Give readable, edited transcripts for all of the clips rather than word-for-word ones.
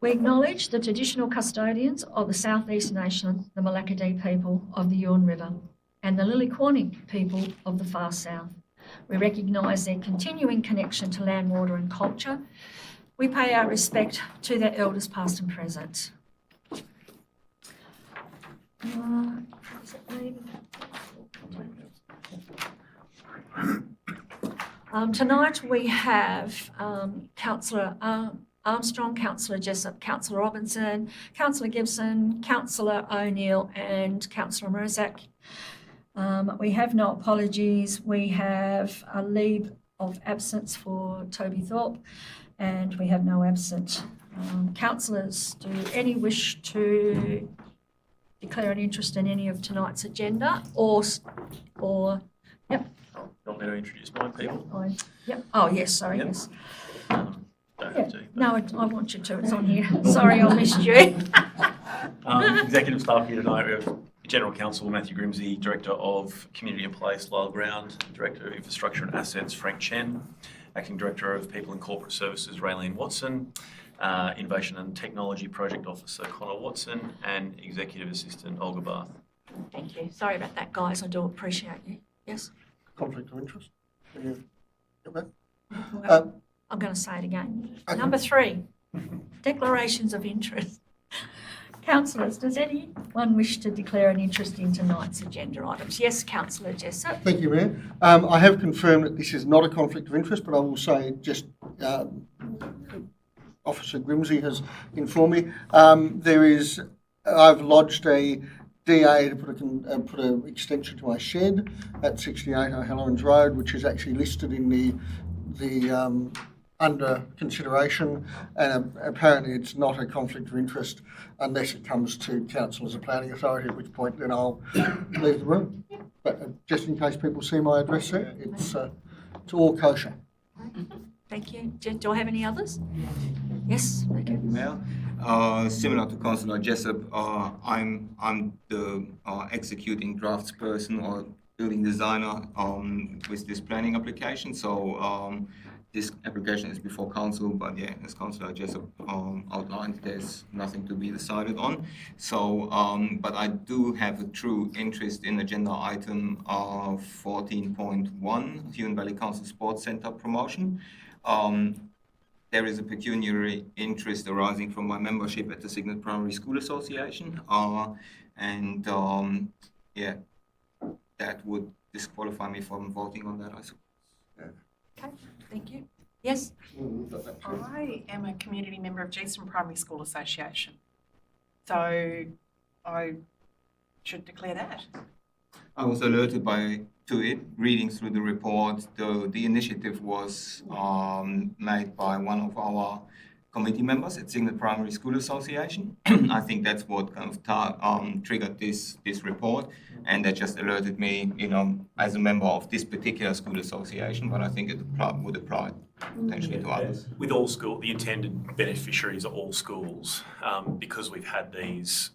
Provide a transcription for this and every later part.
We acknowledge the traditional custodians of the South East Nation, the Malacadee people of the Yuin River, and the Liliquorni people of the Far South. We recognise their continuing connection to land, water and culture. We pay our respect to their elders past and present. Tonight we have Councillor Armstrong, Councillor Jessup, Councillor Robinson, Councillor Gibson, Councillor O'Neill and Councillor Mrzak. We have no apologies. We have a leave of absence for Toby Thorpe and we have no absent. Councillors, do any wish to declare an interest in any of tonight's agenda or yep. You want me to introduce my people? Yep. Oh, yes, sorry, Yep. yes. Don't have to. No, I want you to. It's on here. Sorry, I missed you. Executive staff here tonight. We have General Counsel Matthew Grimsey, Director of Community and Place Lyle Ground, Director of Infrastructure and Assets Frank Chen, Acting Director of People and Corporate Services Raylene Watson, Innovation and Technology Project Officer Connor Watson, and Executive Assistant Olga Barth. Thank you. Sorry about that, guys. I do appreciate you. Yes? Conflict of interest? I'm going to say it again. Okay. Number 3, declarations of interest. Councillors, does anyone wish to declare an interest in tonight's agenda items? Yes, Councillor Jessup. Thank you, Mayor. I have confirmed that this is not a conflict of interest, but I will say just Officer Grimsey has informed me. I've lodged a DA to put an extension to my shed at 68 O'Halloran's Road, which is actually listed in the under consideration, and apparently it's not a conflict of interest unless it comes to council as a planning authority, at which point then I'll leave the room. But just in case people see my address there, it's all kosher. Thank you. Do I have any others? Yes. Okay. Mayor, similar to Councillor Jessup, I'm the executing draftsperson or building designer with this planning application. So this application is before council, but yeah, as Councillor Jessup outlined, there's nothing to be decided on. So, but I do have a true interest in agenda item 14.1, Huon Valley Council Sports Centre promotion. There is a pecuniary interest arising from my membership at the Cygnet Primary School Association, and yeah, that would disqualify me from voting on that, I suppose. Yeah. Okay. Thank you. Yes. I am a community member of Geeston Primary School Association, so I should declare that. I was alerted to it, reading through the report. The initiative was made by one of our committee members at Cygnet Primary School Association. I think that's what kind of triggered this report, and that just alerted me, as a member of this particular school association, but I think it would apply potentially to others. With all schools, the intended beneficiaries are all schools, because we've had these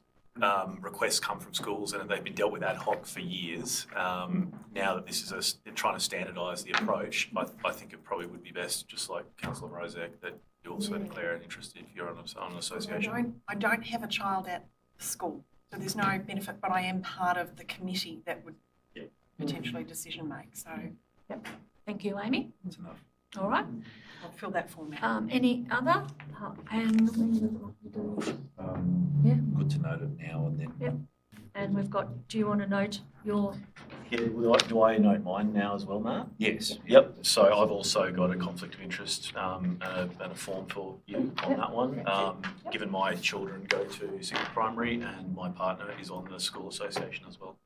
requests come from schools and they've been dealt with ad hoc for years. Now that this is trying to standardise the approach, I think it probably would be best, just like Councillor Mrzak, that you also declare an interest if you're on an association. I don't have a child at school, so there's no benefit, but I am part of the committee that would potentially decision make. So Yep. Thank you, Amy. That's enough. All right. I'll fill that form out. Any other? And yeah. Good to note it now and then. Yep. And we've got, do you want to note your? Yeah, do I note mine now as well, Matt? Yes. Yep. So I've also got a conflict of interest and a form for you on that one. Given my children go to Cygnet Primary and my partner is on the school association as well.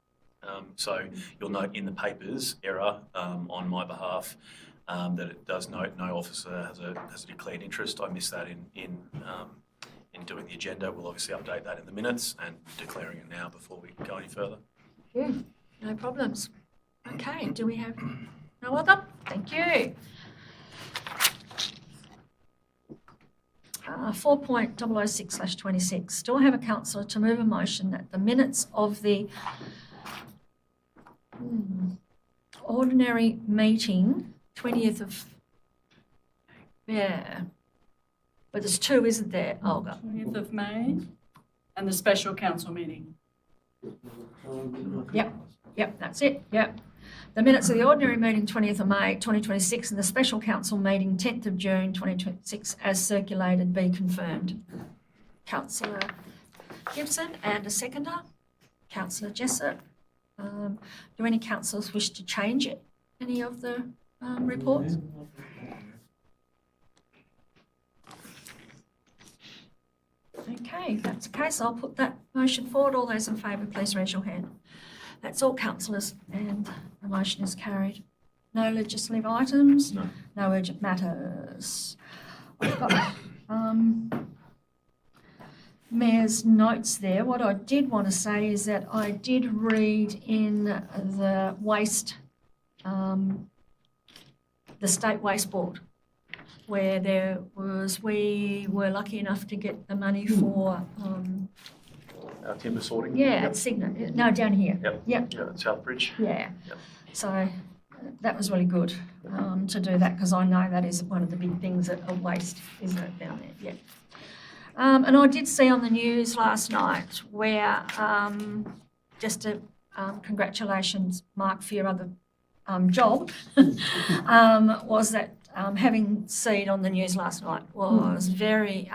So you'll note in the papers error on my behalf that it does note no officer has a declared interest. I missed that in doing the agenda. We'll obviously update that in the minutes and declaring it now before we go any further. Yeah, no problems. Okay, do we have no other? Thank you. 4.006/26. Do I have a councillor to move a motion that the minutes of the ordinary meeting, 20th of, But there's two, isn't there, Olga? 20th of May, and the special council meeting. Yep, that's it, yep. The minutes of the ordinary meeting 20th of May 2026 and the special council meeting 10th of June 2026 as circulated be confirmed. Councillor Gibson and a seconder, Councillor Jessup. Do any councillors wish to change any of the reports? Okay, if that's the case, I'll put that motion forward. All those in favour, please raise your hand. That's all councillors, and the motion is carried. No legislative items? No. No urgent matters. I've got Mayor's notes there. What I did want to say is that I did read in the waste, the State Waste Board, where we were lucky enough to get the money for, Timber sorting. yeah, at Cygnet, no, down here. Yep. Yep, Yeah, Southbridge. yeah. Yep. So that was really good to do that, because I know that is one of the big things at a waste, isn't it, down there? Yeah. And I did see on the news last night where, just a congratulations, Mark, for your other job, was that having seen on the news last night was very,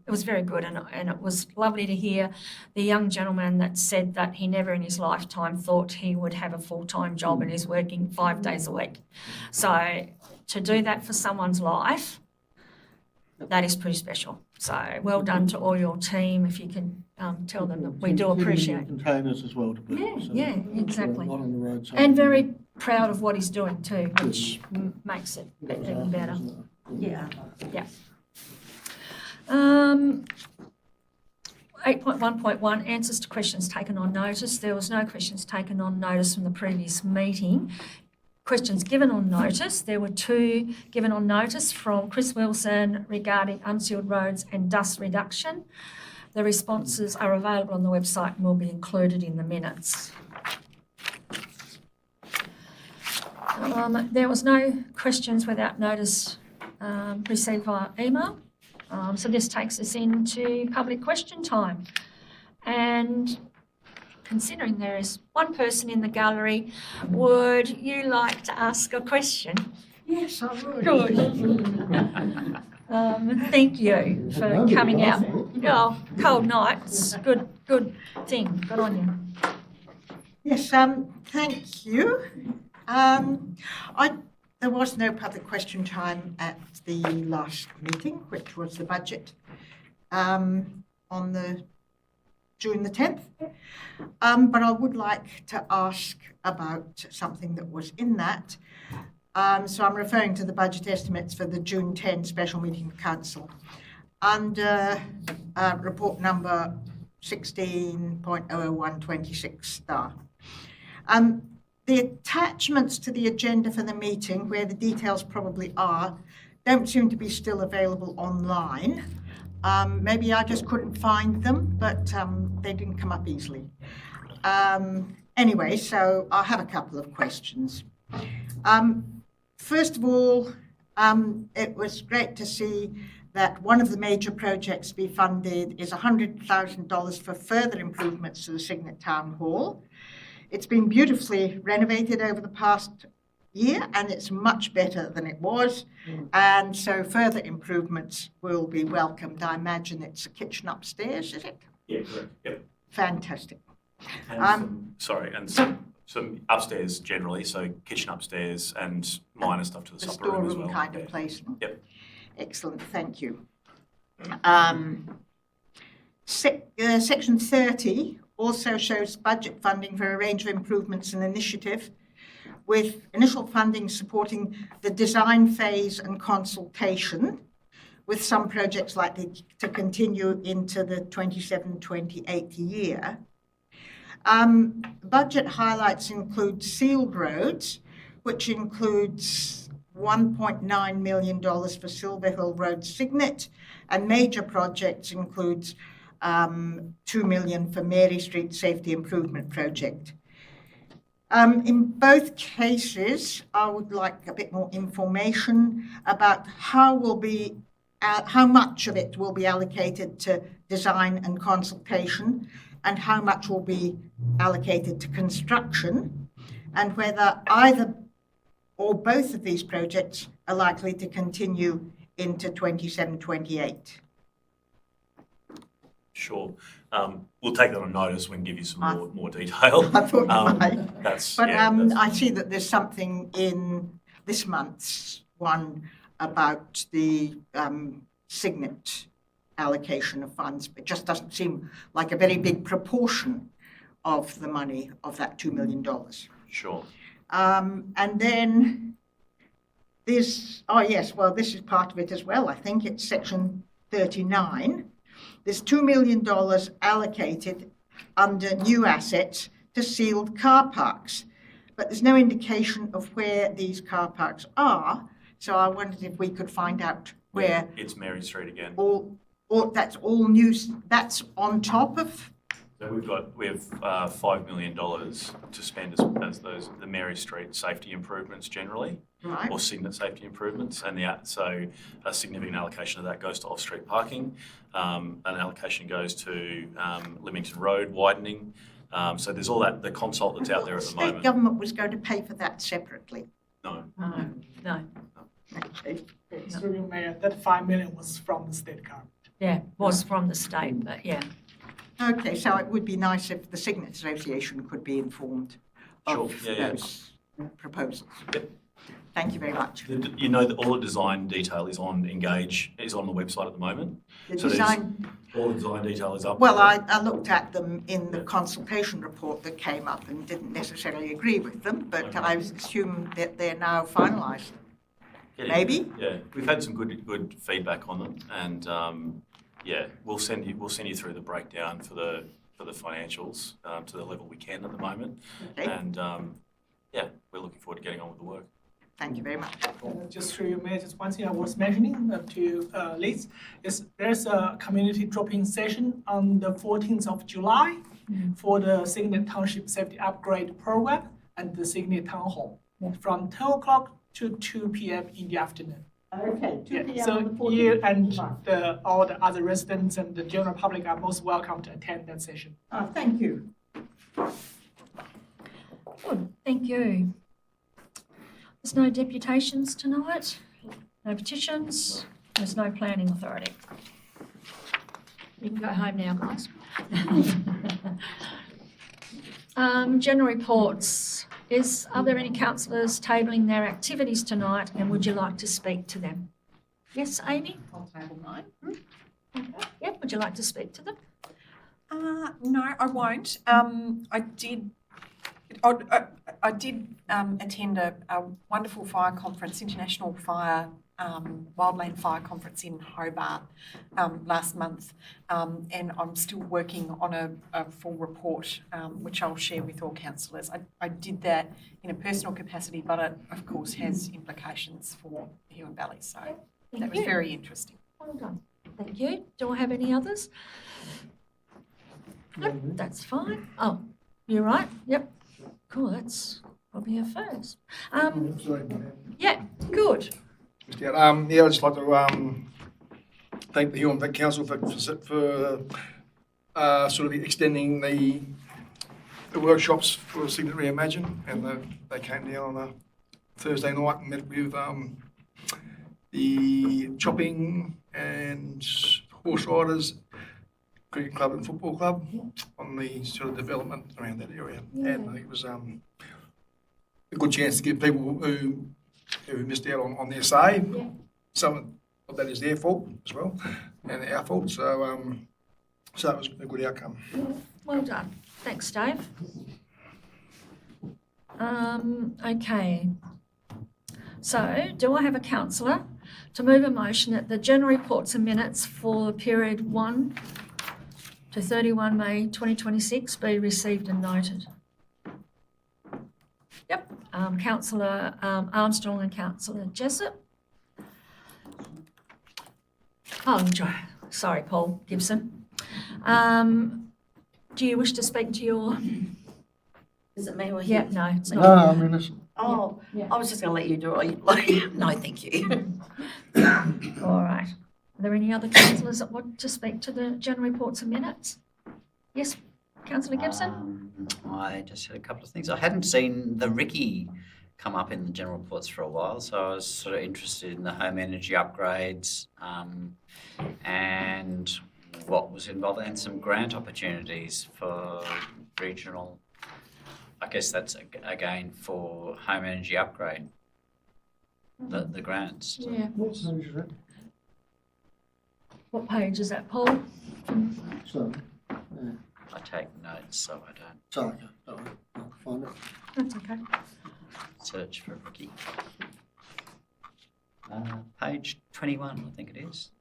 it was very good, and it was lovely to hear the young gentleman that said that he never in his lifetime thought he would have a full-time job and is working 5 days a week. So to do that for someone's life, that is pretty special. So well done to all your team. If you can tell them that we do appreciate. Containers as well to put. Yeah, so yeah, a exactly. lot on the road. so- And very proud of what he's doing too, which makes it That was even after, better. wasn't it? Yeah, yeah. 8.1.1, answers to questions taken on notice. There was no questions taken on notice from the previous meeting. Questions given on notice. There were 2 given on notice from Chris Wilson regarding unsealed roads and dust reduction. The responses are available on the website and will be included in the minutes. There was no questions without notice received via email. So this takes us into public question time. And considering there is one person in the gallery, would you like to ask a question? Yes, I would. Good. Thank you for coming out. Oh, cold nights. Good thing. Good on you. Yes, thank you. There was no public question time at the last meeting, which was the budget, on the June the 10th. But I would like to ask about something that was in that. So I'm referring to the budget estimates for the June 10 special meeting of council. Under report number 16.00126 star. The attachments to the agenda for the meeting, where the details probably are, don't seem to be still available online. Maybe I just couldn't find them, but they didn't come up easily. Anyway, so I have a couple of questions. First of all, it was great to see that one of the major projects to be funded is $100,000 for further improvements to the Cygnet Town Hall. It's been beautifully renovated over the past year, and it's much better than it was. And so further improvements will be welcomed. I imagine it's a kitchen upstairs, is it? Yeah, correct. Yep. Fantastic. And some upstairs generally, so kitchen upstairs and minor stuff to the The supper room as storeroom well. kind Yeah. of place. Yep. Excellent, thank you. Section 30 also shows budget funding for a range of improvements and initiative, with initial funding supporting the design phase and consultation, with some projects likely to continue into the 27-28 year. Budget highlights include sealed roads, which includes $1.9 million for Silver Hill Road Cygnet, and major projects includes $2 million for Mary Street Safety Improvement Project. In both cases, I would like a bit more information about how will be how much of it will be allocated to design and consultation, and how much will be allocated to construction, and whether either or both of these projects are likely to continue into 27-28. Sure. We'll take that on notice. We can give you some more detail. I thought you might. That's, But yeah, that's- I see that there's something in this month's one about the Signet allocation of funds. It just doesn't seem like a very big proportion of the money of that $2 million. Sure. And then this, oh yes, well, this is part of it as well. I think it's section 39. There's $2 million allocated under new assets to sealed car parks, but there's no indication of where these car parks are. So I wondered if we could find out where It's Mary Street again. all that's all new, that's on top of, So we have $5 million to spend as the Mary Street safety improvements generally, right? or Signet safety improvements, and so a significant allocation of that goes to off-street parking. An allocation goes to Leamington Road widening. So there's all that, the consult that's out there at the State moment. government was going to pay for that separately. No. No, Okay. Through you, Mayor, that 5 million was from the state government. yeah, was from the state, but yeah. Okay, so it would be nice if the Signet Association could be informed of Sure, yeah. those proposals. Yep. Thank you very much. You know that all the design detail is on Engage, is on the website at the moment. The So there's- design, All the design detail is up. well, I looked at them in the consultation report that came up and didn't necessarily agree with them, but I assume that they're now finalised. Yeah, Maybe? Yeah, we've had some good feedback on them, and yeah, we'll send you through the breakdown for the financials to the level we can at the moment, Okay, and yeah, we're looking forward to getting on with the work. thank you very much. Just through you, Mayor, just one thing I was mentioning to Liz is there's a community drop-in session on the 14th of July for the Signet Township Safety Upgrade Program at the Signet Town Hall from 10 o'clock to 2 p.m. in the afternoon. Okay, 2 Yeah, p.m. so on the 14th you of and July. all the other residents and the general public are most welcome to attend that session. Thank you. Good, thank you. There's no deputations tonight, no petitions, there's no planning authority. You can go home now, guys. General reports. Are there any councillors tabling their activities tonight, and would you like to speak to them? Yes, Amy? I'll table mine. Yep, would you like to speak to them? No, I won't. I did attend a wonderful fire conference, International Fire, Wildland Fire Conference in Hobart last month, and I'm still working on a full report, which I'll share with all councillors. I did that in a personal capacity, but it, of course, has implications for Huon Valley, so that Thank was you. very interesting. Well done. Thank you. Do I have any others? Good, that's fine. Oh, you're right. Yep. Cool, that's probably a first. Yeah, good. Yeah, I'd just like to thank the Huon Vic Council for sort of extending the workshops for Signet Reimagine, and they came down on a Thursday night and met with the chopping and horse riders, cricket club and football club on the sort of development around that area. And I think it was a good chance to give people who missed out on their say. Yeah. Some of that is their fault as well, and our fault. So, so that was a good outcome. Well done. Thanks, Dave. Okay. So, do I have a councillor to move a motion that the general reports and minutes for the period 1 to 31 May 2026 be received and noted? Yep. Councillor Armstrong and Councillor Jessup. Oh, sorry, Paul Gibson. Do you wish to speak to your? Is it me or Yeah, you? no, it's No, not. I mean, listen, Oh, Yeah. I was just going to let you do it. No, thank you. All right. Are there any other councillors that want to speak to the general reports and minutes? Yes, councillor Gibson? I just had a couple of things. I hadn't seen the Ricky come up in the general reports for a while, so I was sort of interested in the home energy upgrades and what was involved, and some grant opportunities for regional. I guess that's again for home energy upgrade. The grants. Yeah. What page is that? What page is that, Paul? So, I take notes, so I don't sorry, okay, don't worry, I'll find it. That's okay. search for Ricky. Page 21, I think it is.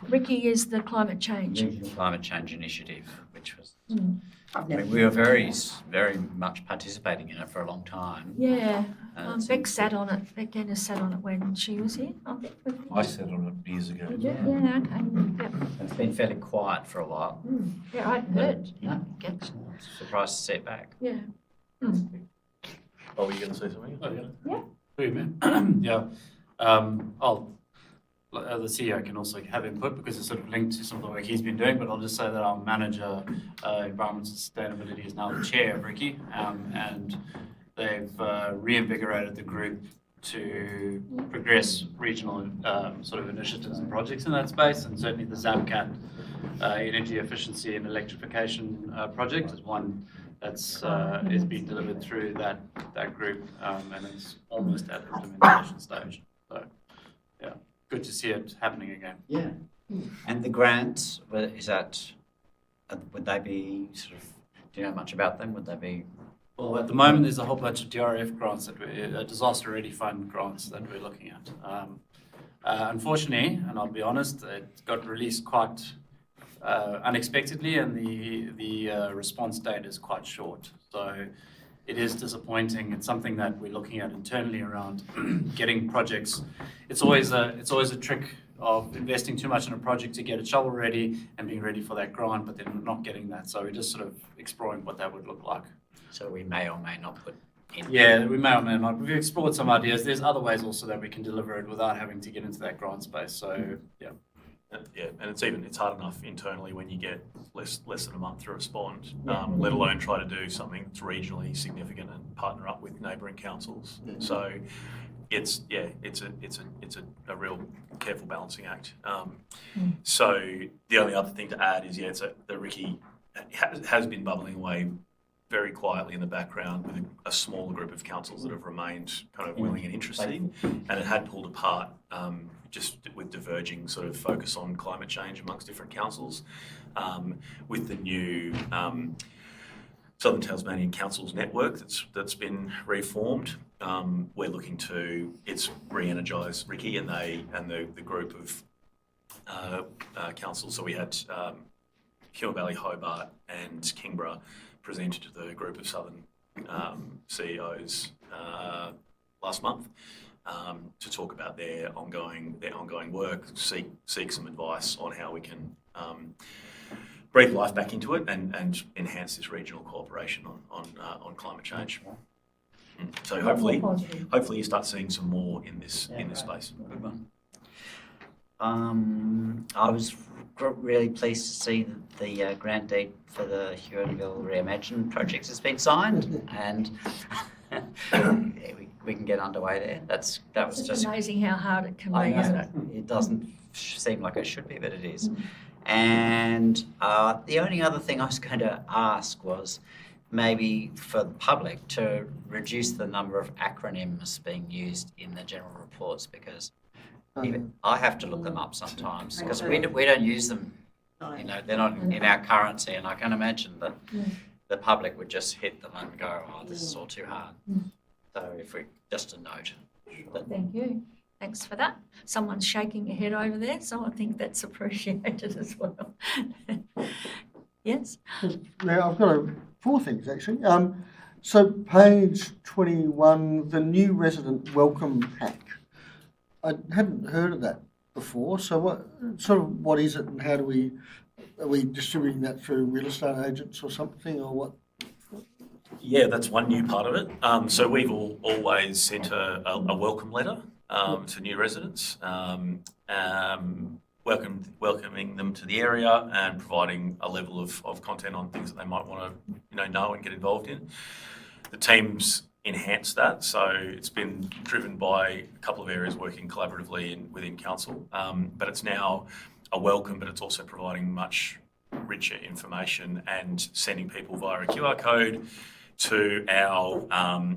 Ricky is the climate change. Regional Climate Change Initiative, which was, I've I never, mean, we were very much participating in it for a long time. Yeah, And it's- Beck sat on it, Beck Dennis sat on it when she was here, I think. with you. I sat on it years ago. Did you? Yeah, okay, yep. It's been fairly quiet for a while. Yeah, I hadn't heard. No. Get- Surprised to see it back. Yeah. Oh, were you going to say something? Oh, yeah. Yeah. Who, man? Yeah. The CEO can also have input because it's sort of linked to some of the work he's been doing, but I'll just say that our manager, Environment and Sustainability, is now the chair of Ricky, and they've reinvigorated the group to progress regional sort of initiatives and projects in that space, and certainly the ZAMCAT energy efficiency and electrification project is one that's is being delivered through that group, and it's almost at the implementation stage. So, yeah, good to see it happening again. Yeah. And the grants, is that, would they be sort of, do you know much about them? Would they be? Well, at the moment, there's a whole bunch of DRF grants disaster ready fund grants that we're looking at. Unfortunately, and I'll be honest, it got released quite unexpectedly, and the response date is quite short. So it is disappointing. It's something that we're looking at internally around getting projects. It's always a trick of investing too much in a project to get it shovel ready and being ready for that grant, but then not getting that. So we're just sort of exploring what that would look like. So we may or may not put in. Yeah, we may or may not. We've explored some ideas. There's other ways also that we can deliver it without having to get into that grant space. So yeah. Yeah, and it's hard enough internally when you get less than a month to respond, let alone try to do something that's regionally significant and partner up with neighbouring councils. So it's a real careful balancing act. So the only other thing to add is the Ricky has been bubbling away very quietly in the background with a smaller group of councils that have remained kind of willing and interested, and it had pulled apart just with diverging sort of focus on climate change amongst different councils. With the new Southern Tasmanian Councils Network that's been reformed, we're looking to re-energise Ricky and the group of councils. So we had Huon Valley, Hobart and Kingborough presented to the group of Southern CEOs last month to talk about their ongoing work, seek some advice on how we can breathe life back into it and enhance this regional cooperation on climate change. So hopefully you start seeing some more in this space. Good one. I was really pleased to see that the grant deed for the Huronville Reimagine project has been signed, and we can get underway there. That was It's just amazing how hard it can I be, know. isn't it? It doesn't seem like it should be, but it is. And the only other thing I was going to ask was maybe for the public to reduce the number of acronyms being used in the general reports, because even I have to look them up sometimes because we don't use them. You know, they're not in our currency, and I can imagine that the public would just hit them and go, "Oh, this is all too hard." So, if we just a note. Thank you. Thanks for that. Someone's shaking your head over there, so I think that's appreciated as well. Yes? Now, I've got four things actually. So page 21, the new resident welcome pack. I hadn't heard of that before. So what is it, and how are we distributing that through real estate agents or something, or what? Yeah, that's one new part of it. So we've always sent a welcome letter to new residents, welcoming them to the area and providing a level of content on things that they might want to know and get involved in. The team's enhanced that, so it's been driven by a couple of areas working collaboratively within council, but it's now a welcome, but it's also providing much richer information and sending people via a QR code to our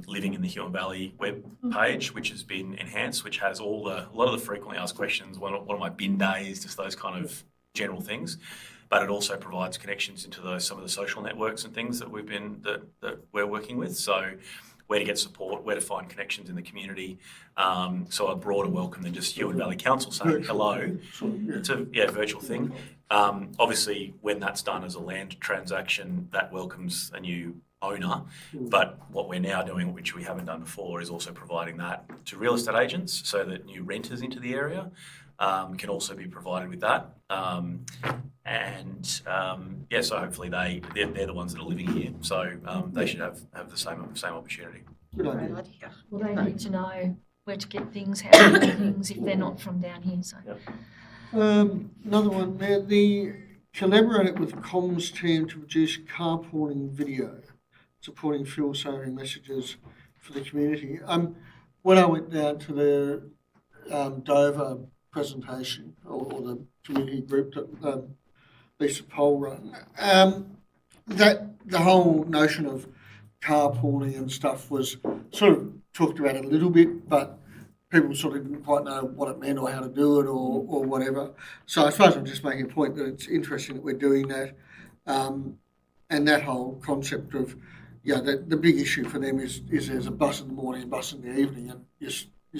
Living in the Huon Valley web page, which has been enhanced, which has a lot of the frequently asked questions, what are my bin days, just those kind of general things. But it also provides connections into some of the social networks and things that that we're working with. So where to get support, where to find connections in the community. So a broader welcome than just Huon Valley Council saying hello. It's a virtual thing. Obviously, when that's done as a land transaction, that welcomes a new owner. But what we're now doing, which we haven't done before, is also providing that to real estate agents so that new renters into the area can also be provided with that. So hopefully they're the ones that are living here. So they should have the same opportunity. Good idea. Well, they need to know where to get things, how to get things if they're not from down here. So. Another one there, the collaborated with comms team to produce carpooling video, supporting fuel saving messages for the community. When I went down to the Dover presentation or the community group that Lisa Pole run, that the whole notion of carpooling and stuff was sort of talked about a little bit, but people sort of didn't quite know what it meant or how to do it or whatever. So I suppose I'm just making a point that it's interesting that we're doing that. And that whole concept of, the big issue for them is there's a bus in the morning, a bus in the evening, and you're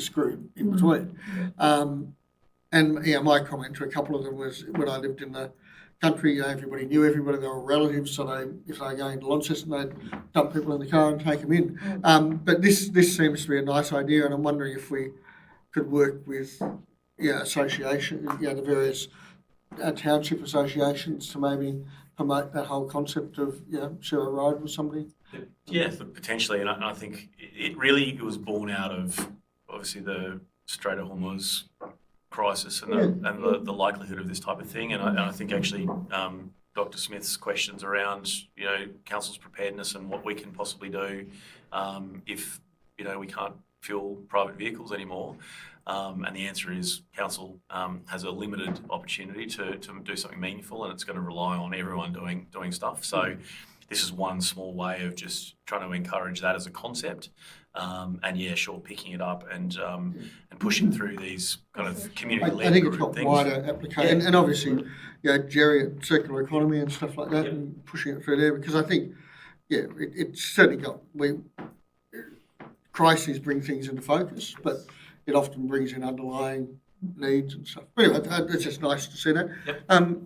screwed in between. My comment to a couple of them was when I lived in the country, everybody knew everybody, they were relatives, so if they were going to Launceston, they'd dump people in the car and take them in. But this seems to be a nice idea, and I'm wondering if we could work with association, the various township associations to maybe promote that whole concept of share a ride with somebody. Yeah, potentially, and I think it was born out of obviously the Strait of Hormuz crisis and the likelihood of this type of thing, and I think actually Dr. Smith's questions around council's preparedness and what we can possibly do if we can't fuel private vehicles anymore, and the answer is council has a limited opportunity to do something meaningful, and it's going to rely on everyone doing stuff. So this is one small way of just trying to encourage that as a concept. Picking it up and pushing through these kind of community-led I think it's got things. wider application, and obviously, Jerry at Circular Economy and stuff like that, and pushing it through there, because I think, it's certainly got crises bring things into focus, but it often brings in underlying needs and stuff. But anyway, it's just nice to see that. Yep.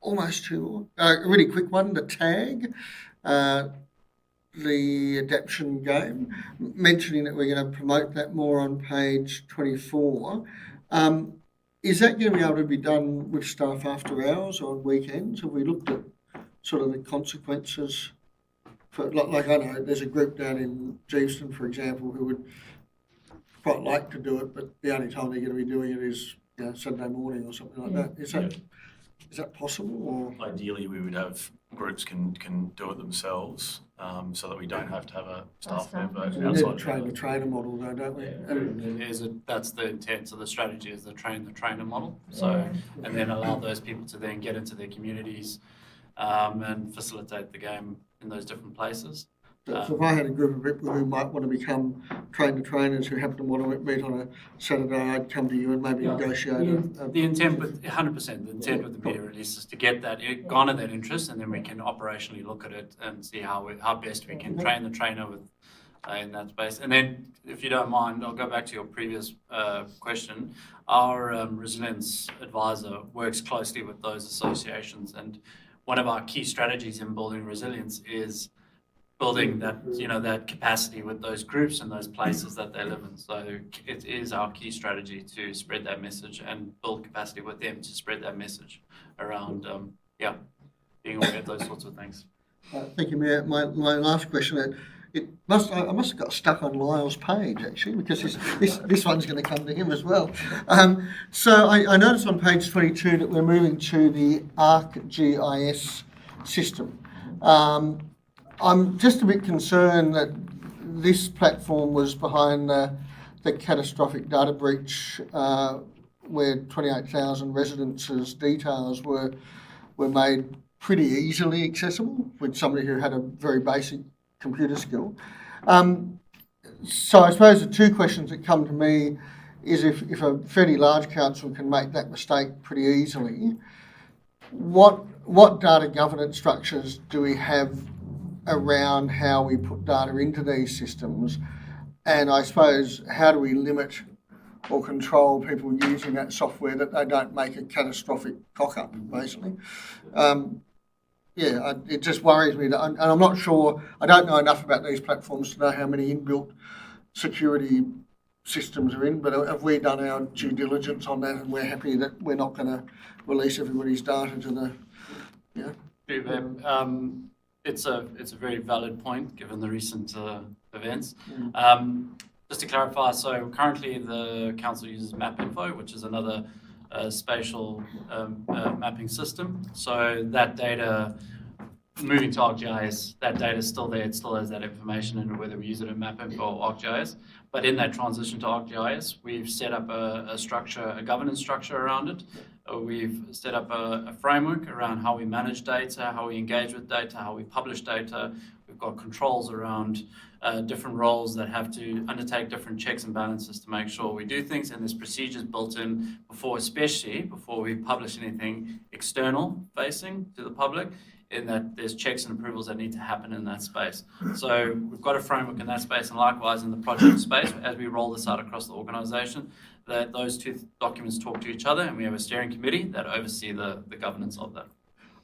Almost two more. A really quick one, the tag. The adaption game, mentioning that we're going to promote that more on page 24. Is that going to be able to be done with staff after hours or on weekends? Have we looked at sort of the consequences? For, like I know there's a group down in Geeveston, for example, who would quite like to do it, but the only time they're going to be doing it is Sunday morning or something like that. Is that possible? Or Ideally, we would have groups can do it themselves, so that we don't have to have a staff member outside. Train the trainer model, though, don't we? That's the intent. So the strategy is the trainer model. So and then allow those people to then get into their communities and facilitate the game in those different places. So if I had a group of people who might want to become trainers who happen to want to meet on a Saturday, I'd come to you and maybe negotiate. The intent with 100%, the intent with the media release is to get that, garner that interest, and then we can operationally look at it and see how best we can train the trainer with in that space. And then, if you don't mind, I'll go back to your previous question. Our resilience advisor works closely with those associations, and one of our key strategies in building resilience is building that that capacity with those groups and those places that they live in. So it is our key strategy to spread that message and build capacity with them to spread that message around being aware of those sorts of things. Thank you, Mayor. My last question, I must have got stuck on Lyle's page actually, because this one's going to come to him as well. So I noticed on page 22 that we're moving to the ArcGIS system. I'm just a bit concerned that this platform was behind the catastrophic data breach where 28,000 residents' details were made pretty easily accessible with somebody who had a very basic computer skill. So I suppose the two questions that come to me is if a fairly large council can make that mistake pretty easily, what data governance structures do we have around how we put data into these systems? And I suppose, how do we limit or control people using that software that they don't make a catastrophic cock-up, basically? It just worries me, and I'm not sure, I don't know enough about these platforms to know how many inbuilt security systems are in, but have we done our due diligence on that, and we're happy that we're not going to release everybody's data to the, It's a very valid point, given the recent events. Just to clarify, so currently the council uses MapInfo, which is another spatial mapping system. So that data, moving to ArcGIS, that data is still there. It still has that information, and whether we use it in MapInfo or ArcGIS. But in that transition to ArcGIS, we've set up a structure, a governance structure around it. We've set up a framework around how we manage data, how we engage with data, how we publish data. We've got controls around different roles that have to undertake different checks and balances to make sure we do things, and there's procedures built in especially before we publish anything external facing to the public, in that there's checks and approvals that need to happen in that space. So we've got a framework in that space, and likewise in the project space, as we roll this out across the organisation, that those two documents talk to each other, and we have a steering committee that oversee the governance of that.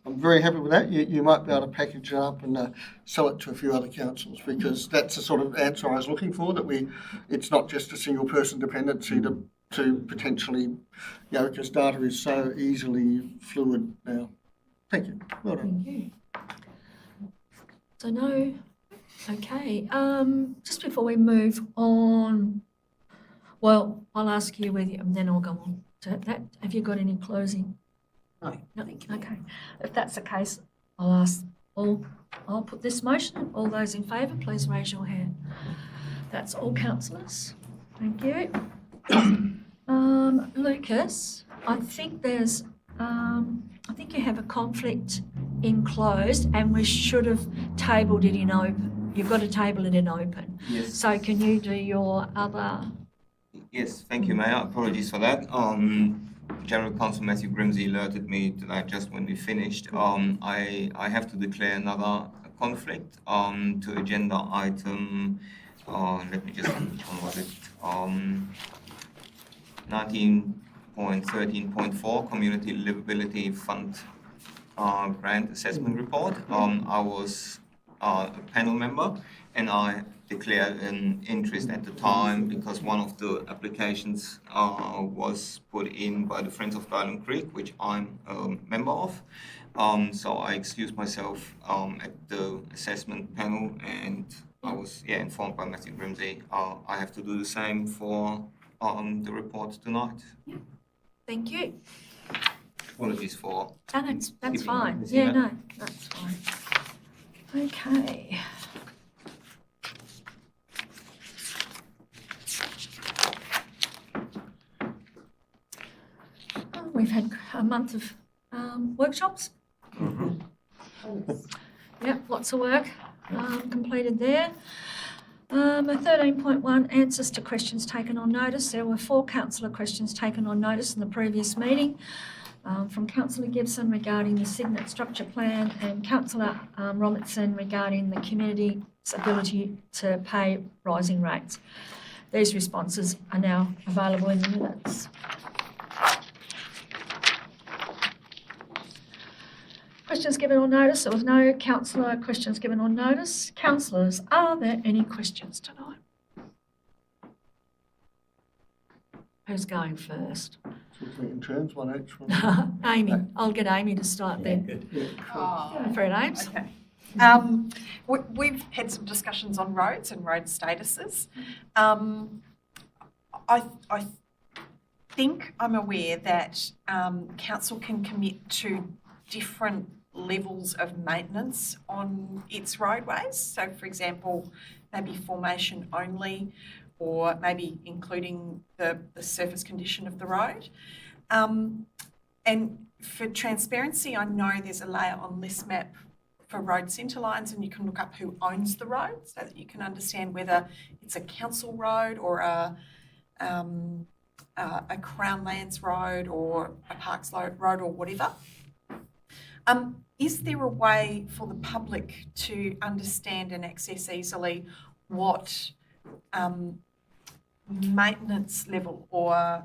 I'm very happy with that. You might be able to package it up and sell it to a few other councils, because that's the sort of answer I was looking for, that it's not just a single person dependency to potentially, because data is so easily fluid now. Thank you. Well done. Thank you. So no, okay. Just before we move on, well, I'll ask you whether, and then I'll go on to that. Have you got any closing? No, No, thank you. okay. If that's the case, I'll put this motion. All those in favour, please raise your hand. That's all councillors. Thank you. Lucas, I think you have a conflict in closed, and we should have tabled it in open. You've got to table it in open. Yes. So can you do your other? Yes, thank you, Mayor. Apologies for that. General Counsel Matthew Grimsey alerted me to that just when we finished. I have to declare another conflict to agenda item. Let me just, what was it? 19.13.4 Community Livability Fund Grant Assessment Report. I was a panel member, and I declared an interest at the time because one of the applications was put in by the Friends of Dylan Creek, which I'm a member of. So I excused myself at the assessment panel, and I was informed by Matthew Grimsey I have to do the same for the report tonight. Thank you. Apologies for. No, that's Keeping fine. this Yeah, in no, that's fine. Okay. We've had a month of workshops. Yep, lots of work completed there. 13.1 answers to questions taken on notice. There were 4 councillor questions taken on notice in the previous meeting from Councillor Gibson regarding the Signet Structure Plan, and Councillor Robertson regarding the community's ability to pay rising rates. These responses are now available in the minutes. Questions given on notice. There was no councillor questions given on notice. Councillors, are there any questions tonight? Who's going first? In turns, one each. Amy. I'll get Amy to start then. Yeah. Oh, Fred Ames. okay. We've had some discussions on roads and road statuses. I think I'm aware that council can commit to different levels of maintenance on its roadways. So, for example, maybe formation only, or maybe including the surface condition of the road. And for transparency, I know there's a layer on ListMap for road centre lines, and you can look up who owns the road so that you can understand whether it's a council road or a Crown Lands road or a Parks road or whatever. Is there a way for the public to understand and access easily what maintenance level or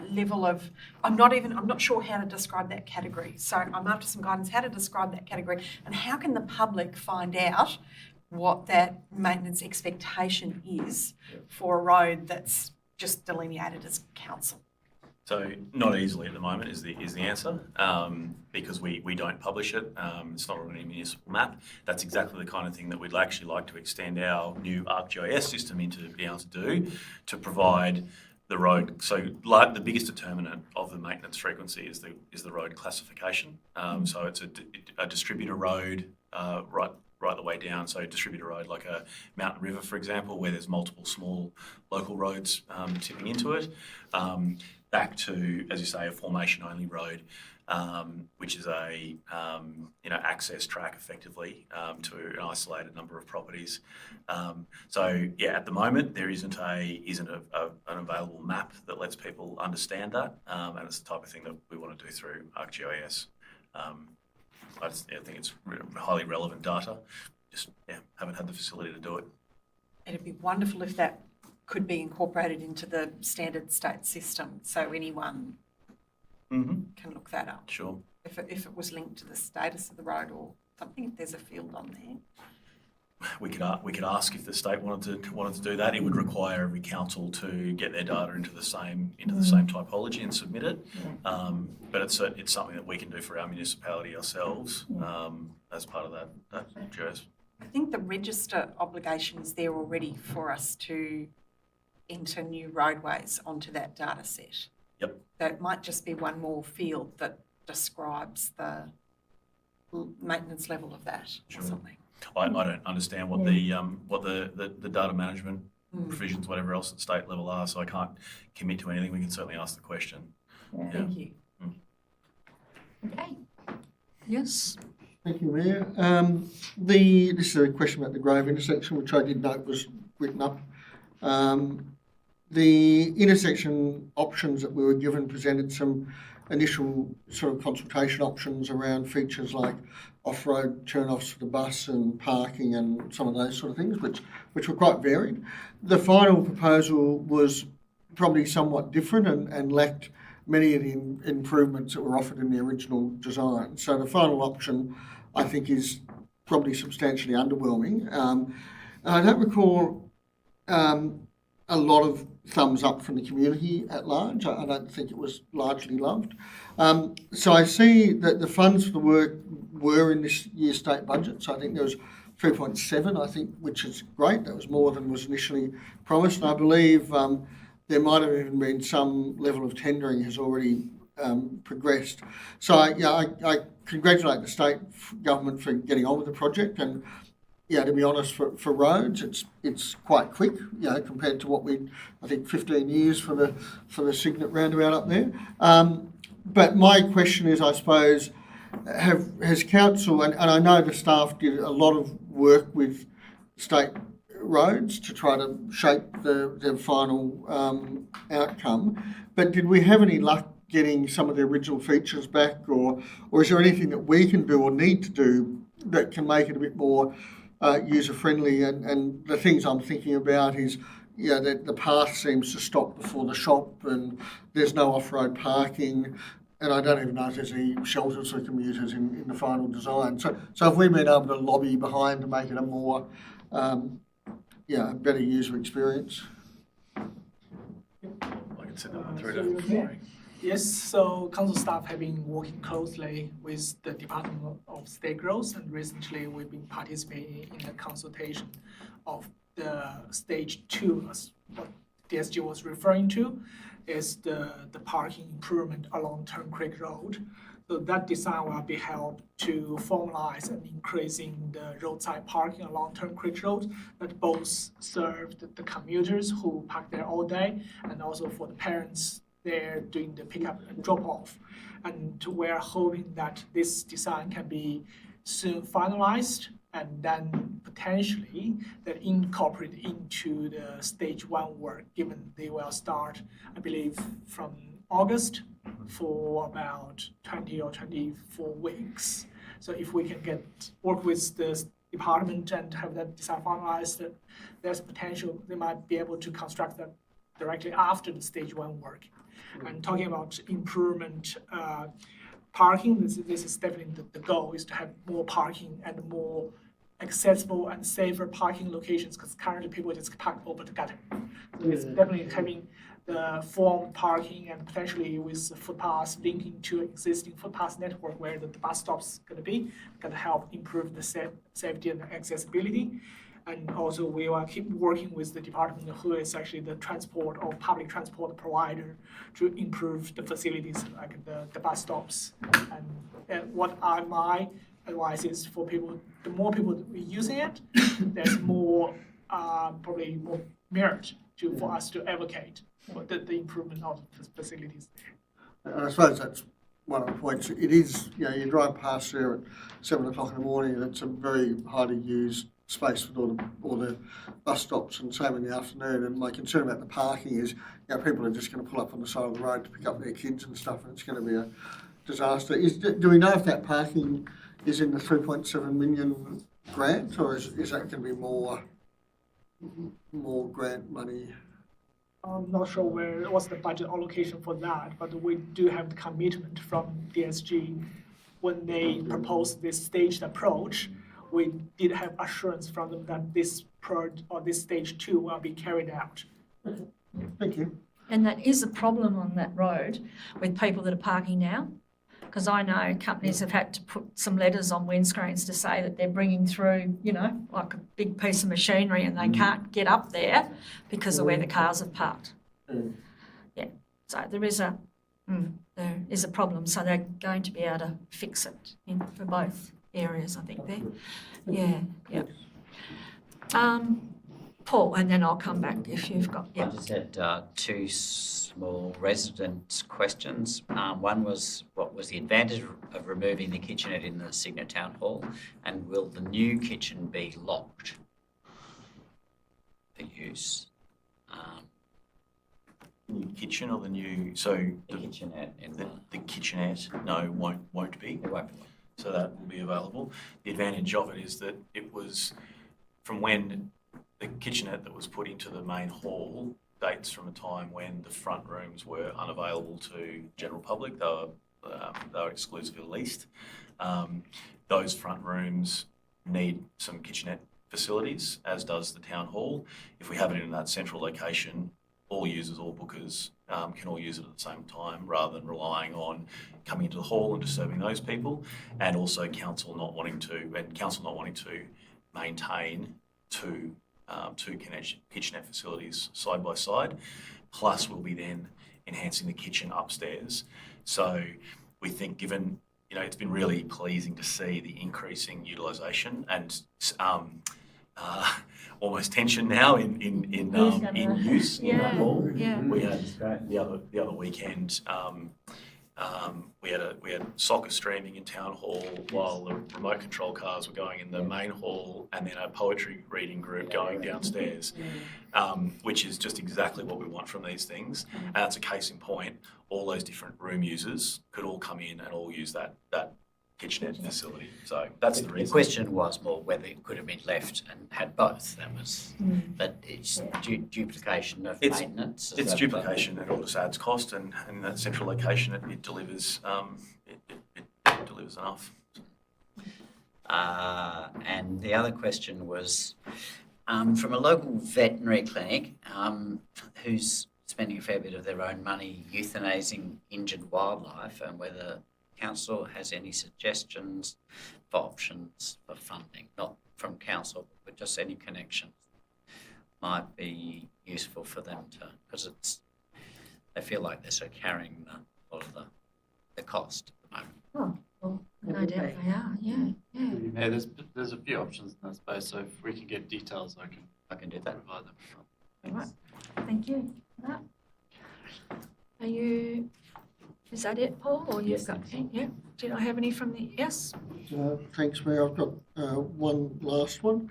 level of, I'm not sure how to describe that category. So I'm after some guidance how to describe that category, and how can the public find out what that maintenance expectation is for a road that's just delineated as council? So not easily at the moment is the answer, because we don't publish it. It's not on any municipal map. That's exactly the kind of thing that we'd actually like to extend our new ArcGIS system into be able to do, to provide the road. So like the biggest determinant of the maintenance frequency is the road classification. So it's a distributor road, right the way down. So distributor road like a mountain river, for example, where there's multiple small local roads tipping into it. Back to, as you say, a formation-only road, which is a access track effectively to an isolated number of properties. So yeah, at the moment there isn't an available map that lets people understand that, and it's the type of thing that we want to do through ArcGIS. I think it's highly relevant data. Just haven't had the facility to do it. It'd be wonderful if that could be incorporated into the standard state system, so anyone can look that up. Sure. If it was linked to the status of the road or something, if there's a field on there. We could ask if the state wanted to do that. It would require every council to get their data into the same typology and submit it. But it's something that we can do for our municipality ourselves as part of that GIS. I think the register obligation is there already for us to enter new roadways onto that data set. Yep. So it might just be one more field that describes the maintenance level of that or something. I don't understand what the data management provisions, whatever else at state level are, so I can't commit to anything. We can certainly ask the question. Thank you. Okay. Yes. Thank you, Mayor. This is a question about the Grove intersection, which I did note was written up. The intersection options that we were given presented some initial sort of consultation options around features like off-road turn-offs for the bus and parking and some of those sort of things, which were quite varied. The final proposal was probably somewhat different and lacked many of the improvements that were offered in the original design. So the final option, I think, is probably substantially underwhelming. I don't recall a lot of thumbs up from the community at large. I don't think it was largely loved. So I see that the funds for the work were in this year's state budget. So I think there was 3.7, I think, which is great. That was more than was initially promised. And I believe there might have even been some level of tendering has already progressed. So I congratulate the state government for getting on with the project, and to be honest, for roads, it's quite quick, compared to what I think 15 years for the Cygnet roundabout up there. But my question is, I suppose, has council, and I know the staff did a lot of work with state roads to try to shape the final outcome, but did we have any luck getting some of the original features back, or is there anything that we can do or need to do that can make it a bit more user-friendly? And the things I'm thinking about is, that the path seems to stop before the shop and there's no off-road parking, and I don't even know if there's any shelters for commuters in the final design. So have we been able to lobby behind to make it a more, better user experience? I can send that one through to Yes, so council staff have been working closely with the Department of State Growth, and recently we've been participating in the consultation of the stage 2, as what DSG was referring to, is the parking improvement along Turn Creek Road. So that design will be helped to formalize and increasing the roadside parking along Turn Creek Road that both serve the commuters who park there all day and also for the parents there doing the pickup and drop off. And we're hoping that this design can be soon finalized and then potentially that incorporate into the stage 1 work, given they will start, I believe, from August for about 20 or 24 weeks. So if we can work with the department and have that design finalized, there's potential they might be able to construct that directly after the stage 1 work. And talking about improvement parking, this is definitely the goal, is to have more parking and more accessible and safer parking locations, because currently people just park over the gutter. So it's definitely having the formed parking and potentially with footpaths linking to existing footpath network where the bus stop's going to be, going to help improve the safety and accessibility. And also we will keep working with the department who is actually the transport or public transport provider to improve the facilities like the bus stops. And what my advice is for people, the more people using it, there's more probably more merit for us to advocate for the improvement of the facilities there. And I suppose that's one of the points. It is, you drive past there at 7 o'clock in the morning, and it's a very highly used space with all the bus stops, and same in the afternoon. And my concern about the parking is, people are just going to pull up on the side of the road to pick up their kids and stuff, and it's going to be a disaster. Do we know if that parking is in the 3.7 million grant, or is that going to be more grant money? I'm not sure what's the budget allocation for that, but we do have the commitment from DSG when they proposed this staged approach. We did have assurance from them that this stage 2 will be carried out. Thank you. And that is a problem on that road with people that are parking now. Because I know companies have had to put some letters on windscreens to say that they're bringing through, like a big piece of machinery and they can't get up there because of where the cars have parked. Yeah, so there is a problem. So they're going to be able to fix it for both areas, I think there. Yeah. Paul, and then I'll come back if you've got. I just had 2 small resident questions. One was, what was the advantage of removing the kitchenette in the Cygnet Town Hall, and will the new kitchen be locked for use? New kitchen or the new, The kitchenette in the kitchenette, no, won't be. it won't be locked. So that will be available. The advantage of it is that it was from when the kitchenette that was put into the main hall dates from a time when the front rooms were unavailable to general public. They were exclusively leased. Those front rooms need some kitchenette facilities, as does the town hall. If we have it in that central location, all users, all bookers can all use it at the same time, rather than relying on coming into the hall and disturbing those people, and also council not wanting to maintain two kitchenette facilities side by side. Plus, we'll be then enhancing the kitchen upstairs. So we think, given it's been really pleasing to see the increasing utilisation and almost tension now in use in that hall. Yeah. We had the other weekend. We had soccer streaming in town hall while the remote control cars were going in the main hall, and then a poetry reading group going downstairs, which is just exactly what we want from these things. And that's a case in point. All those different room users could all come in and all use that kitchenette facility. So that's the reason. The question was more whether it could have been left and had both. That was, but it's duplication of maintenance. It's duplication. It all just adds cost, and in that central location, it delivers. It delivers enough. And the other question was from a local veterinary clinic whose spending a fair bit of their own money euthanizing injured wildlife, and whether council has any suggestions for options for funding, not from council, but just any connections might be useful for them to, because they feel like they're sort of carrying a lot of the cost at the moment. Well, no doubt they are, yeah. Yeah, there's a few options in that space, so if we can get details, I can do that. provide them. All right, thank you for that. Is that it, Paul, or you've got, yeah? Did I have any from the, yes? Thanks, Mayor. I've got one last one.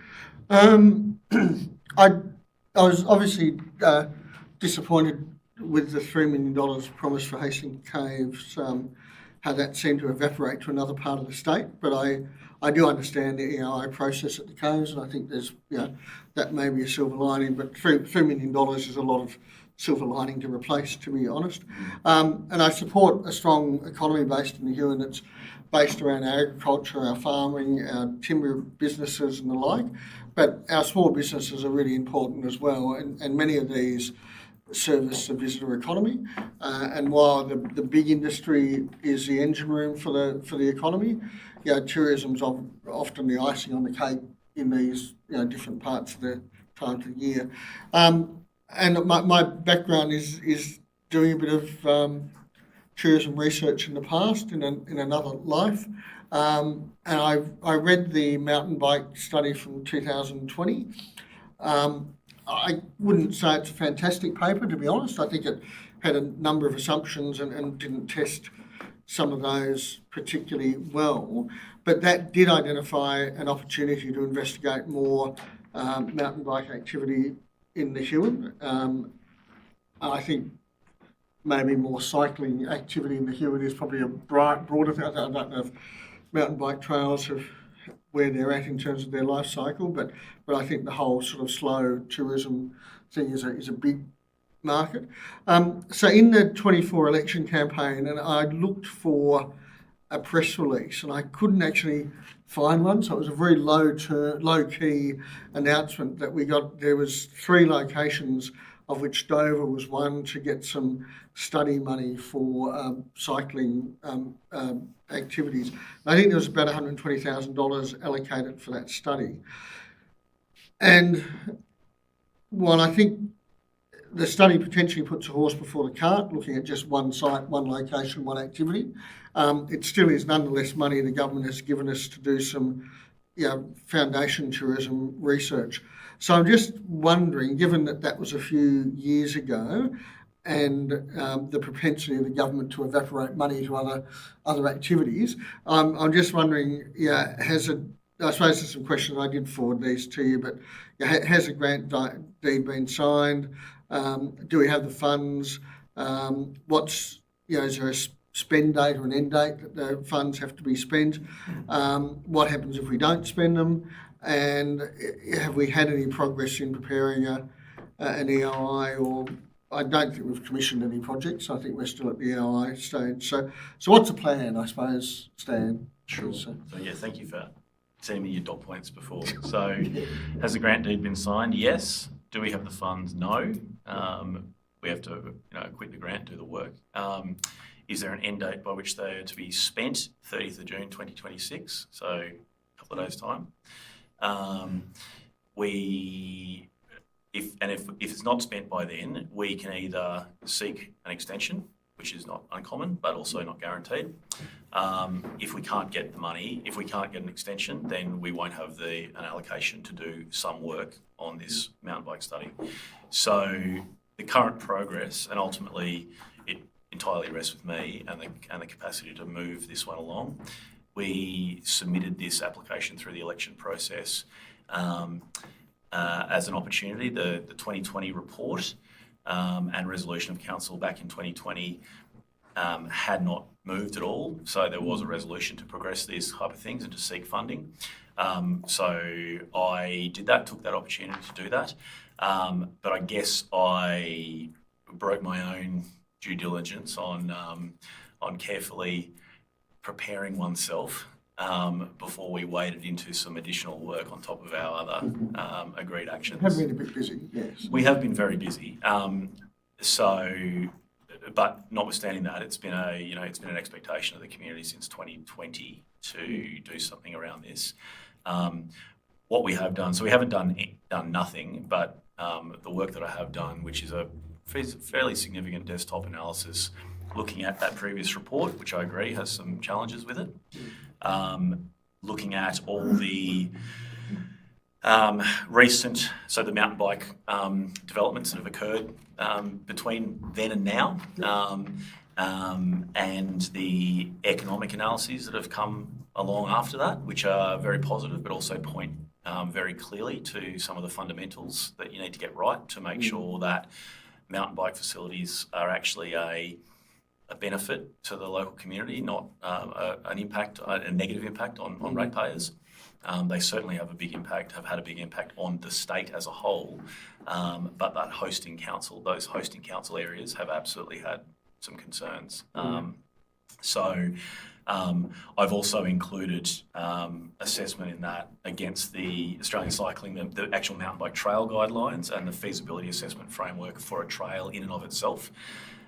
I was obviously disappointed with the $3 million promised for Hastings Caves, how that seemed to evaporate to another part of the state. But I do understand the EOI process at the Caves, and I think there's, that may be a silver lining, but $3 million is a lot of silver lining to replace, to be honest. And I support a strong economy based in the Huon that's based around our agriculture, our farming, our timber businesses and the like. But our small businesses are really important as well, and many of these service the visitor economy. And while the big industry is the engine room for the economy, tourism's often the icing on the cake in these different parts of the time of the year. And my background is doing a bit of tourism research in the past in another life. And I read the mountain bike study from 2020. I wouldn't say it's a fantastic paper, to be honest. I think it had a number of assumptions and didn't test some of those particularly well. But that did identify an opportunity to investigate more mountain bike activity in the Huon. I think maybe more cycling activity in the Huon is probably a broader thing. I don't know if mountain bike trails have where they're at in terms of their life cycle, but I think the whole sort of slow tourism thing is a big market. So in the 24 election campaign, and I looked for a press release, and I couldn't actually find one. So it was a very low key announcement that we got. There was 3 locations, of which Dover was one, to get some study money for cycling activities. And I think there was about $120,000 allocated for that study. And while I think the study potentially puts a horse before the cart, looking at just one site, one location, one activity, it still is nonetheless money the government has given us to do some foundation tourism research. So I'm just wondering, given that was a few years ago, and the propensity of the government to evaporate money to other activities, I'm just wondering, I suppose there's some questions. I did forward these to you, but has a grant deed been signed? Do we have the funds? Is there a spend date or an end date that the funds have to be spent? What happens if we don't spend them? And have we had any progress in preparing an EOI? Or I don't think we've commissioned any projects. I think we're still at the EOI stage. So what's the plan, I suppose, Stan? Sure. So thank you for sending me your dot points before. So has the grant deed been signed? Yes. Do we have the funds? No. We have to quit the grant, do the work. Is there an end date by which they are to be spent? 30th of June 2026, so a couple of days' time. If it's not spent by then, we can either seek an extension, which is not uncommon, but also not guaranteed. If we can't get the money, if we can't get an extension, then we won't have an allocation to do some work on this mountain bike study. So the current progress, and ultimately it entirely rests with me and the capacity to move this one along. We submitted this application through the election process as an opportunity. The 2020 report and resolution of council back in 2020 had not moved at all. So there was a resolution to progress these type of things and to seek funding. So I did that, took that opportunity to do that. But I guess I broke my own due diligence on carefully preparing oneself before we waded into some additional work on top of our other agreed actions. Have been a bit busy, yes. We have been very busy. But notwithstanding that, it's been an expectation of the community since 2020 to do something around this. What we have done, so we haven't done nothing, but the work that I have done, which is a fairly significant desktop analysis, looking at that previous report, which I agree has some challenges with it, looking at all the recent, so the mountain bike developments that have occurred between then and now, and the economic analyses that have come along after that, which are very positive, but also point very clearly to some of the fundamentals that you need to get right to make sure that mountain bike facilities are actually a benefit to the local community, not a negative impact on ratepayers. They certainly have had a big impact on the state as a whole, but those hosting council areas have absolutely had some concerns. I've also included assessment in that against the Australian Cycling, the actual mountain bike trail guidelines and the feasibility assessment framework for a trail in and of itself.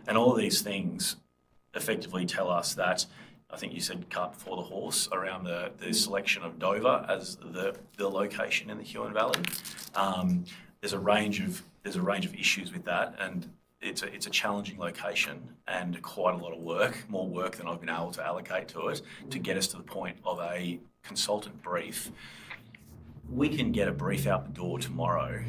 And all of these things effectively tell us that, I think you said cart before the horse, around the selection of Dover as the location in the Huon Valley. There's a range of issues with that, and it's a challenging location and quite a lot of work, more work than I've been able to allocate to it, to get us to the point of a consultant brief. We can get a brief out the door tomorrow,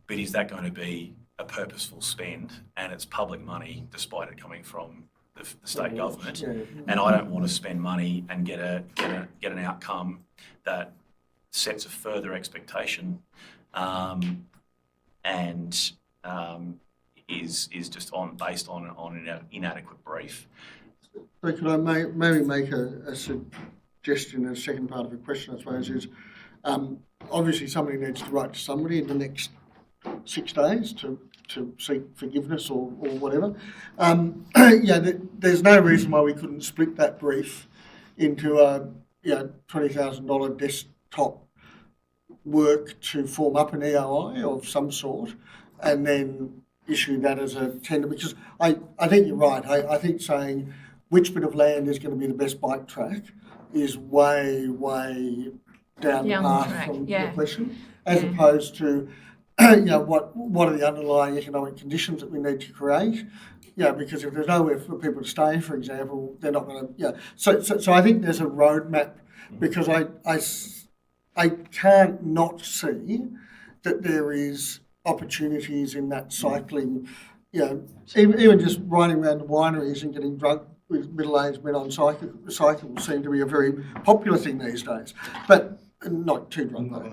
but is that going to be a purposeful spend? And it's public money, despite it coming from the state government. And I don't want to spend money and get an outcome that sets a further expectation, and is just based on an inadequate brief. So could I maybe make a suggestion, a second part of the question, I suppose, is obviously somebody needs to write to somebody in the next 6 days to seek forgiveness or whatever. There's no reason why we couldn't split that brief into a $20,000 desktop work to form up an EOI of some sort, and then issue that as a tender, because I think you're right. I think saying which bit of land is going to be the best bike track is way down the path from the question, as opposed to what are the underlying economic conditions that we need to create. Because if there's nowhere for people to stay, for example, they're not going to. So I think there's a roadmap, because I can't not see that there is opportunities in that cycling, even just riding around the wineries and getting drunk with middle-aged men on cycles seem to be a very popular thing these days, but not too drunk though.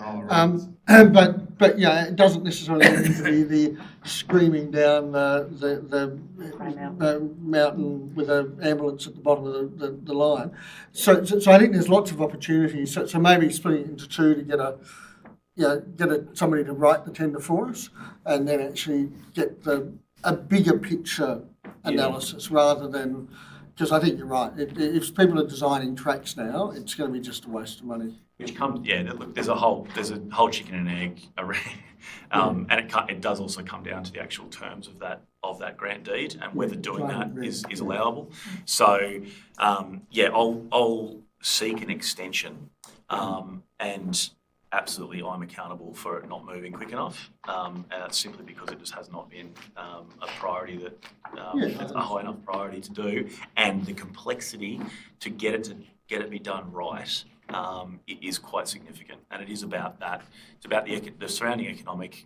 But it doesn't necessarily need to be the screaming down the mountain with an ambulance at the bottom of the line. So I think there's lots of opportunities. So maybe splitting it into two to get somebody to write the tender for us, and then actually get a bigger picture analysis rather than, because I think you're right. If people are designing tracks now, it's going to be just a waste of money. Which comes, look, there's a whole chicken and egg around, and it does also come down to the actual terms of that grant deed and whether doing that is allowable. So I'll seek an extension, and absolutely I'm accountable for it not moving quick enough, and that's simply because it just has not been a priority it's a high enough priority to do, and the complexity to get it be done right. It is quite significant, and it is about that. It's about the surrounding economic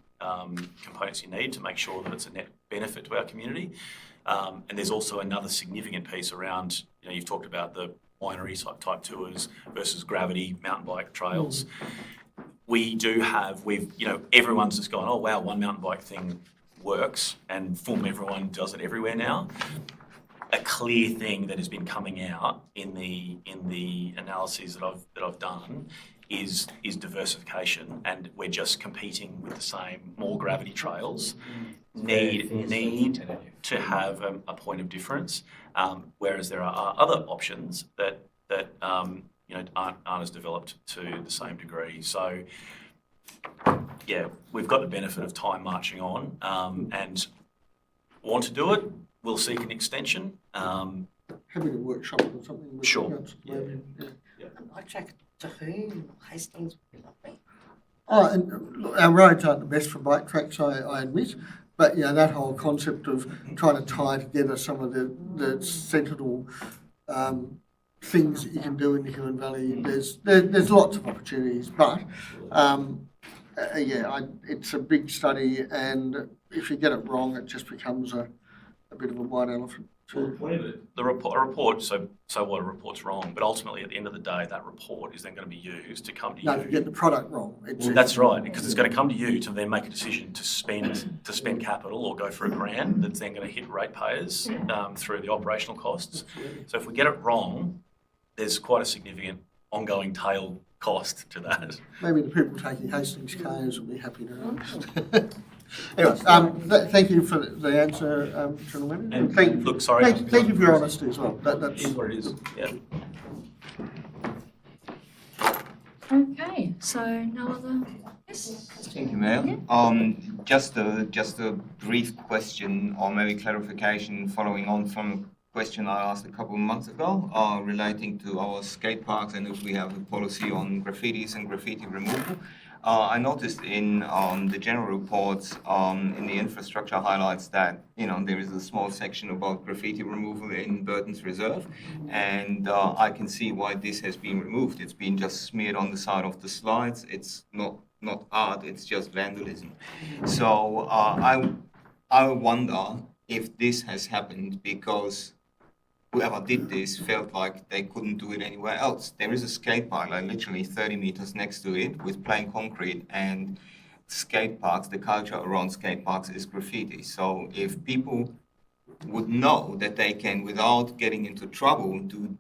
components you need to make sure that it's a net benefit to our community. And there's also another significant piece around, you've talked about the winery type tours versus gravity mountain bike trails. We do have, everyone's just gone, oh wow, one mountain bike thing works, and everyone does it everywhere now. A clear thing that has been coming out in the analyses that I've done is diversification, and we're just competing with the same. More gravity trails need to have a point of difference, whereas there are other options that aren't as developed to the same degree. So we've got the benefit of time marching on, and want to do it, we'll seek an extension. Happy to workshop it or something. with Sure. council, maybe, yeah. I'd check to who Hastings would be lovely. Oh, and look, our roads aren't the best for bike tracks, I admit, but you know, that whole concept of trying to tie together some of the sentinel things that you can do in the Huon Valley, there's lots of opportunities, but it's a big study, and if you get it wrong, it just becomes a bit of a white elephant. The report, so what, a report's wrong, but ultimately at the end of the day, that report is then going to be used to come to No, if you get you. the product wrong. That's right, because it's going to come to you to then make a decision to spend capital or go for a grant that's then going to hit ratepayers through the operational costs. So if we get it wrong, there's quite a significant ongoing tail cost to that. Maybe the people taking Hastings cars will be happy to know. Anyway, thank you for the answer, gentlemen. And thank you. look, sorry. Thank you for your honesty as well. That's Is what it is, yeah. Okay, so no other, yes? Thank you, Mayor. Just a brief question or maybe clarification following on from a question I asked a couple of months ago relating to our skate parks and if we have a policy on graffitis and graffiti removal. I noticed in the general reports in the infrastructure highlights that there is a small section about graffiti removal in Burton's Reserve, and I can see why this has been removed. It's been just smeared on the side of the slides. It's not art. It's just vandalism. So I wonder if this has happened because whoever did this felt like they couldn't do it anywhere else. There is a skate park, like literally 30 meters next to it, with plain concrete, and skate parks, the culture around skate parks is graffiti. So if people would know that they can, without getting into trouble, do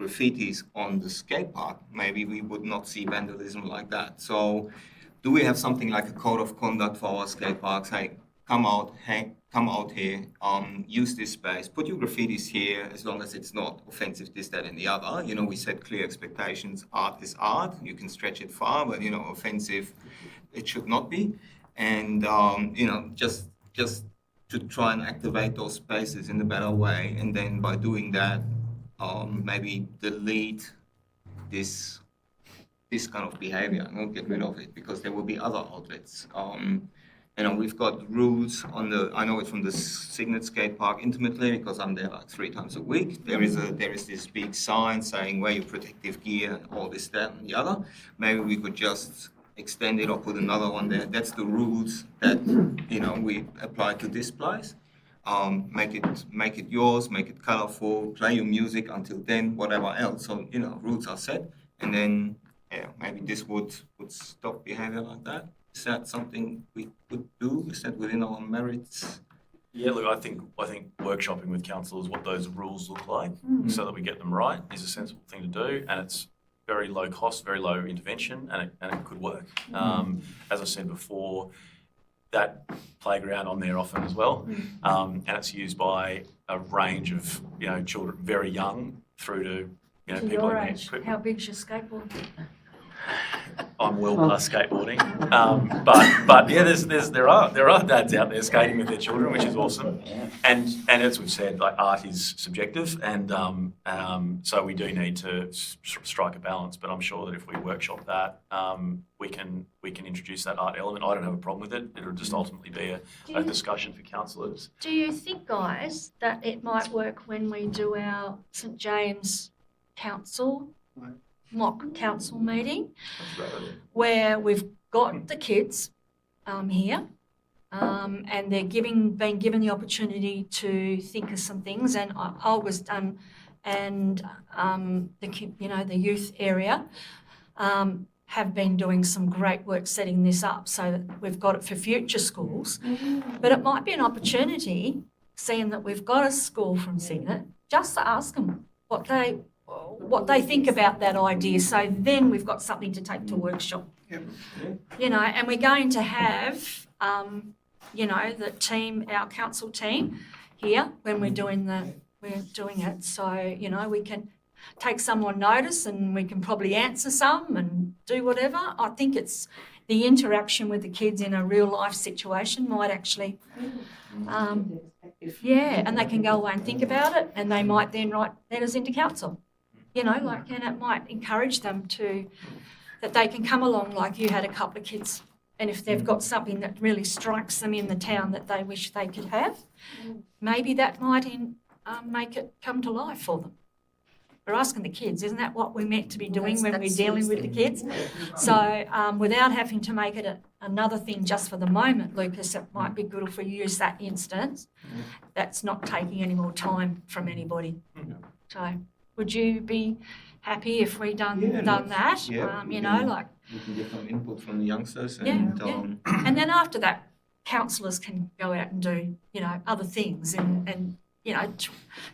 graffitis on the skate park, maybe we would not see vandalism like that. So do we have something like a code of conduct for our skate parks? Hey, come out here, use this space, put your graffitis here as long as it's not offensive, this, that, and the other. We set clear expectations. Art is art. You can stretch it far, but, offensive, it should not be. And, just to try and activate those spaces in a better way. And then by doing that, maybe delete this kind of behavior and not get rid of it because there will be other outlets. We've got rules I know it from the Cygnet Skate Park intimately because I'm there like 3 times a week. There is this big sign saying wear your protective gear and all this, that, and the other. Maybe we could just extend it or put another one there. That's the rules that, we apply to this place. Make it yours, make it colorful, play your music until then, whatever else. So, rules are set. And then, maybe this would stop behavior like that. Is that something we could do? Is that within our merits? Yeah, look, I think workshopping with council is what those rules look like, so that we get them right is a sensible thing to do, and it's very low cost, very low intervention, and it could work. As I said before, that playground on there often as well, and it's used by a range of children, very young through to To people your in age, how big's your skateboard? I'm well past skateboarding, but yeah, there are dads out there skating with their children, which is awesome. And as we've said, like art is subjective, and so we do need to strike a balance. But I'm sure that if we workshop that, we can introduce that art element. I don't have a problem with it. It'll just ultimately be a discussion for councillors. Do you think, guys, that it might work when we do our St James Council mock council meeting, where we've got the kids here, and they're being given the opportunity to think of some things, and I was done, and the youth area have been doing some great work setting this up so that we've got it for future schools. But it might be an opportunity, seeing that we've got a school from Cygnet, just to ask them what they think about that idea. So then we've got something to take to workshop. Yep. And we're going to have, the team, our council team here when we're doing it. So, we can take some on notice and we can probably answer some and do whatever. I think it's the interaction with the kids in a real life situation might actually Yeah, and they can go away and think about it, and they might then write letters into council. You know, like, and it might encourage them that they can come along, like you had a couple of kids, and if they've got something that really strikes them in the town that they wish they could have, maybe that might make it come to life for them. We're asking the kids, isn't that what we're meant to be doing when we're dealing with the kids? So without having to make it another thing just for the moment, Lucas, it might be good if we use that instance. That's not taking any more time from anybody. So would you be happy if we done that? You know, like. We can get some input from the youngsters Yeah, and And then after that, councillors can go out and do, you know, other things and you know,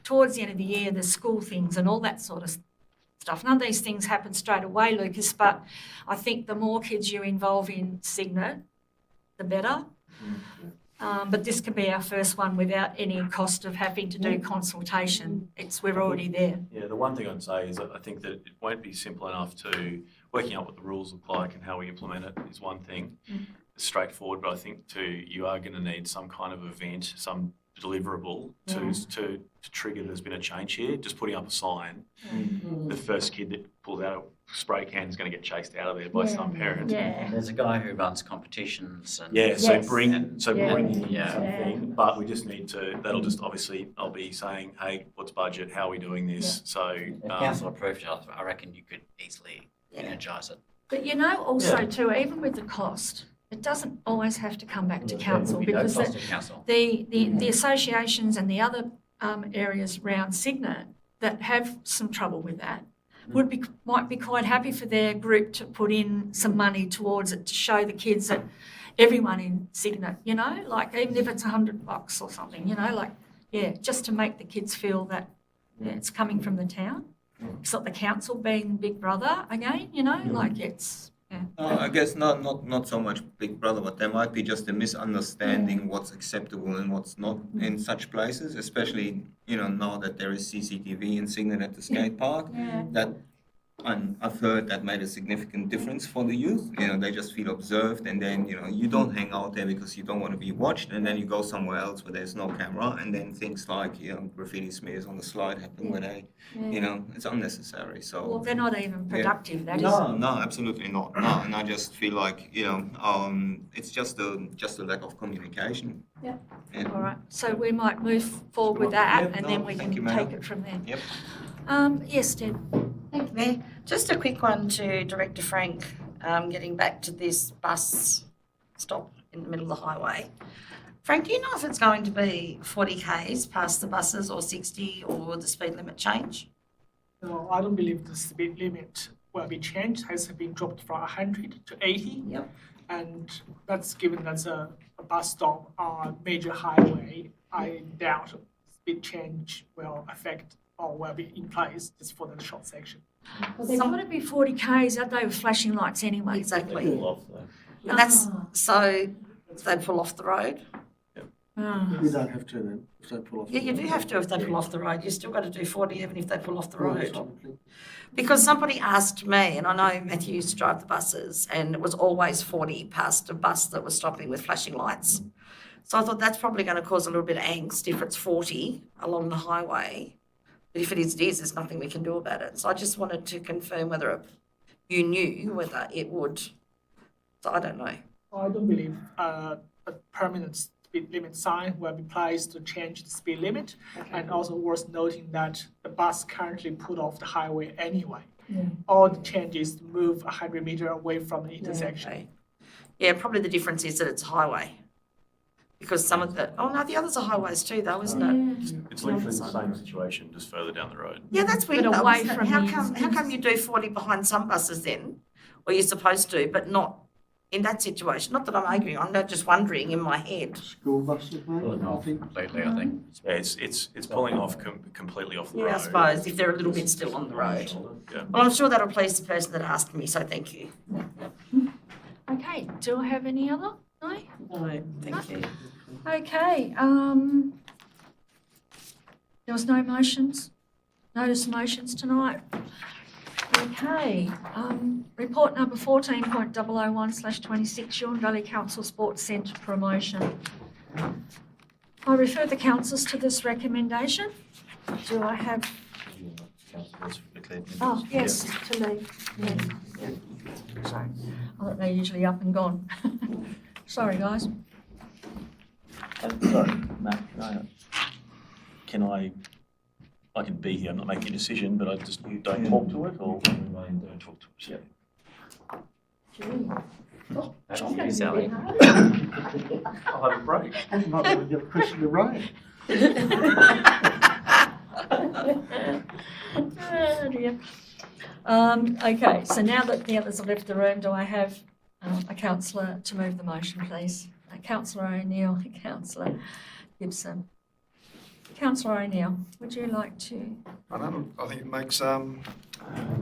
towards the end of the year, the school things and all that sort of stuff. None of these things happen straight away, Lucas, but I think the more kids you involve in Signet, the better. But this can be our first one without any cost of having to do consultation. We're already there. Yeah, the one thing I'd say is that I think that it won't be simple enough to working out what the rules look like and how we implement it is one thing. It's straightforward, but I think too, you are going to need some kind of event, some deliverable to trigger there's been a change here. Just putting up a sign, the first kid that pulls out a spray can is going to get chased out of there by some parent. Yeah. There's a guy who runs competitions and. Yeah, so Yes. bring And- in Yeah. something, but we just need to, that'll just obviously, I'll be saying, hey, what's budget, how are we doing this? So, If council approved it, I reckon you could easily energise it. But you know, also too, even with the cost, it doesn't always have to come back to council because No cost to council. the associations and the other areas around Signet that have some trouble with that might be quite happy for their group to put in some money towards it to show the kids that everyone in Signet, you know, like even if it's $100 or something, you know, like, just to make the kids feel that it's coming from the town. It's not the council being Big Brother again, you know, like it's. I guess not so much Big Brother, but there might be just a misunderstanding what's acceptable and what's not in such places, especially, you know, now that there is CCTV in Signet at the skate park. That I've heard that made a significant difference for the youth. You know, they just feel observed, and then, you know, you don't hang out there because you don't want to be watched, and then you go somewhere else where there's no camera, and then things like, you know, graffiti smears on the slide happen where they, you know, it's unnecessary. So. Well, they're not even productive, that is. No, absolutely not. No, and I just feel like, you know, it's just a lack of communication. Yeah. Yeah. All right, so we might move forward with that Yeah, and no, then we thank can you, take Madam. it from there. Yep. Yes, Deb. Thank you, Mayor. Just a quick one to Director Frank, getting back to this bus stop in the middle of the highway. Frank, do you know if it's going to be 40 k's past the buses or 60 or the speed limit change? No, I don't believe the speed limit will be changed. Has been dropped from 100 to 80. Yep. And that's given that's a bus stop on major highway. I doubt speed change will affect or will be in place just for the short section. Well, they've got to be 40 k's, aren't they, with flashing lights anyway? Exactly. Pull off though. And that's, so they pull off the road? You don't have to then, if they pull off. Yeah, you do have to if they pull off the road. You still got to do 40 even if they pull off the road. Absolutely. Because somebody asked me, and I know Matthew used to drive the buses, and it was always 40 past a bus that was stopping with flashing lights. So I thought that's probably going to cause a little bit of angst if it's 40 along the highway. But if it is, there's nothing we can do about it. So I just wanted to confirm whether you knew whether it would. So I don't know. I don't believe a permanent speed limit sign will be placed to change the speed limit. And also worth noting that the bus currently put off the highway anyway. All the changes move 100 meters away from the intersection. Okay. Yeah, probably the difference is that it's a highway. Because some of the, the others are highways too though, isn't it? It's literally the same situation, just further down the road. Yeah, that's weird But though, away isn't it? from How come you do 40 behind some buses then? Or you're supposed to, but not in that situation? Not that I'm arguing, I'm not just wondering in my head. School buses, maybe, I think. Completely, I think. Yeah, it's pulling off completely off the road. Yeah, I suppose, if they're a little bit still on the road. Yeah. Well, I'm sure that'll please the person that asked me, so thank you. Okay, do I have any other? No? No, thank you. Okay, there was no motions, notice motions tonight. Okay, report number 14.001/26, Huon Valley Council Sports Centre promotion. I refer the councillors to this recommendation. Do I have, oh, yes, to leave. Yeah. Sorry, I thought they're usually up and gone. Sorry, guys. Sorry, Matt, can I can be here, I'm not making a decision, but I just don't talk to it, or don't talk to it? That's you, Sally. I'll have a break. You might want to give a question to Ray. Oh, dear. Okay, so now that the others have left the room, do I have a councillor to move the motion, please? Councillor O'Neill, Councillor Gibson. Councillor O'Neill, would you like to? I think it makes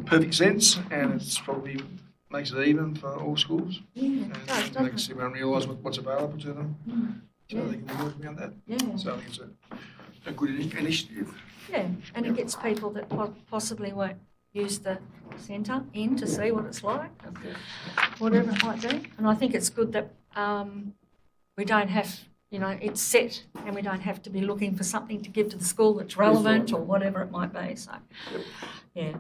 perfect sense, and it's probably makes it even for all schools. Yeah, And it does, makes doesn't it? everyone realise what's available to them, so Yeah. they can work around that. Yeah, So I think it's a good initiative. yeah, and it gets people that possibly won't use the centre in to see what it's like, whatever it might be. And I think it's good that we don't have, it's set, and we don't have to be looking for something to give to the school that's relevant or whatever it might be, so, yeah.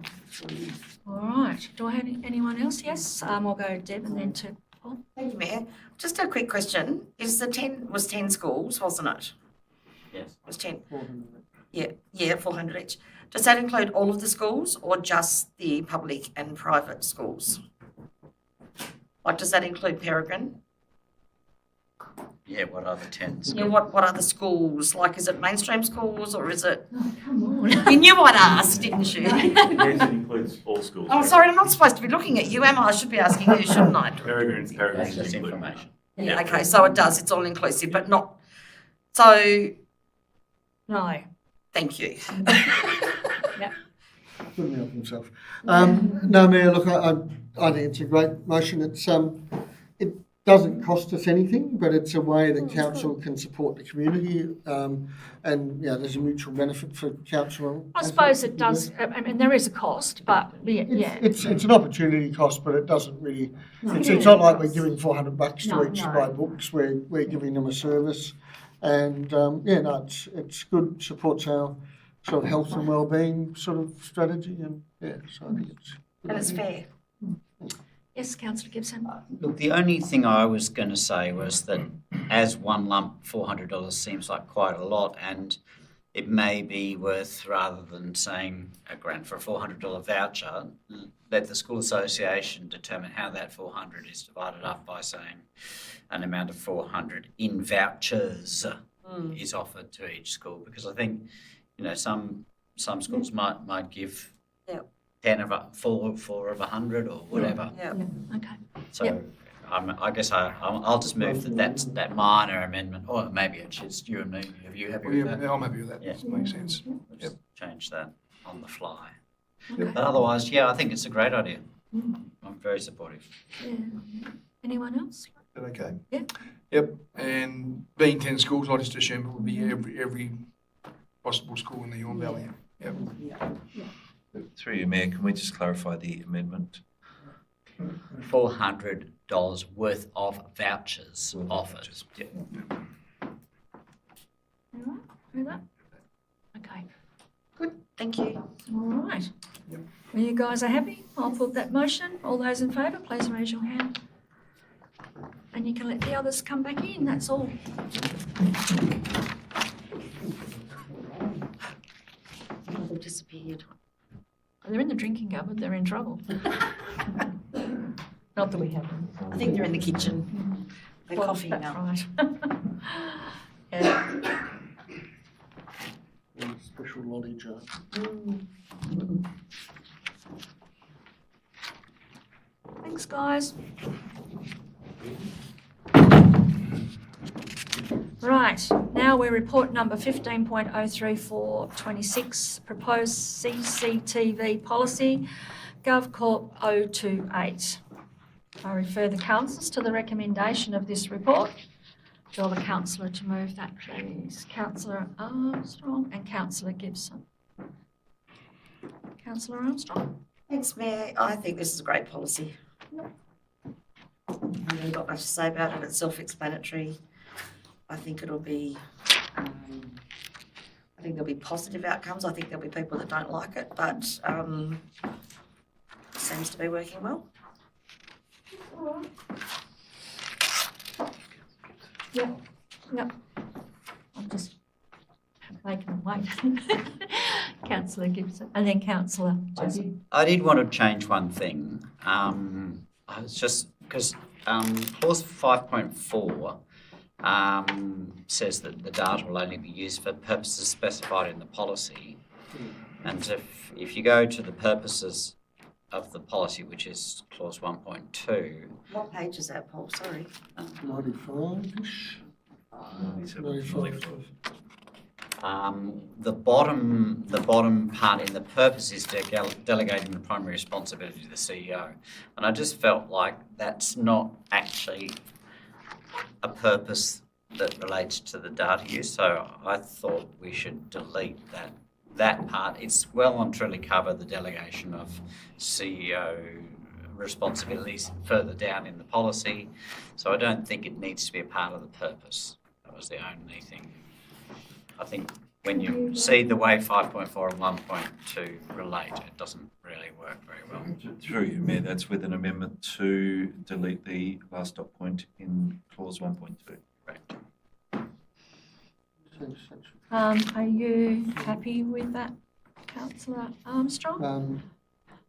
All right, do I have anyone else? Yes, I'll go Deb and then to Paul. Thank you, Mayor. Just a quick question. Was 10 schools, wasn't it? Yes. It was 10. Yeah, 400 each. Does that include all of the schools or just the public and private schools? Like, does that include Peregrine? Yeah, what other 10 schools? Yeah, what other schools? Like, is it mainstream schools or is it? Oh, come on. You knew I'd ask, didn't you? Yes, it includes all schools. Oh, sorry, I'm not supposed to be looking at you, am I? I should be asking you, shouldn't I? Peregrine's That's is just included. information. Yeah, okay, so it does. It's all inclusive, but not. So, No. thank you. Couldn't help himself. No, Mayor, look, I think it's a great motion. It doesn't cost us anything, but it's a way that council can support the community, and there's a mutual benefit for council. I suppose it does, I mean, there is a cost, but yeah. It's an opportunity cost, but it doesn't really. It's not like we're giving $400 to each to buy books. We're giving them a service, and it's good. Supports our sort of health and well-being sort of strategy, and so I think it's. And it's fair. Yes, Councillor Gibson. Look, the only thing I was going to say was that as one lump, $400 seems like quite a lot, and it may be worth, rather than saying a grant for a $400 voucher, let the school association determine how that 400 is divided up by saying an amount of 400 in vouchers is offered to each school, because I think, some schools might give 10 of 4 of 100 or whatever. Yeah. Okay. So I guess I'll just move that minor amendment, or maybe it's just you and me. Are you happy with that? Yeah, I'm happy with that. Yeah. Makes sense. We'll just change that on the fly. Okay. But otherwise, I think it's a great idea. I'm very supportive. Yeah. Anyone else? Is that okay? Yeah. Yep, and being 10 schools, I just assume it would be every possible school in the Huon Valley. Yep. Through you, Mayor, can we just clarify the amendment? $400 worth of vouchers offered. Yep. All right, with that? Okay, Thank you. all right. Well, you guys are happy? I'll put that motion. All those in favour, please raise your hand. And you can let the others come back in, that's all. They've disappeared. They're in the drinking cupboard, they're in trouble. Not that we have them. I think they're in the kitchen. They're Well, coughing that's now. right. Yeah. Special lolly jar. Thanks, guys. Right, now we're report number 15.03426, proposed CCTV policy, GovCorp 028. I refer the councillors to the recommendation of this report. Do I have a councillor to move that, please? Councillor Armstrong and Councillor Gibson. Councillor Armstrong? Thanks, Mayor. I think this is a great policy. I've not got much to say about it. It's self-explanatory. I think it'll be I think there'll be positive outcomes. I think there'll be people that don't like it, but seems to be working well. Yep. I'm just making them wait. Councillor Gibson, and then Councillor Jessup. I did want to change one thing. I was just because clause 5.4 says that the data will only be used for purposes specified in the policy, and if you go to the purposes of the policy, which is clause 1.2. What page is that, Paul? Sorry. 95-ish. 95. The bottom part in the purpose is delegating the primary responsibility to the CEO, and I just felt like that's not actually a purpose that relates to the data use. So I thought we should delete that part. It's well and truly covered the delegation of CEO responsibilities further down in the policy, so I don't think it needs to be a part of the purpose. That was the only thing. I think when you see the way 5.4 and 1.2 relate, it doesn't really work very well. Through you, Mayor, that's with an amendment to delete the last dot point in clause 1.2. Correct. Are you happy with that, Councillor Armstrong?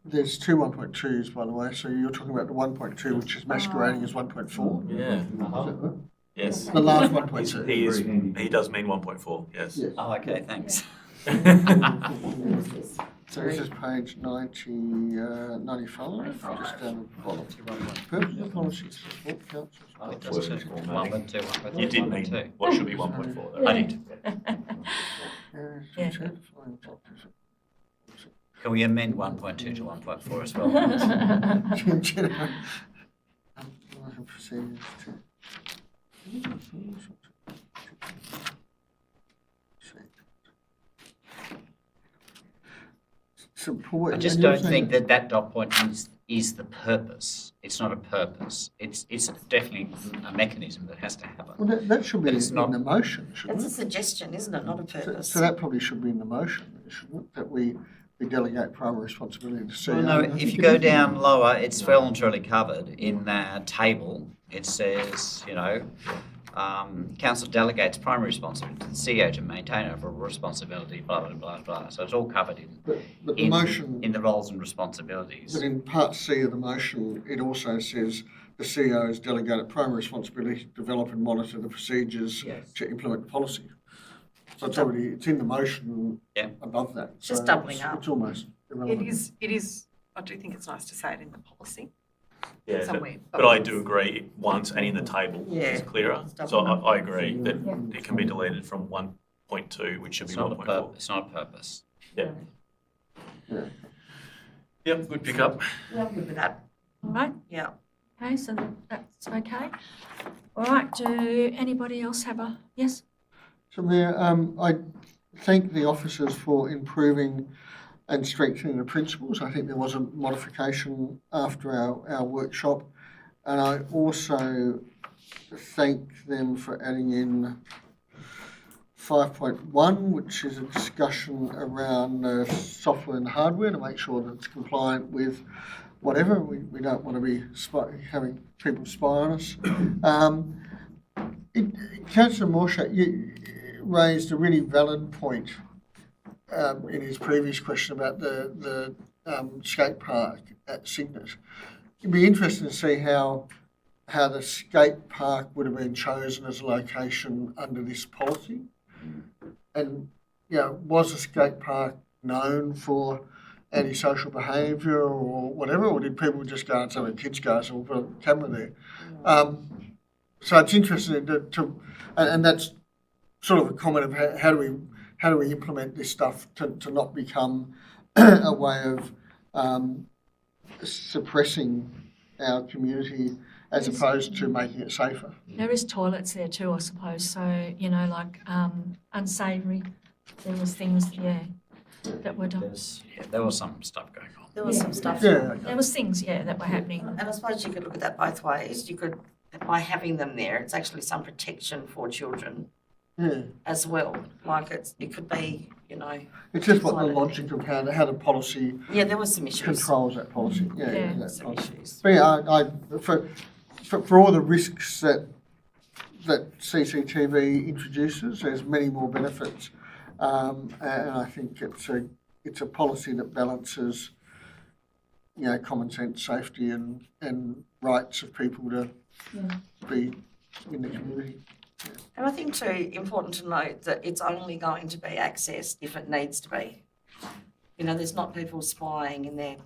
There's two 1.2s, by the way, so you're talking about the 1.2, which is masquerading as 1.4. Yeah. Is that right? Yes. The last 1.2. He does mean 1.4. Yes. Yes. Oh, okay, thanks. So this is page 95, just down the bottom. Purpose of policies for sport councils. Oh, it does too. 1.2, 1.3, You did mean 1.2. what should be 1.4 though. I did. Yeah. Can we amend 1.2 to 1.4 as well? I just don't think that dot point is the purpose. It's not a purpose. It's definitely a mechanism that has to happen. Well, that should be But it's in not- the motion, shouldn't It's a it? suggestion, isn't it? Not a purpose. So that probably should be in the motion, shouldn't it? That we delegate primary responsibility to CEO. Well, no, And I if think you it go is. down lower, it's well and truly covered in that table. It says, council delegates primary responsibility to the CEO to maintain overall responsibility, blah, blah, blah, blah. So it's all covered But the in motion, the roles and responsibilities. but in part C of the motion, it also says the CEO is delegated primary responsibility to develop and monitor the procedures Yes. to implement the policy. So it's already, it's in the motion Yeah. above that. Just So doubling it's- up. It's almost irrelevant. It is, I do think it's nice to say it in the policy Yeah, somewhere. but I do agree once and in the table Yeah. it's clearer. It's So double I agree that Yeah. it can be deleted from 1.2, which should It's be not a 1.4. purpose. It's not a purpose. Yep, good pick up. Yeah, I'm good with that. All right, Yeah. okay, so that's okay. All right, do anybody else have a, yes? So Mayor, I thank the officers for improving and strengthening the principles. I think there was a modification after our workshop. And I also thank them for adding in 5.1, which is a discussion around software and hardware to make sure that it's compliant with whatever. We don't want to be having people spy on us. Councillor Morshat, you raised a really valid point in his previous question about the skate park at Cygnet. It'd be interesting to see how the skate park would have been chosen as a location under this policy. And, was the skate park known for antisocial behaviour or whatever, or did people just go and say, kids go, so we'll put a camera there? So it's interesting and that's sort of a comment of how do we implement this stuff to not become a way of suppressing our community as opposed to making it safer. There is toilets there too, I suppose, so, like unsavoury, there was things, that were done. There was some stuff going on. There was some stuff. Yeah, There was things, that were happening. And I suppose you could look at that both ways. You could, by having them there, it's actually some protection for children Yeah, as well. Like it could be, it's just what the logic of how the policy yeah, there was some issues. controls that policy. Yeah. That's Some policy. issues. But yeah, for all the risks that CCTV introduces, there's many more benefits, and I think it's a policy that balances, common sense, safety, and rights of people to be in the community. And I think too, important to note that it's only going to be accessed if it needs to be. There's not people spying in their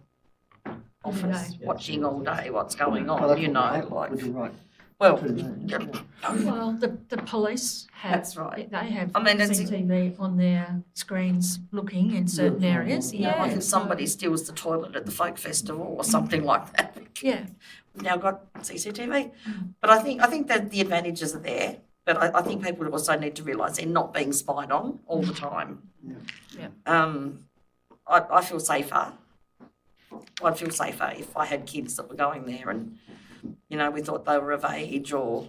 office, watching all day what's going Well, on, that's what like, would you right? well, Well, the police have. That's right. They have I mean, it's- CCTV on their screens looking in certain areas, yeah. like if somebody steals the toilet at the folk festival or something like that. Yeah, We've now got CCTV. But I think that the advantages are there. But I think people also need to realise they're not being spied on all the time. Yeah. I feel safer. I'd feel safer if I had kids that were going there and, we thought they were of age or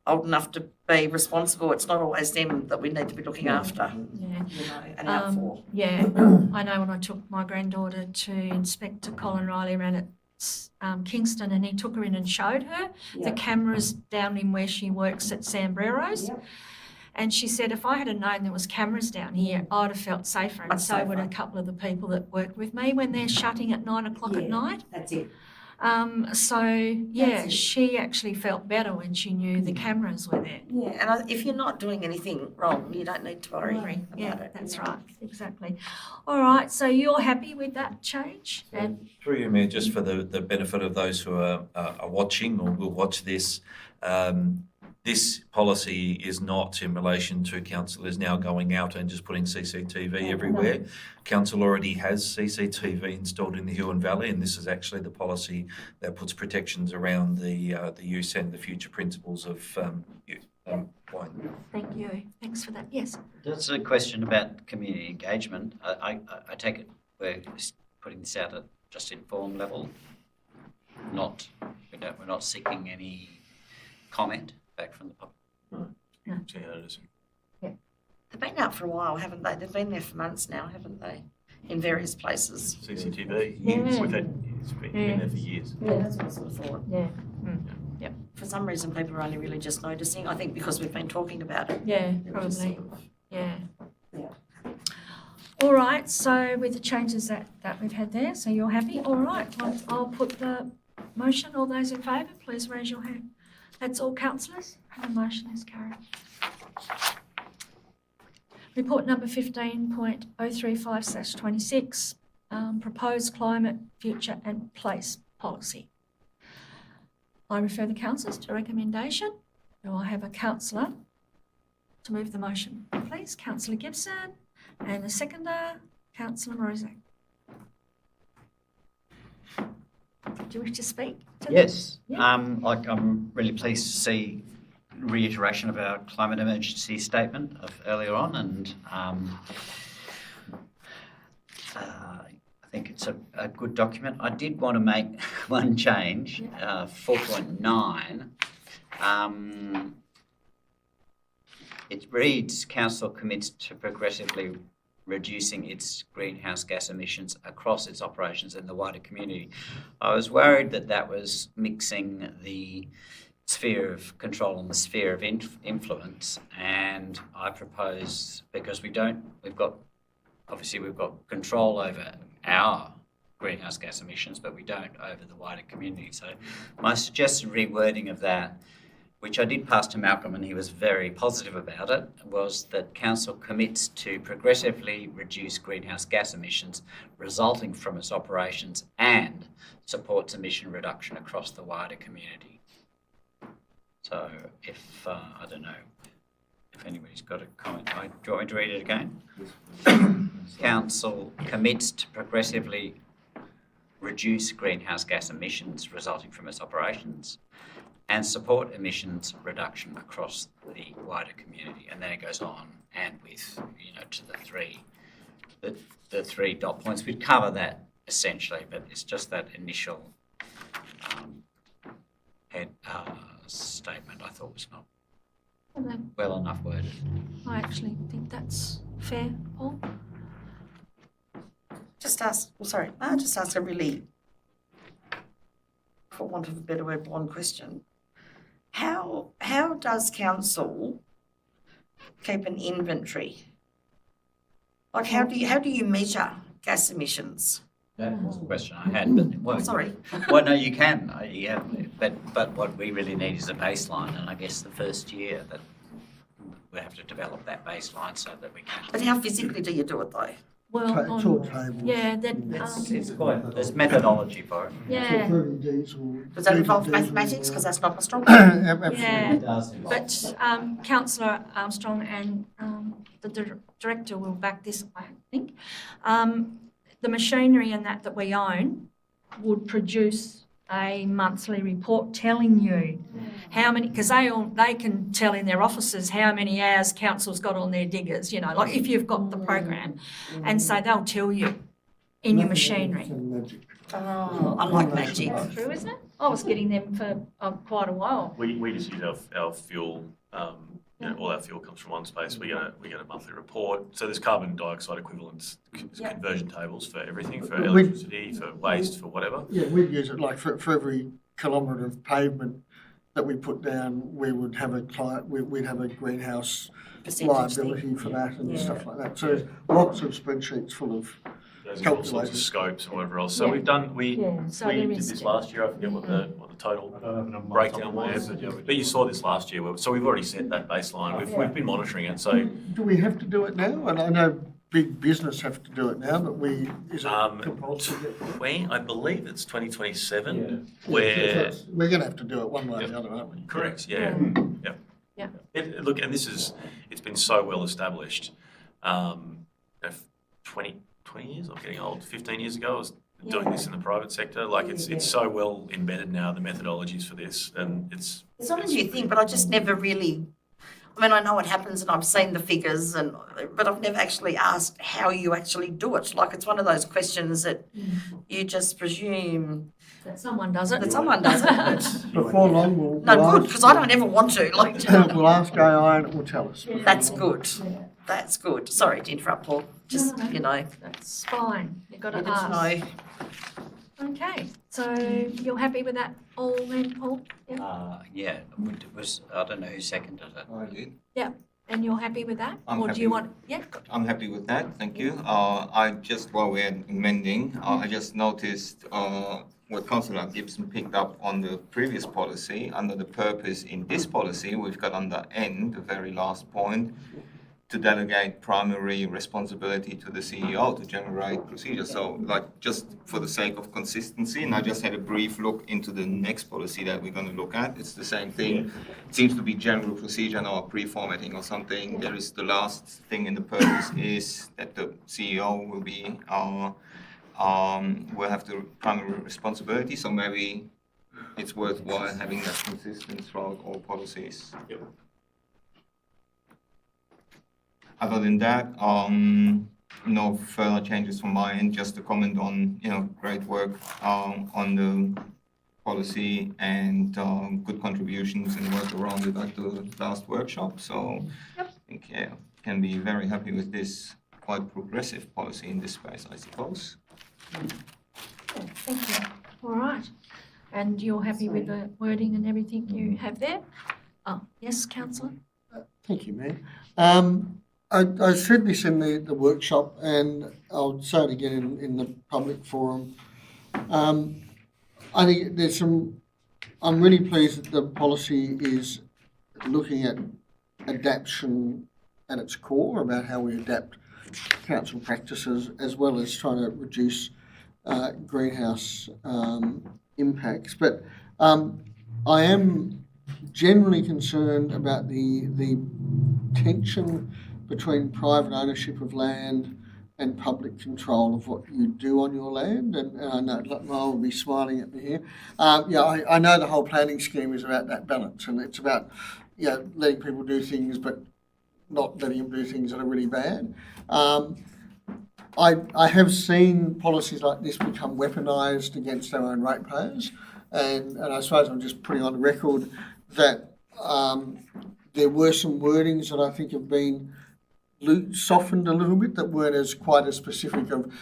old enough to be responsible. It's not always them that we need to be looking after, yeah. and out for. Yeah, I know when I took my granddaughter to Inspector Colin Riley around at Kingston, and he took her in and showed her the cameras down in where she works at Sambreros. Yep. And she said, if I had known there was cameras down here, I'd have felt safer. And Much so would a safer. couple of the people that work with me when they're shutting at 9 o'clock at night. That's it. So yeah, That's it. she actually felt better when she knew the cameras were there. Yeah, and if you're not doing anything wrong, you don't need to worry about Yeah, it. that's right, exactly. All right, so you're happy with that change? And Through you, Mayor, just for the benefit of those who are watching or will watch this, this policy is not in relation to council is now going out and just putting CCTV everywhere. Council already has CCTV installed in the Huon Valley, and this is actually the policy that puts protections around the use and the future principles of wine. thank you, thanks for that. Yes. That's a question about community engagement. I take it we're putting this out at just informed level. We're not seeking any comment back from the public. See how it is. They've been out for a while, haven't they? They've been there for months now, haven't they? In various places. CCTV, Yeah. it's been there for years. Yeah, that's what I sort of thought. Yeah. For some reason, people are only really just noticing. I think because we've been talking about it. Yeah, It just probably, sort of- yeah. Yeah. All right, so with the changes that we've had there, so you're happy? All right, well, I'll put the motion. All those in favour, please raise your hand. That's all councillors. The motion is carried. Report number 15.035/26, proposed climate, future and place policy. I refer the councillors to recommendation. Do I have a councillor to move the motion, please? Councillor Gibson, and a seconder, Councillor Morozak. Do you wish to speak to Yes, Yeah. I'm really pleased to see reiteration of our climate emergency statement of earlier on, and I think it's a good document. I did want to make one change, 4.9. It reads, Council commits to progressively reducing its greenhouse gas emissions across its operations in the wider community. I was worried that was mixing the sphere of control and the sphere of influence, and I propose, because we've got control over our greenhouse gas emissions, but we don't over the wider community. So my suggested rewording of that, which I did pass to Malcolm and he was very positive about it, was that Council commits to progressively reduce greenhouse gas emissions resulting from its operations and supports emission reduction across the wider community. So if, I don't know, if anybody's got a comment, do you want me to read it again? Council commits to progressively reduce greenhouse gas emissions resulting from its operations and support emissions reduction across the wider community. And then it goes on and with, to the three dot points. We'd cover that essentially, but it's just that initial statement I thought was not well enough worded. I actually think that's fair, Paul. Just ask, I'll just ask a really, for want of a better word, blunt question. How does council keep an inventory? Like, how do you measure gas emissions? That was the question I had, but well, Sorry. well, no, you can. Yeah, but what we really need is a baseline, and I guess the first year that we have to develop that baseline so that we can. But how physically do you do it though? Well, It's all on, tables. yeah, then, It's quite. There's methodology for it. yeah, Does that involve mathematics? Because that's not my strong. Absolutely. yeah. It does. But Councillor Armstrong and the director will back this, I think. The machinery and that we own would produce a monthly report telling you how many, because they can tell in their offices how many hours council's got on their diggers, you know, like if you've got the program. And so they'll tell you in your machinery. Oh, I like magic. True, isn't it? I was getting them for quite a while. We just use our fuel, all our fuel comes from one space. We get a monthly report. So there's carbon dioxide equivalents, Yeah. conversion tables for everything, for We- electricity, for waste, for whatever. Yeah, we'd use it like for every kilometre of pavement that we put down, we would have we'd have a greenhouse Percentage thing. liability for that and stuff like that. So lots of spreadsheets full of There's all sorts of calculators. scopes and whatever else. So Yeah. we've done, we So did there is- this last year. I forget what the total I don't have enough breakdown time. was, but you saw this last year. So we've already set that baseline. We've been monitoring it. So Do we have to do it now? And I know big business have to do it now, but is it compulsory? I believe it's 2027, Yeah, where so we're going to have to do it one way or the other, aren't we? correct, yeah. Yeah. Look, and it's been so well established. 20 years, I'm getting old, 15 years ago, I was doing this in the private sector. Like it's so well embedded now, the methodologies for this, and it's It's not a new thing, but I just never really, I mean, I know what happens and I've seen the figures but I've never actually asked how you actually do it. Like, it's one of those questions that you just presume That someone does it. that someone does it. Before long, we'll No, good, ask- because I don't ever want to, like, we'll ask AI and it will tell us. that's good. That's good. Sorry to interrupt, Paul. Just, No, no. you know, That's fine. You've got to needed to ask. know. Okay, so you're happy with that all then, Paul? Yeah. Yeah, it was. I don't know who seconded it. I did. And you're happy with that? I'm Or do happy you with- want, yeah, good. I'm happy with that, thank you. I just, while we're amending, I just noticed what Councillor Gibson picked up on the previous policy, under the purpose in this policy, we've got under N, the very last point, to delegate primary responsibility to the CEO to generate procedures. So, like, just for the sake of consistency, and I just had a brief look into the next policy that we're going to look at. It's the same thing. It seems to be general procedure or pre-formatting or something. There is the last thing in the purpose is that the CEO will be will have the primary responsibility. So maybe it's worthwhile having that consistent throughout all policies. Yep. Other than that, no further changes from my end, just a comment on, great work on the policy and good contributions and work around it at the last workshop. So I think, can be very happy with this quite progressive policy in this space, I suppose. Yeah, thank you. All right. And you're happy with the wording and everything you have there? Oh, yes, councillor? Thank you, Mayor. I said this in the workshop and I'll say it again in the public forum. I think I'm really pleased that the policy is looking at adaptation at its core, about how we adapt council practices, as well as trying to reduce greenhouse impacts. But I am generally concerned about the tension between private ownership of land and public control of what you do on your land. And I know Noel will be smiling at me here. I know the whole planning scheme is about that balance, and it's about letting people do things but not letting them do things that are really bad. I have seen policies like this become weaponised against our own ratepayers, and I suppose I'm just putting on the record that there were some wordings that I think have been softened a little bit, that weren't as quite as specific of,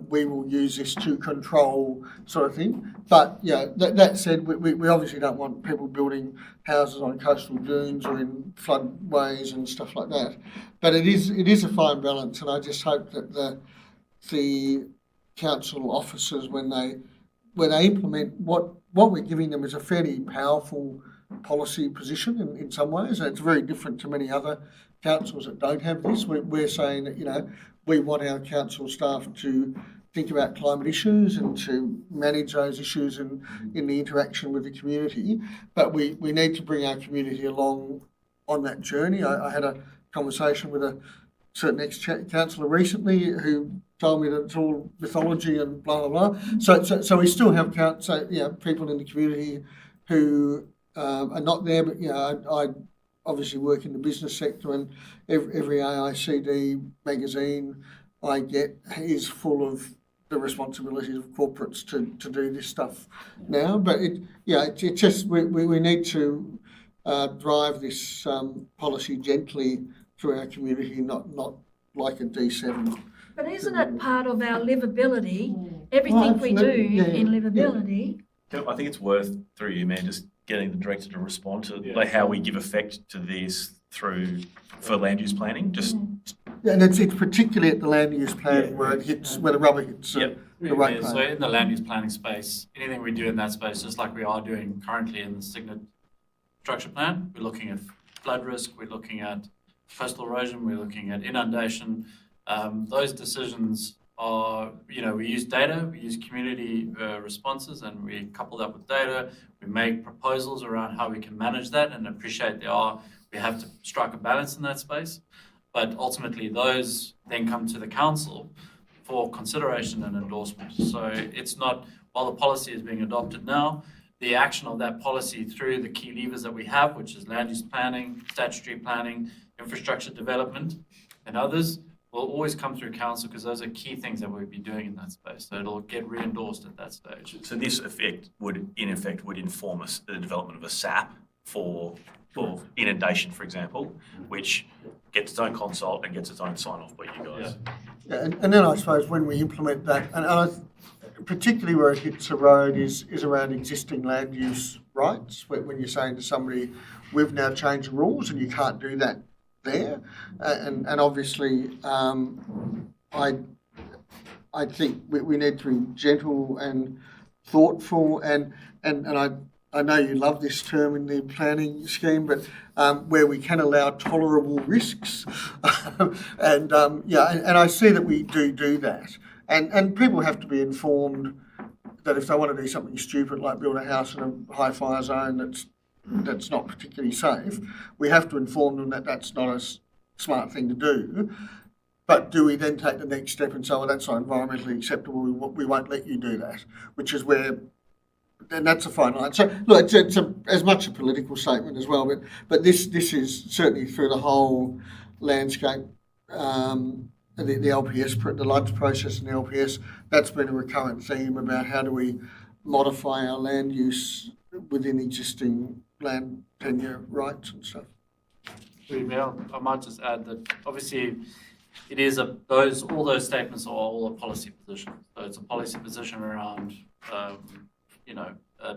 we will use this to control sort of thing. But, that said, we obviously don't want people building houses on coastal dunes or in floodways and stuff like that. But it is a fine balance, and I just hope that the council officers, when they implement what we're giving them, is a fairly powerful policy position in some ways, and it's very different to many other councils that don't have this. We're saying that, we want our council staff to think about climate issues and to manage those issues in the interaction with the community, but we need to bring our community along on that journey. I had a conversation with a certain ex-councillor recently who told me that it's all mythology and blah, blah, blah. So we still have people in the community who are not there, but, I obviously work in the business sector, and every AICD magazine I get is full of the responsibilities of corporates to do this stuff now. But it just, we need to drive this policy gently through our community, not like a D7. But isn't it part of our livability? Everything we do in livability. I think it's worth, through you, man, just getting the director to respond to like how we give effect to this for land use planning. And it's particularly at the land use planning where it hits, where the rubber hits the road. Yeah, so in the land use planning space, anything we do in that space, just like we are doing currently in the Cygnet structure plan, we're looking at flood risk, we're looking at coastal erosion, we're looking at inundation. Those decisions are, we use data, we use community responses, and we couple that with data. We make proposals around how we can manage that, and appreciate we have to strike a balance in that space. But ultimately, those then come to the council for consideration and endorsement. So it's not, while the policy is being adopted now, the action of that policy through the key levers that we have, which is land use planning, statutory planning, infrastructure development, and others, will always come through council, because those are key things that we'll be doing in that space. So it'll get re-endorsed at that stage. So this would inform us the development of a SAP for inundation, for example, which gets its own consult and gets its own sign-off by you guys. Yeah, and then I suppose when we implement that, and particularly where it hits a road is around existing land use rights, when you're saying to somebody, we've now changed the rules and you can't do that there. And obviously, I think we need to be gentle and thoughtful, and I know you love this term in the planning scheme, but where we can allow tolerable risks, and I see that we do that, and people have to be informed that if they want to do something stupid like build a house in a high fire zone that's not particularly safe, we have to inform them that that's not a smart thing to do. But do we then take the next step and say, well, that's not environmentally acceptable, we won't let you do that, which is where, and that's a fine line. So look, it's as much a political statement as well, but this is certainly through the whole landscape, the LPS, the LUDS process and the LPS, that's been a recurrent theme about how do we modify our land use within existing land tenure rights and stuff. I might just add that obviously it is all those statements are all a policy position. So it's a policy position around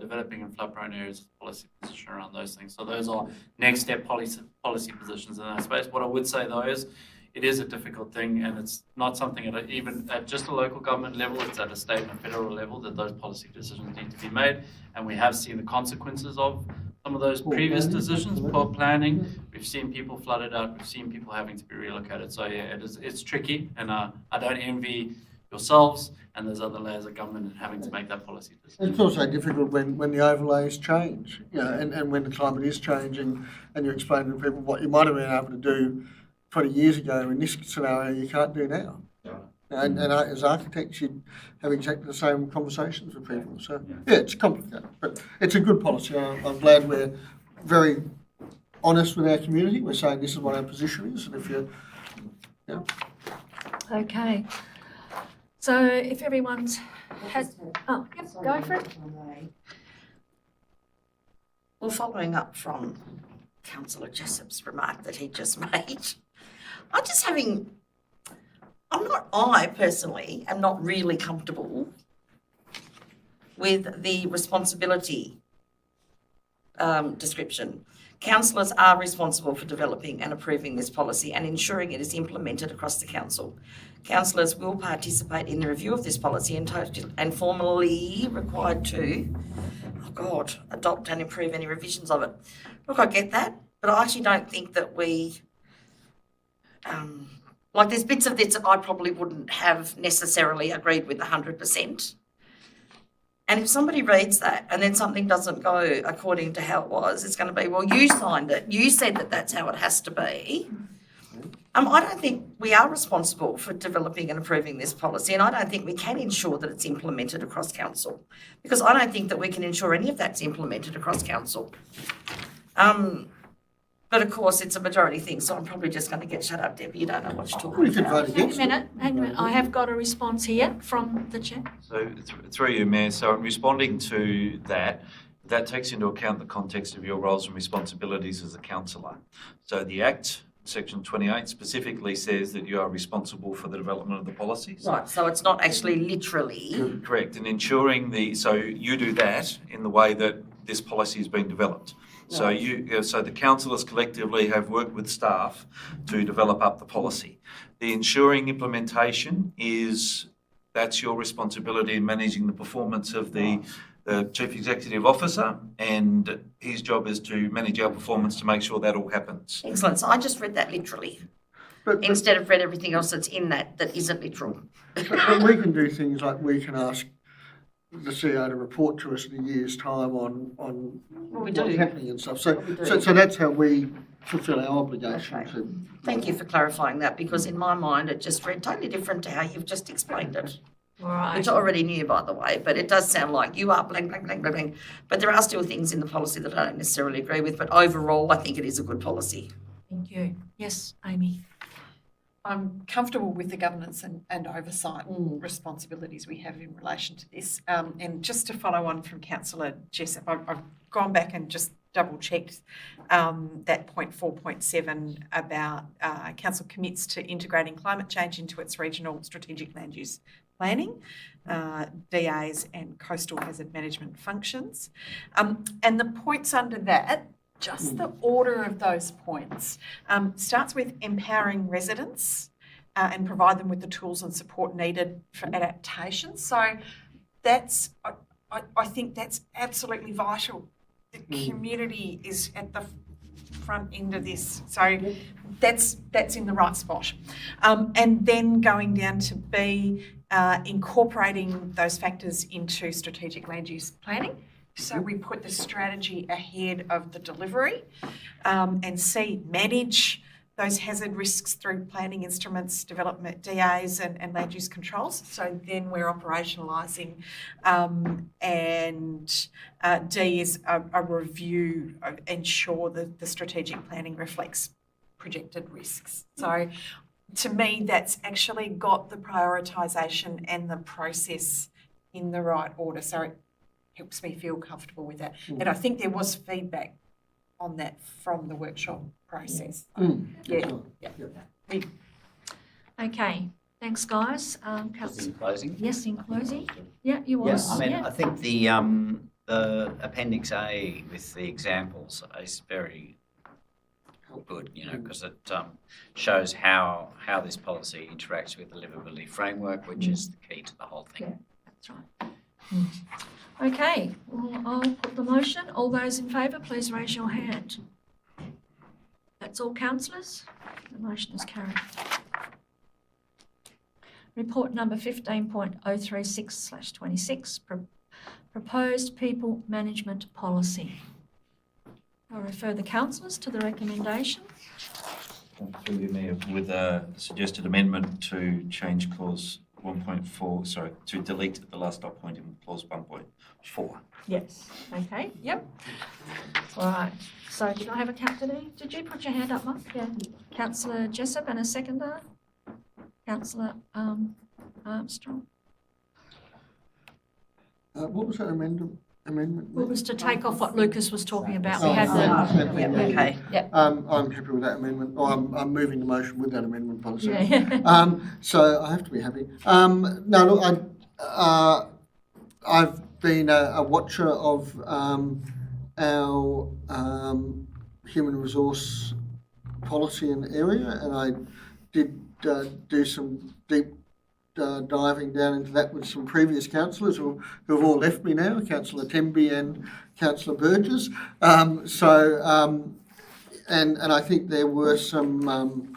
developing in flood-prone areas, policy position around those things. So those are next step policy positions in that space. What I would say though is it is a difficult thing, and it's not something even at just a local government level, it's at a state and federal level that those policy decisions need to be made. And we have seen the consequences of some of those previous decisions, poor planning. We've seen people flooded out, we've seen people having to be relocated. So yeah, it's tricky, and I don't envy yourselves and there's other layers of government and having to make that policy decision. It's also difficult when the overlays change, and when the climate is changing, and you explain to people what you might have been able to do 20 years ago in this scenario you can't do now. And as architects, you have exactly the same conversations with people. So yeah, it's complicated, but it's a good policy. I'm glad we're very honest with our community. We're saying this is what our position is, and if you're, Okay. So if everyone's has, go for it. Well, following up from Councillor Jessop's remark that he just made. I personally am not really comfortable with the responsibility description. Councillors are responsible for developing and approving this policy and ensuring it is implemented across the council. Councillors will participate in the review of this policy and formally required to, adopt and improve any revisions of it. Look, I get that, but I actually don't think that we, there's bits of this that I probably wouldn't have necessarily agreed with 100%. And if somebody reads that and then something doesn't go according to how it was, it's going to be, well, you signed it. You said that that's how it has to be. I don't think we are responsible for developing and approving this policy, and I don't think we can ensure that it's implemented across council, because I don't think that we can ensure any of that's implemented across council. But of course, it's a majority thing, so I'm probably just going to get shut up, Debbie. You don't know what you're talking We could about. vote Hang a against it. minute. I have got a response here from the chair. So through you, Mayor, so I'm responding to that. That takes into account the context of your roles and responsibilities as a councillor. So the Act, Section 28, specifically says that you are responsible for the development of the policies. Right, so it's not actually literally. Correct, and ensuring so you do that in the way that this policy has been developed. So so the councillors collectively have worked with staff to develop up the policy. The ensuring implementation that's your responsibility in managing the performance of the Chief Executive Officer, and his job is to manage our performance to make sure that all happens. Excellent, so I just read that literally, But instead of read everything else that's in that isn't literal. we can do things like we can ask the CEO to report to us in a year's time on Well, we what's do. happening and stuff. So, We do. so that's how we fulfil our obligation Okay. to. Thank you for clarifying that, because in my mind it just read totally different to how you've just explained it, All right. which I already knew, by the way, but it does sound like you are blank, blank, blank, blank, blank. But there are still things in the policy that I don't necessarily agree with, but overall I think it is a good policy. Thank you. Yes, Amy. I'm comfortable with the governance and oversight responsibilities we have in relation to this. And just to follow on from Councillor Jessop, I've gone back and just double checked that point 4.7 about council commits to integrating climate change into its regional strategic land use planning, DAs and coastal hazard management functions. And the points under that, just the order of those points, starts with empowering residents and provide them with the tools and support needed for adaptation. So that's, I think that's absolutely vital. The community is at the front end of this. So that's in the right spot. And then going down to B, incorporating those factors into strategic land use planning. So we put the strategy ahead of the delivery, and C, manage those hazard risks through planning instruments, development DAs and land use controls. So then we're operationalising, and D is a review of ensure that the strategic planning reflects projected risks. So to me, that's actually got the prioritisation and the process in the right order. So it helps me feel comfortable with that. And I think there was feedback on that from the workshop process. Okay. Thanks, guys. Councillor. In closing. Yes, in closing. Yeah, you Yes, was. I mean, I think the Appendix A with the examples is very good, because it shows how this policy interacts with the livability framework, which is the key to the whole thing. That's right. Okay, well, I'll put the motion. All those in favour, please raise your hand. That's all, councillors. The motion is carried. Report number 15.036/26, proposed people management policy. I'll refer the councillors to the recommendation. Through you, Mayor, with a suggested amendment to change clause 1.4, to delete the last dot point in clause 1.4. Yes. Okay, yep. All right. So did I have a did you put your hand up, Mark? Yeah. Councillor Jessop and a seconder? Councillor Armstrong? What was that amendment? amendment? Well, it was to take off what Lucas was talking about. We Oh, had the, yeah, Okay. I'm happy with that amendment, or I'm moving the motion with that amendment policy. yeah. So I have to be happy. No, look, I've been a watcher of our human resource policy and area, and I did do some deep diving down into that with some previous councillors who have all left me now, Councillor Temby and Councillor Burgess. And I think there were some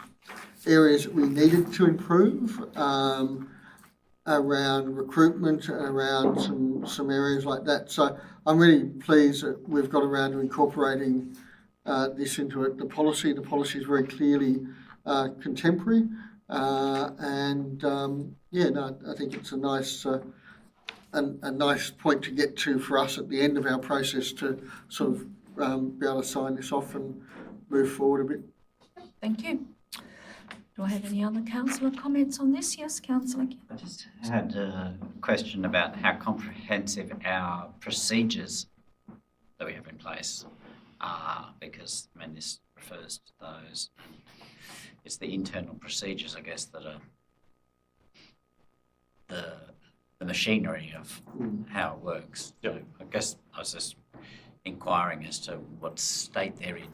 areas that we needed to improve around recruitment, around some areas like that. So I'm really pleased that we've got around to incorporating this into it. The policy is very clearly contemporary, I think it's a nice point to get to for us at the end of our process to sort of be able to sign this off and move forward a bit. Thank you. Do I have any other councillor comments on this? Yes, Councillor. I just had a question about how comprehensive our procedures that we have in place are, because, I mean, this refers to those. It's the internal procedures, I guess, that are the machinery of how it works. Yep. So I guess I was just inquiring as to what state they're in.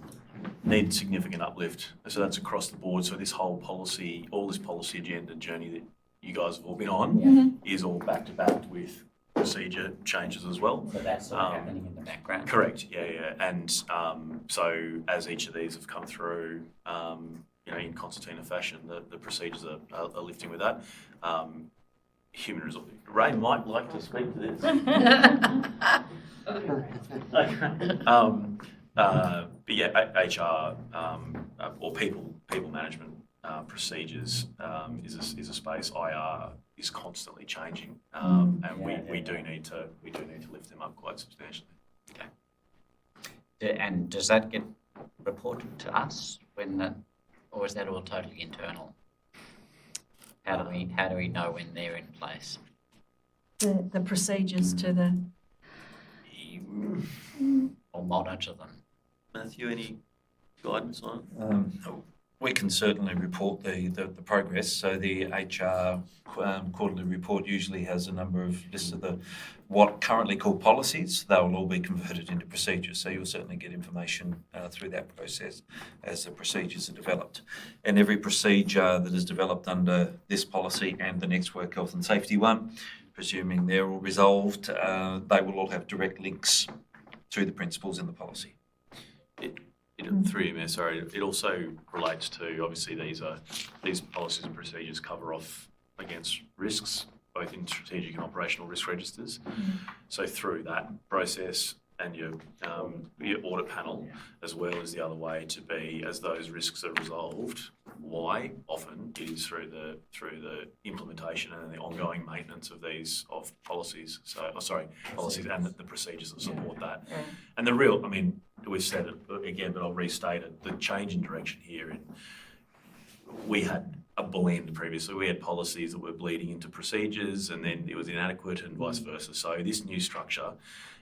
Need significant uplift. So that's across the board. So this whole policy, all this policy agenda journey that you guys have all been on is all back to back with procedure changes as well. So that's all happening in the background. Correct. Yeah. And so as each of these have come through, in concertina fashion, the procedures are lifting with that. Human resource. Ray might like to speak to this. But yeah, HR or people management procedures is a space. IR is constantly changing, and we do need to lift them up quite substantially. And does that get reported to us when that, or is that all totally internal? How do we know when they're in place? The procedures to the. Or monitor them? Matthew, any guidance on it? We can certainly report the progress. So the HR quarterly report usually has a number of lists of what currently called policies. They will all be converted into procedures. So you'll certainly get information through that process as the procedures are developed. And every procedure that is developed under this policy and the next work health and safety one, presuming they're all resolved, they will all have direct links to the principles in the policy. Through you, Mayor, sorry. It also relates to, obviously, these policies and procedures cover off against risks, both in strategic and operational risk registers. So through that process and your audit panel, as well as the other way to be, as those risks are resolved, why often it is through the implementation and the ongoing maintenance of policies. Policies and the procedures that support that. And the real, we've said it again, but I'll restate it. The change in direction here, we had a blend previously. We had policies that were bleeding into procedures, and then it was inadequate, and vice versa. So this new structure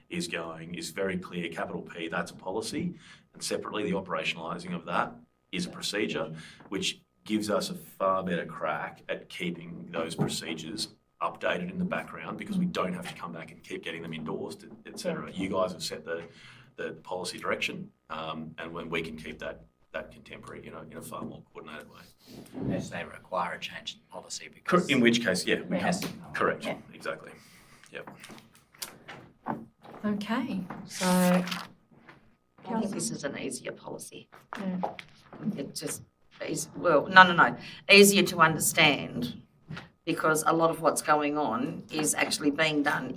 is very clear. Capital P, that's a policy, and separately the operationalising of that is a procedure, which gives us a far better crack at keeping those procedures updated in the background, because we don't have to come back and keep getting them endorsed, etc. You guys have set the policy direction, and when we can keep that contemporary, in a far more coordinated way. Unless they require a change in policy, because In which case, we it has to. correct, exactly. Yep. Okay, so. I think this is an easier policy. Yeah. It just is, easier to understand, because a lot of what's going on is actually being done,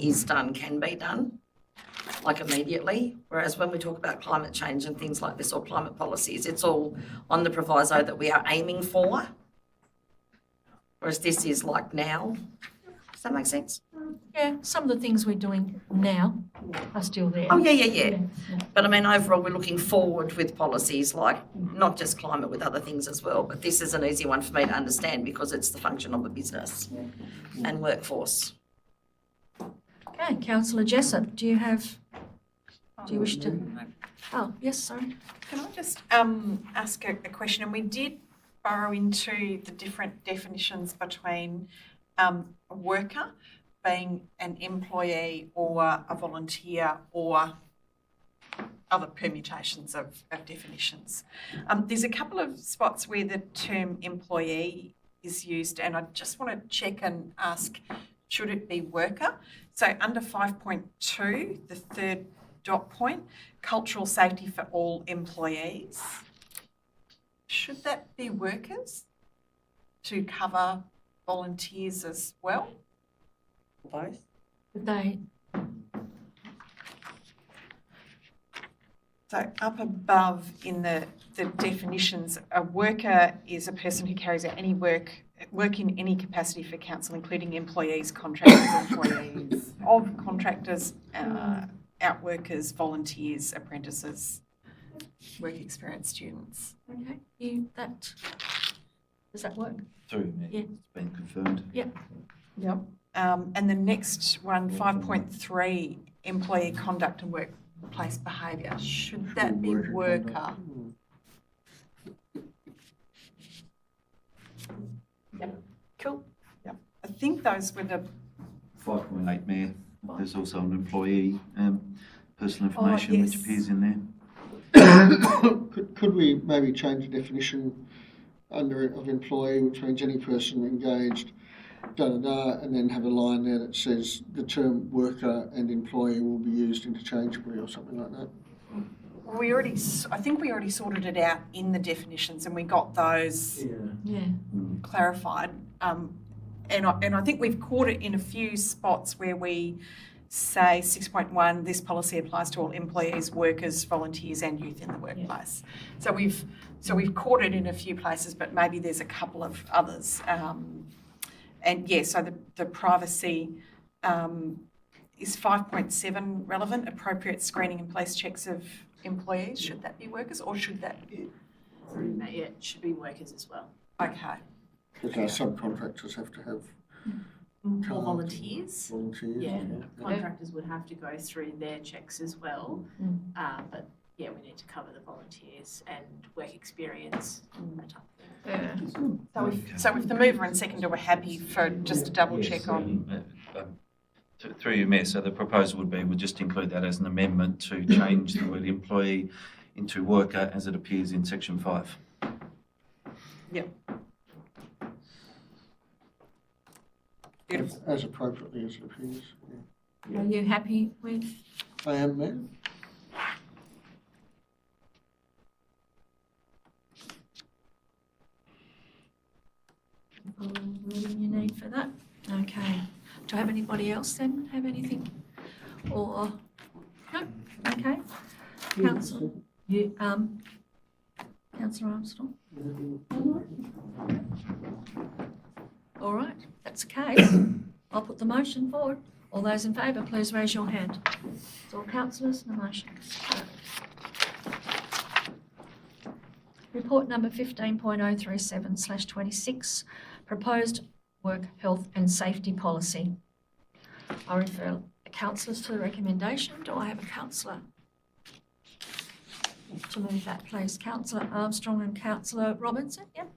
can be done, like immediately. Whereas when we talk about climate change and things like this, or climate policies, it's all on the proviso that we are aiming for. Whereas this is like now. Does that make sense? Yeah, some of the things we're doing now are still there. Oh, yeah. But overall, we're looking forward with policies, like not just climate, with other things as well. But this is an easy one for me to understand, because it's the function of the business and workforce. Okay, councillor Jessup, do you wish to? Oh, yes, sorry. Can I just ask a question? And we did burrow into the different definitions between a worker being an employee or a volunteer or other permutations of definitions. There's a couple of spots where the term employee is used, and I just want to check and ask, should it be worker? So under 5.2, the third dot point, cultural safety for all employees. Should that be workers to cover volunteers as well? Both. They, So up above in the definitions, a worker is a person who carries out any work in any capacity for council, including employees, contractors, employees of contractors, outworkers, volunteers, apprentices, work experience students. okay, does that work? Through me, Yeah. it's been confirmed. Yep. And the next one, 5.3, employee conduct and workplace behaviour. Should that be worker? Yep. Cool. Yep. I think those were the 5.8, Mayor. There's also an employee personal Oh, information which yes. appears in there. Could we maybe change the definition under of employee, which means any person engaged, and then have a line there that says the term worker and employee will be used interchangeably or something like that? I think we already sorted it out in the definitions and we got those Yeah. clarified. And I think we've caught it in a few spots where we say 6.1, this policy applies to all employees, workers, volunteers and youth in the workplace. So we've caught it in a few places, but maybe there's a couple of others. And yeah, so the privacy is 5.7 relevant, appropriate screening and police checks of employees. Should that be workers or should that be? Yeah, it should be workers as well. Okay. Because our subcontractors have to have Or volunteers. volunteers. Yeah, contractors would have to go through their checks as well. But yeah, we need to cover the volunteers and work experience, that type of thing. Yeah. So if the mover and seconder were happy for just a double check on. Through you, Mayor, so the proposal would be, we'll just include that as an amendment to change the word employee into worker as it appears in section 5. Yep. Beautiful. As appropriately as it appears. Yeah. Are you happy with? I am, Mayor. All the wording you need for that? Okay. Do I have anybody else then have anything? Or, no? Okay. Councillor, Councillor Armstrong? All right, that's the case. I'll put the motion forward. All those in favour, please raise your hand. It's all councillors and the motion is carried. Report number 15.037/26, proposed work health and safety policy. I refer councillors to the recommendation. Do I have a councillor to move that, please? Councillor Armstrong and Councillor Robinson, yep.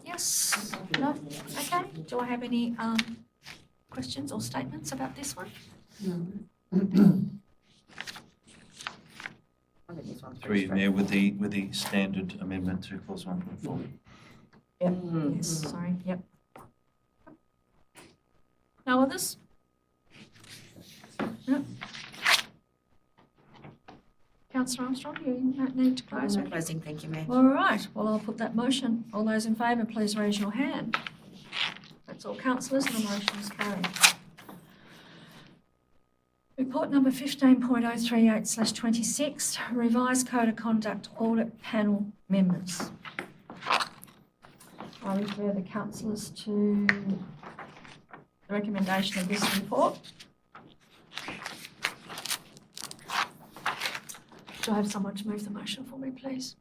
Yes, no, okay. Do I have any questions or statements about this one? I think this one's Through pretty you, Mayor, with the standard amendment to clause 1.4. Yes, sorry, yep. No others? No. Councillor Armstrong, you don't need to close No it. closing, thank you, Mayor. All right, well, I'll put that motion. All those in favour, please raise your hand. That's all councillors and the motion is carried. Report number 15.038/26, revised code of conduct audit panel members. I refer the councillors to the recommendation of this report. Do I have someone to move the motion for me, please?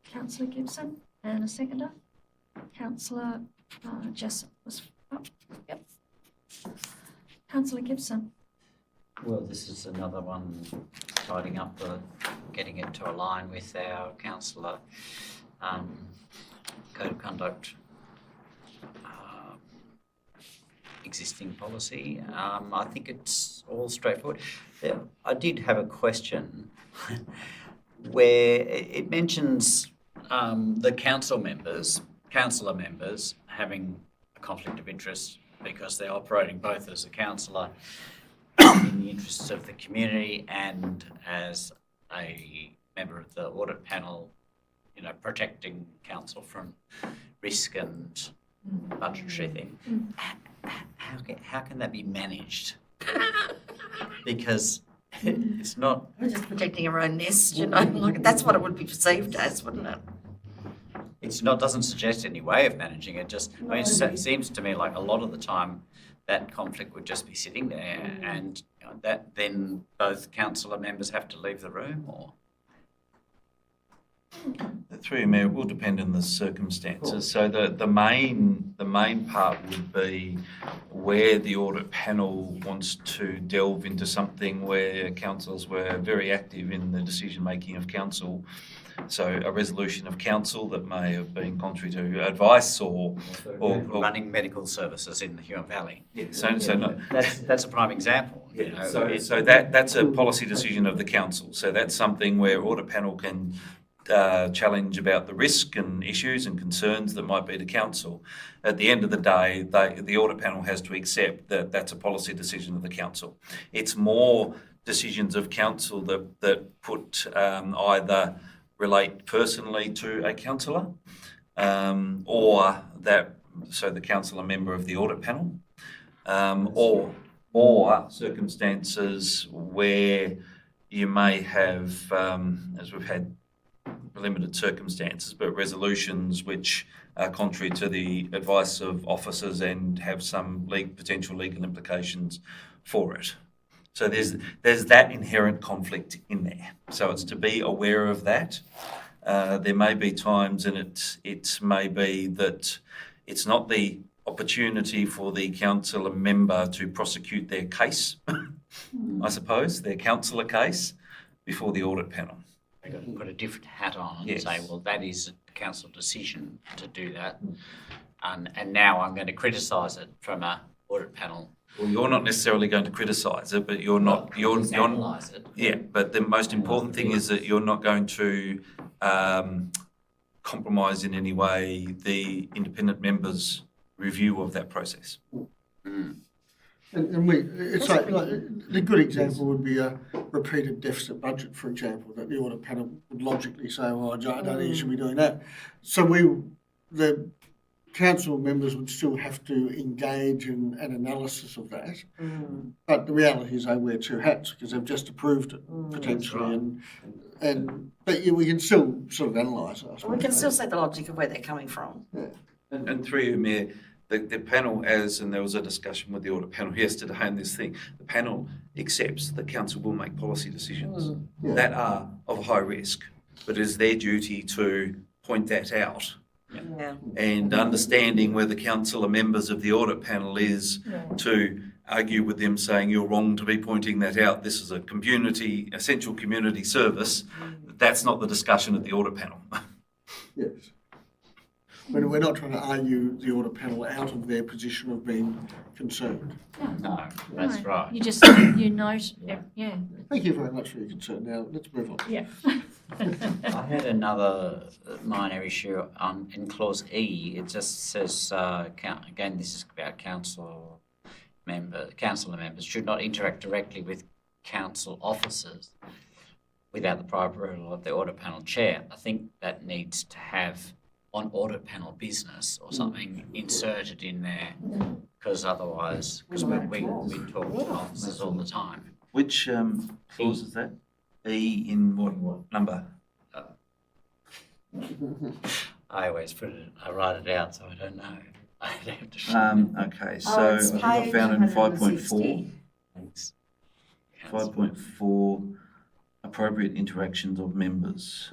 Councillor Gibson and a seconder. Councillor Jessup was up. Yep. Councillor Gibson. Well, this is another one tidying up getting it to align with our councillor code of conduct existing policy. I think it's all straightforward. I did have a question where it mentions the councillor members having a conflict of interest because they're operating both as a councillor in the interests of the community and as a member of the audit panel, you know, protecting council from risk and budgetary thing. How can that be managed? Because it's not. We're just protecting our own nest, you know, like that's what it would be perceived as, wouldn't it? It's not, doesn't suggest any way of managing it, just, I mean, it seems to me like a lot of the time that conflict would just be sitting there and that then both councillor members have to leave the room or? Through you, Mayor, it will depend on the circumstances. So the main part would be where the audit panel wants to delve into something where councillors were very active in the decision making of council. So a resolution of council that may have been contrary to advice or running medical services in the Huon Valley. Yeah, so no, that's a prime example. Yeah, you know, so that's a policy decision of the council. So that's something where audit panel can challenge about the risk and issues and concerns that might be to council. At the end of the day, the audit panel has to accept that that's a policy decision of the council. It's more decisions of council that put either relate personally to a councillor or that, so the councillor member of the audit panel, or circumstances where you may have, as we've had limited circumstances, but resolutions which are contrary to the advice of officers and have some potential legal implications for it. So there's that inherent conflict in there. So it's to be aware of that. There may be times, and it may be that it's not the opportunity for the councillor member to prosecute their case, I suppose, their councillor case, before the audit panel. They've got to put a different hat on and say, well, that is a council decision to do that. And now I'm going to criticise it from a audit panel. Well, you're not necessarily going to criticise it, but you're analyse it. Yeah, but the most important thing is that you're not going to compromise in any way the independent members' review of that process. And it's like the good example would be a repeated deficit budget, for example, that the audit panel would logically say, well, I don't think you should be doing that. So the council members would still have to engage in an analysis of that. But the reality is they wear two hats because they've just approved it potentially. But we can still sort of analyse it. We can still see the logic of where they're coming from. Yeah. And through you, Mayor, the panel, and there was a discussion with the audit panel yesterday on this thing, the panel accepts that council will make policy decisions that are of high risk, but it is their duty to point that out. Yeah. And understanding where the councillor members of the audit panel is to argue with them saying you're wrong to be pointing that out, this is a essential community service, that's not the discussion at the audit panel. Yes. We're not trying to argue the audit panel out of their position of being concerned. No, that's right. You just, you note, yeah. Thank you very much for your concern. Now, let's move on. Yeah. I had another minor issue in clause E. It just says, again, this is about councillor members should not interact directly with council officers without the prior approval of the audit panel chair. I think that needs to have on audit panel business or something inserted in there, because otherwise, because we talk to officers all the time. Which clause is that? E in what number? I always I write it out so I don't know. I have to Okay, so it's I think I found it in 5.4. Thanks. 5.4, appropriate interactions of members.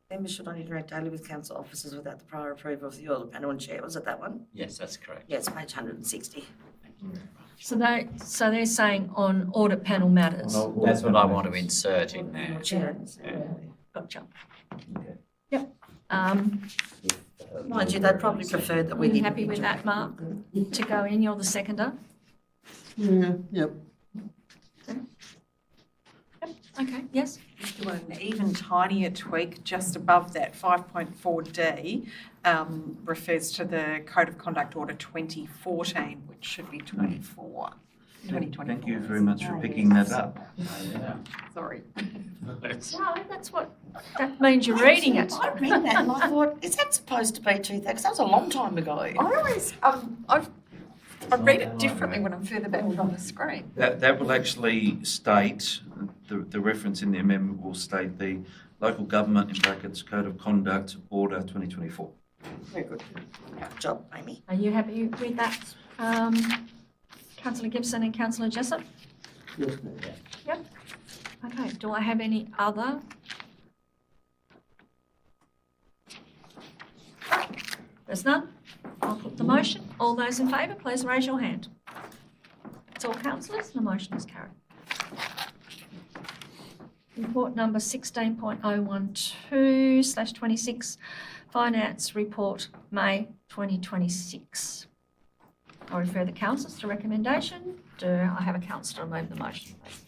Members should not interact daily with council officers without the prior approval of the audit panel and chair. Was it that one? Yes, that's correct. Yeah, it's page 160. So they're saying on audit panel matters. That's what I want to insert in there. Gotcha. Okay. Yep. Mind you, they'd probably prefer that we Are you didn't. happy with that, Mark? To go in, you're the seconder? Yeah, yep. Okay, yes? Do an even tinier tweak just above that 5.4D refers to the Code of Conduct Order 2014, which should be 2024. Thank you very much for picking that up. Sorry. No, that means you're reading it. I read that and I thought, is that supposed to be 2000? Because that was a long time ago. I always, I read it differently when I'm further back on the screen. That will actually state, the reference in the amendment will state the Local Government, in brackets, Code of Conduct Order 2024. Very good. Good job, Amy. Are you happy with that, Councillor Gibson and Councillor Jessup? Yes, ma'am. Yep. Okay, do I have any other? There's none? I'll put the motion. All those in favour, please raise your hand. It's all councillors, the motion is carried. Report number 16.012/26, Finance Report, May 2026. I refer the councillors to recommendation. Do I have a councillor move the motion, please?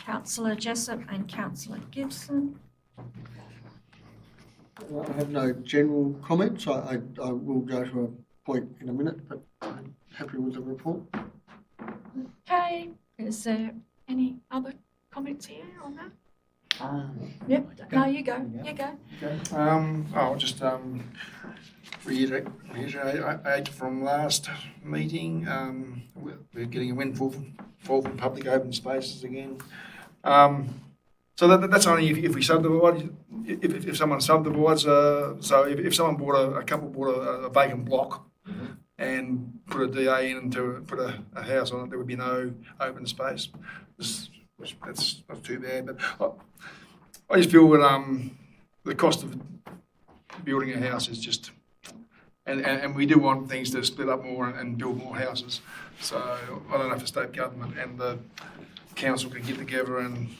Councillor Jessup and Councillor Gibson. I have no general comments. I will go to a point in a minute, but I'm happy with the report. Okay, is there any other comments here on that? Yep, no, you go, you go. I'll just reiterate from last meeting. We're getting a windfall from public open spaces again. So that's only if we subdivide. If someone subdivides, so if someone a couple bought a vacant block and put a DA in to put a house on it, there would be no open space. That's not too bad, but I just feel that the cost of building a house is just, and we do want things to split up more and build more houses. So I don't know if the state government and the council can get together and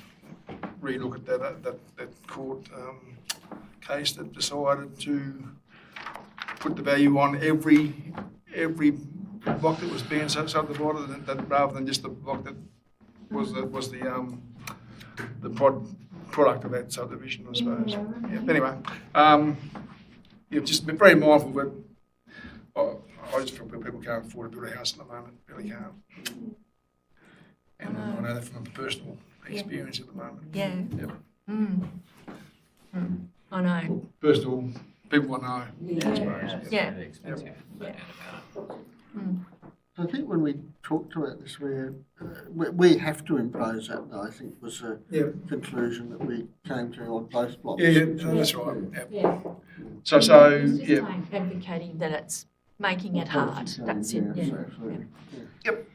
relook at that court case that decided to put the value on every block that was being subdivided, that rather than just the block that was the product of that subdivision, I suppose. Yeah, anyway, just be very mindful that I just feel people can't afford to build a house at the moment, really can't. And I know that from a personal experience at the moment. Yeah. Yep. I know. Personal people I know. I suppose. Yeah. I think when we talked about this, we have to impose that, I think, was a conclusion that we came to on both blocks. Yeah, that's right. Yeah. So It's yeah. just advocating that it's making it hard. That's it. Yeah, Yeah. absolutely. Yep.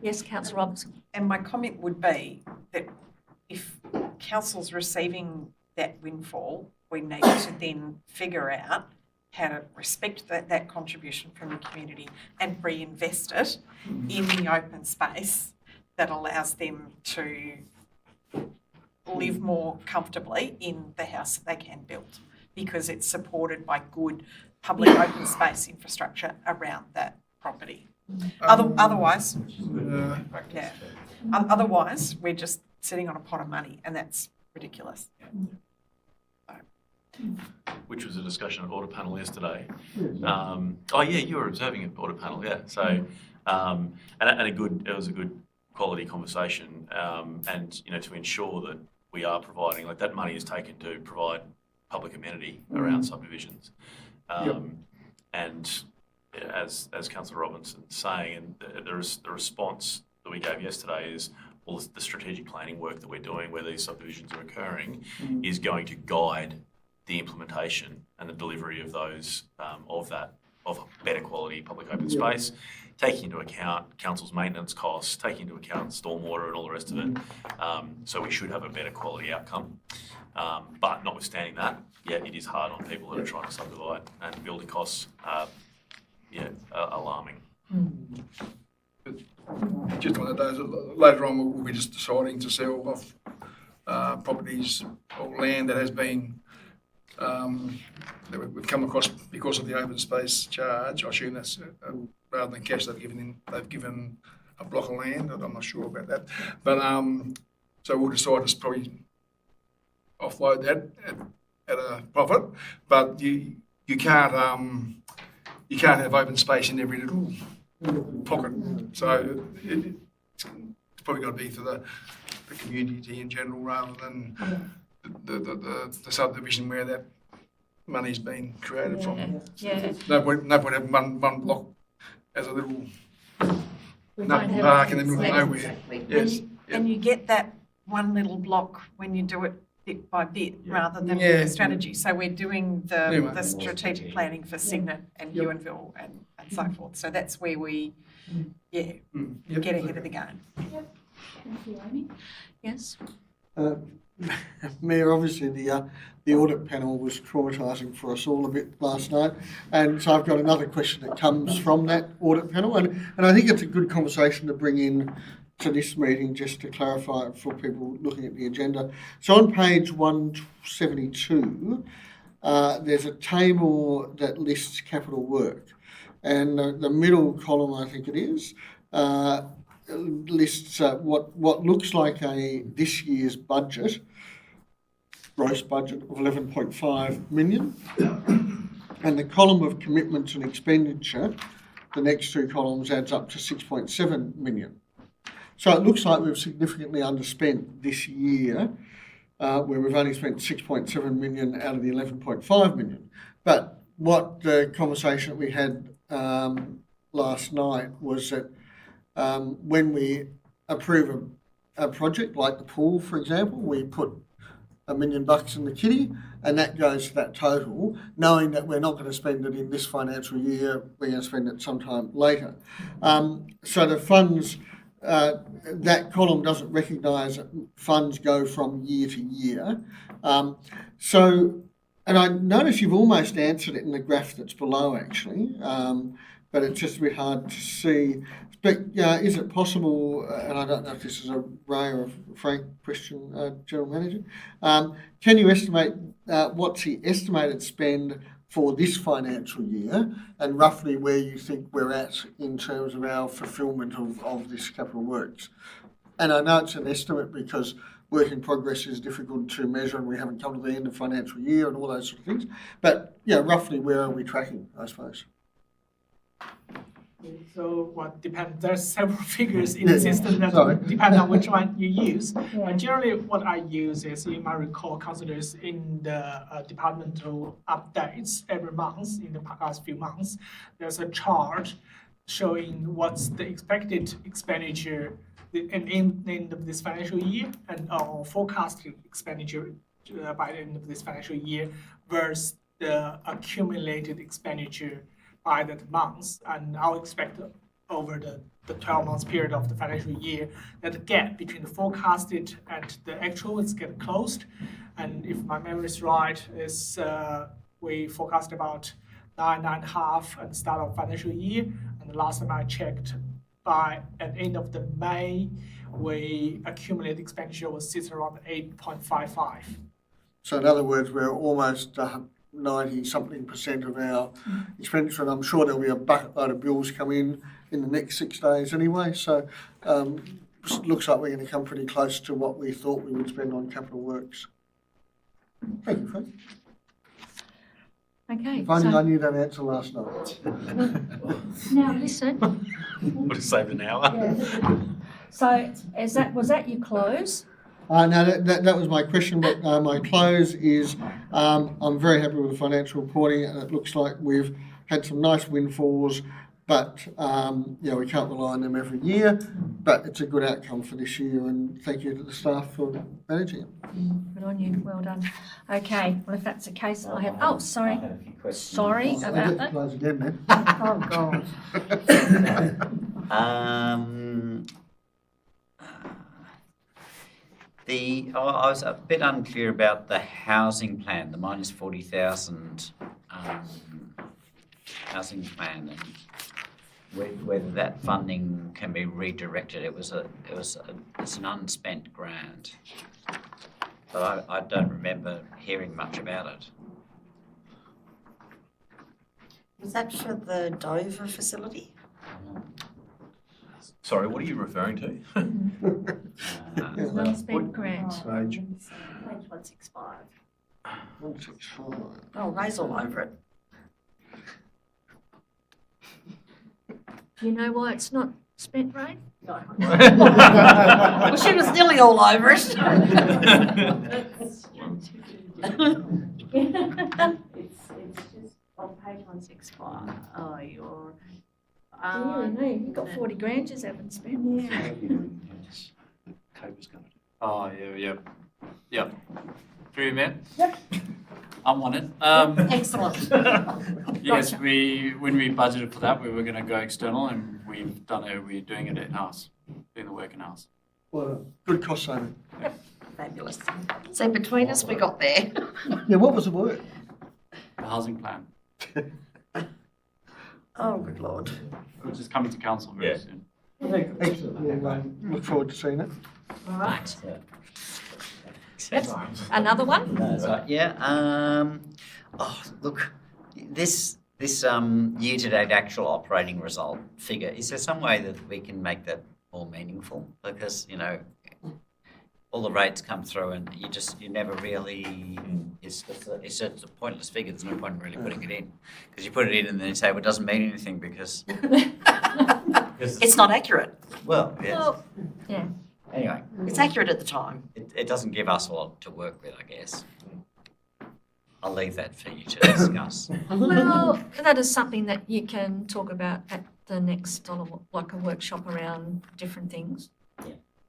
Yes, Councillor Robertson. And my comment would be that if council's receiving that windfall, we need to then figure out how to respect that contribution from the community and reinvest it in the open space that allows them to live more comfortably in the house that they can build, because it's supported by good public open space infrastructure around that property. Otherwise, otherwise we're just sitting on a pot of money, and that's ridiculous. Which was a discussion at Audit Panel yesterday. You were observing at Audit Panel, yeah. So, and it was a good quality conversation, and to ensure that we are providing, like, that money is taken to provide public amenity around subdivisions, and as Councillor Robinson's saying, and the response that we gave yesterday is, well, the strategic planning work that we're doing where these subdivisions are occurring is going to guide the implementation and the delivery of those of better quality public open space, taking into account council's maintenance costs, taking into account stormwater and all the rest of it. So we should have a better quality outcome. But notwithstanding that, it is hard on people that are trying to subdivide, and building costs are alarming. just one of those, later on, we'll be just deciding to sell off properties or land that has been, that we've come across because of the open space charge. I assume that's rather than cash they've given a block of land. I'm not sure about that. But so we'll decide to probably offload that at a profit. But you can't have open space in every little pocket. So it's probably got to be for the community in general rather than the subdivision where that money's been created from. Yeah. No point having one block as a little We nothing don't have park in the middle of nowhere. Exactly. Yes. And you get that one little block when you do it bit by bit rather than Yeah. with the strategy. So we're doing Anyway. the strategic planning for Cygnet and Ewanville and so forth. So that's where we, Yep. get ahead of the game. Thank you, Amy. Yes. Mayor, obviously the audit panel was traumatising for us all a bit last night, and so I've got another question that comes from that audit panel, and I think it's a good conversation to bring in to this meeting just to clarify it for people looking at the agenda. So on page 172, there's a table that lists capital work, and the middle column, I think it is, lists what looks like this year's budget, gross budget of 11.5 million, and the column of commitments and expenditure, the next two columns adds up to 6.7 million. So it looks like we've significantly underspent this year, where we've only spent 6.7 million out of the 11.5 million. But what the conversation that we had last night was that when we approve a project like the pool, for example, we put $1 million in the kitty, and that goes to that total, knowing that we're not going to spend it in this financial year, we're going to spend it sometime later. So the funds, that column doesn't recognise that funds go from year to year. And I notice you've almost answered it in the graph that's below, actually, but it's just a bit hard to see. But is it possible, and I don't know if this is a Ray or a Frank question, General Manager, can you estimate what's the estimated spend for this financial year and roughly where you think we're at in terms of our fulfilment of this capital works? And I know it's an estimate because work in progress is difficult to measure and we haven't come to the end of financial year and all those sort of things. But roughly where are we tracking, I suppose? So what depends, there's several figures in the system that depend on which one you use. But generally what I use is, you might recall, councillors, in the departmental updates every month, in the past few months, there's a chart showing what's the expected expenditure at the end of this financial year and forecasted expenditure by the end of this financial year versus the accumulated expenditure by that month, and I'll expect over the 12 months period of the financial year that the gap between the forecasted and the actual is get closed. And if my memory is right, is we forecast about 9.5 at the start of financial year, and the last time I checked, by at the end of the May, we accumulated expenditure was sitting around 8.55. So in other words, we're almost 90-something% of our expenditure, and I'm sure there'll be a bucket load of bills come in the next 6 days anyway. So it looks like we're going to come pretty close to what we thought we would spend on capital works. Thank you, Frank. Okay. If only I knew that answer last night. Now listen. Would have saved an hour. So was that your close? No, that was my question, but my close is I'm very happy with the financial reporting, and it looks like we've had some nice windfalls, but we can't rely on them every year, but it's a good outcome for this year, and thank you to the staff for managing it. Good on you, well done. Okay, well if that's the case, I have, sorry. I have a few questions. Sorry I about get to that. close again then. Oh, God. I was a bit unclear about the housing plan, the minus 40,000 housing plan. And whether that funding can be redirected. It's an unspent grant. But I don't remember hearing much about it. Was that for the Dover facility? Sorry, what are you referring to? Well-spent grant. Page. Page 165. 165. Oh, Ray's all over it. Do you know why it's not spent, Ray? No. Well, she was nearly all over it. It's just on page 165. Oh, you're. You've got 40 grand you haven't spent. Oh, yeah. Through you, Mayor? I'm on it. Excellent. Yes, when we budgeted for that, we were going to go external, and we're doing it in-house, doing the work in-house. Well, good cost saving. Fabulous. So between us, we got there. Yeah, what was the word? The housing plan, Oh, good Lord. which is coming to council very Yeah. soon. Excellent. We'll look forward to seeing it. All right. That's Another one? That's right. Yeah. Look, this year-to-date actual operating result figure. Is there some way that we can make that more meaningful? Because all the rates come through, and you never really. It's just a pointless figure. There's no point in really putting it in, because you put it in and then you say, well, it doesn't mean anything because. It's not accurate. Well, yes. Well, yeah. Anyway, It's accurate at the time. it doesn't give us a lot to work with, I guess. I'll leave that for you to discuss. Well, that is something that you can talk about at the next, like a workshop around different things.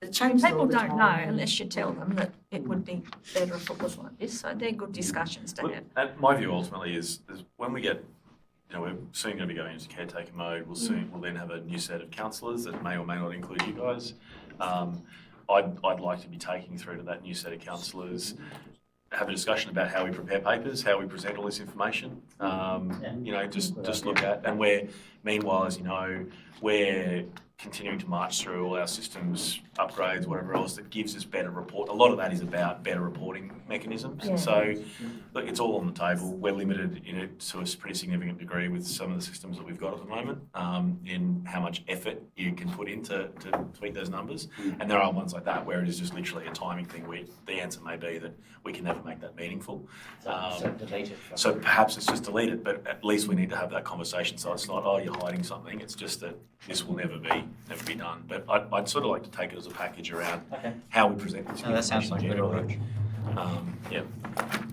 It changes all People the don't know time. unless you tell them that it would be better if it was like this. So they're good discussions to have. And my view ultimately is when we get, we're soon going to be going into caretaker mode. We'll then have a new set of councillors that may or may not include you guys. I'd like to be taking through to that new set of councillors, have a discussion about how we prepare papers, how we present all this information. Just look at, and meanwhile, as you know, we're continuing to march through all our systems, upgrades, whatever else that gives us better report. A lot of that is about better reporting mechanisms. Yeah. So, look, it's all on the table. We're limited in it to a pretty significant degree with some of the systems that we've got at the moment, in how much effort you can put in to tweak those numbers. And there are ones like that where it is just literally a timing thing where the answer may be that we can never make that meaningful. So delete it. So perhaps it's just delete it, but at least we need to have that conversation. So it's not, oh, you're hiding something. It's just that this will never be done. But I'd sort of like to take it as a package around how we present this No, that sounds like a good generally. Yeah.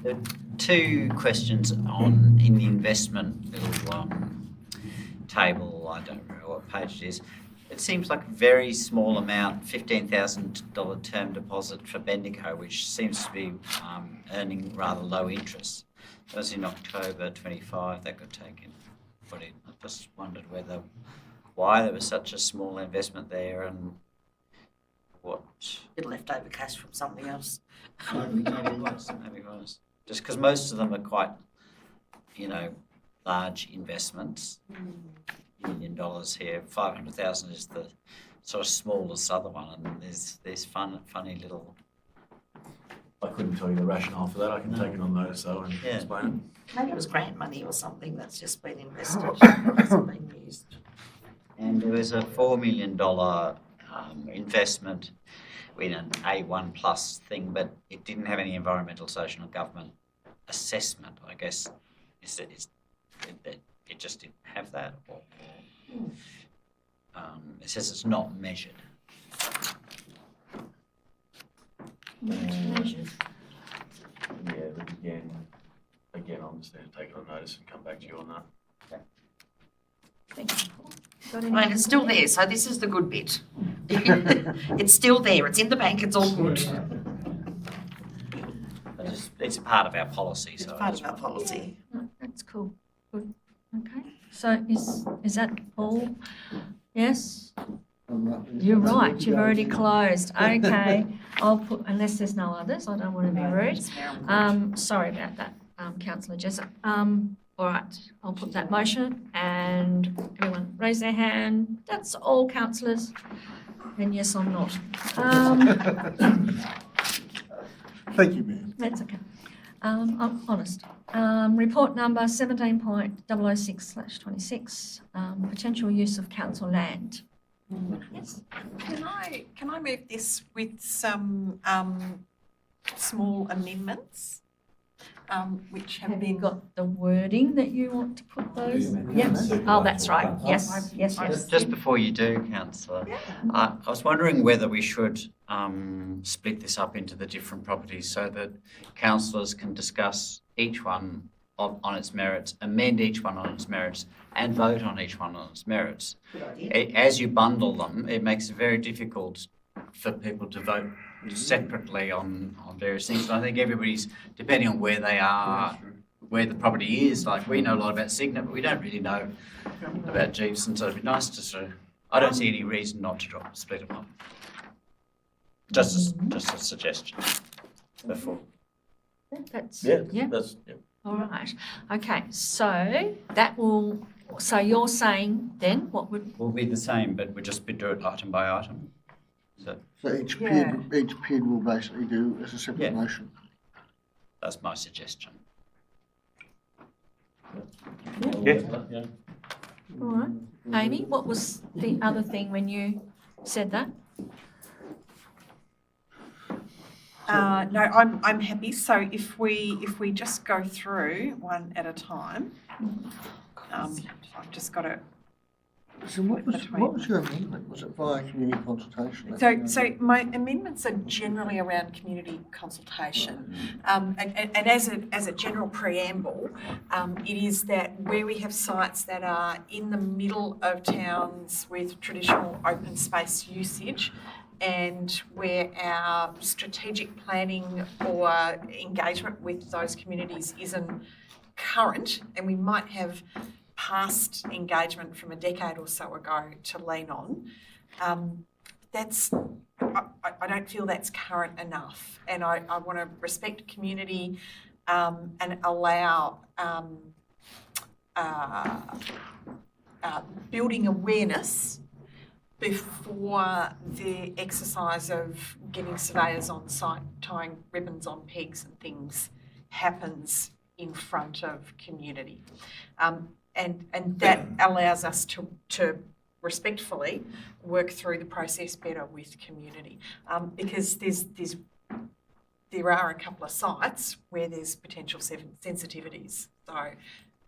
There are two questions in the investment little table. I don't remember what page it is. It seems like a very small amount, $15,000 term deposit for Bendigo, which seems to be earning rather low interest. That was in October 25. That got put in. I just wondered why there was such a small investment there and what. It leftover cash from something else. Maybe it was. Just because most of them are quite, large investments. $1 million here, 500,000 is the sort of smallest other one, and there's funny little. I couldn't tell you the rationale for that. I can take it on notice though and explain it. Maybe it was grant money or something that's just been invested. Hasn't been used. And there was a $4 million investment in an A1 plus thing, but it didn't have any environmental, social and government assessment, I guess. It just didn't have that. It says it's not measured. Measured. Yeah, but again, I'll just need to take it on notice and come back to you on that. Thank you. Got I mean, it's still there, so this is the good bit. It's still there, it's in the bank, it's all good. It's a part of our policy. It's So part of our policy. No, that's cool. Good. Okay. So is that all? Yes? You're right. You've already closed. Okay. I'll put, unless there's no others, I don't want to be rude. Sorry about that, Councillor Jessup. All right. I'll put that motion and everyone ready? raise their hand. That's all councillors. And yes, I'm not. Thank you, Mayor. That's okay. I'm honest. Report number 17.006/26, potential use of council land. Yes. Can I move this with some small amendments, which have Have you been got the wording that you want to put those? Yes. Oh, that's right. Yes, yes, yes. Just before you do, councillor, I was wondering whether we should split this up into the different properties so that councillors can discuss each one on its merits, amend each one on its merits, and vote on each one on its merits. As you bundle them, it makes it very difficult for people to vote separately on various things. So I think everybody's, depending on where they are, where the property is, like we know a lot about Cygnet, but we don't really know about Jeeves, so it'd be nice to sort of, I don't see any reason not to split them up. Just a suggestion. Therefore. That's, That's, all right. Okay, so so you're saying then what would, Will be the same, but we'll just do it item by item. So each Yeah. PID will basically do as a separate motion. That's my suggestion. all right. Amy, what was the other thing when you said that? no, I'm happy. So if we just go through one at a time, I've just got to. So what was your amendment? Was it via community consultation? So my amendments are generally around community consultation, and as a general preamble, it is that where we have sites that are in the middle of towns with traditional open space usage, and where our strategic planning or engagement with those communities isn't current, and we might have past engagement from a decade or so ago to lean on, I don't feel that's current enough, and I want to respect community and allow building awareness before the exercise of getting surveyors on site tying ribbons on pegs and things happens in front of community. And that allows us to respectfully work through the process better with community, because there are a couple of sites where there's potential sensitivities. So,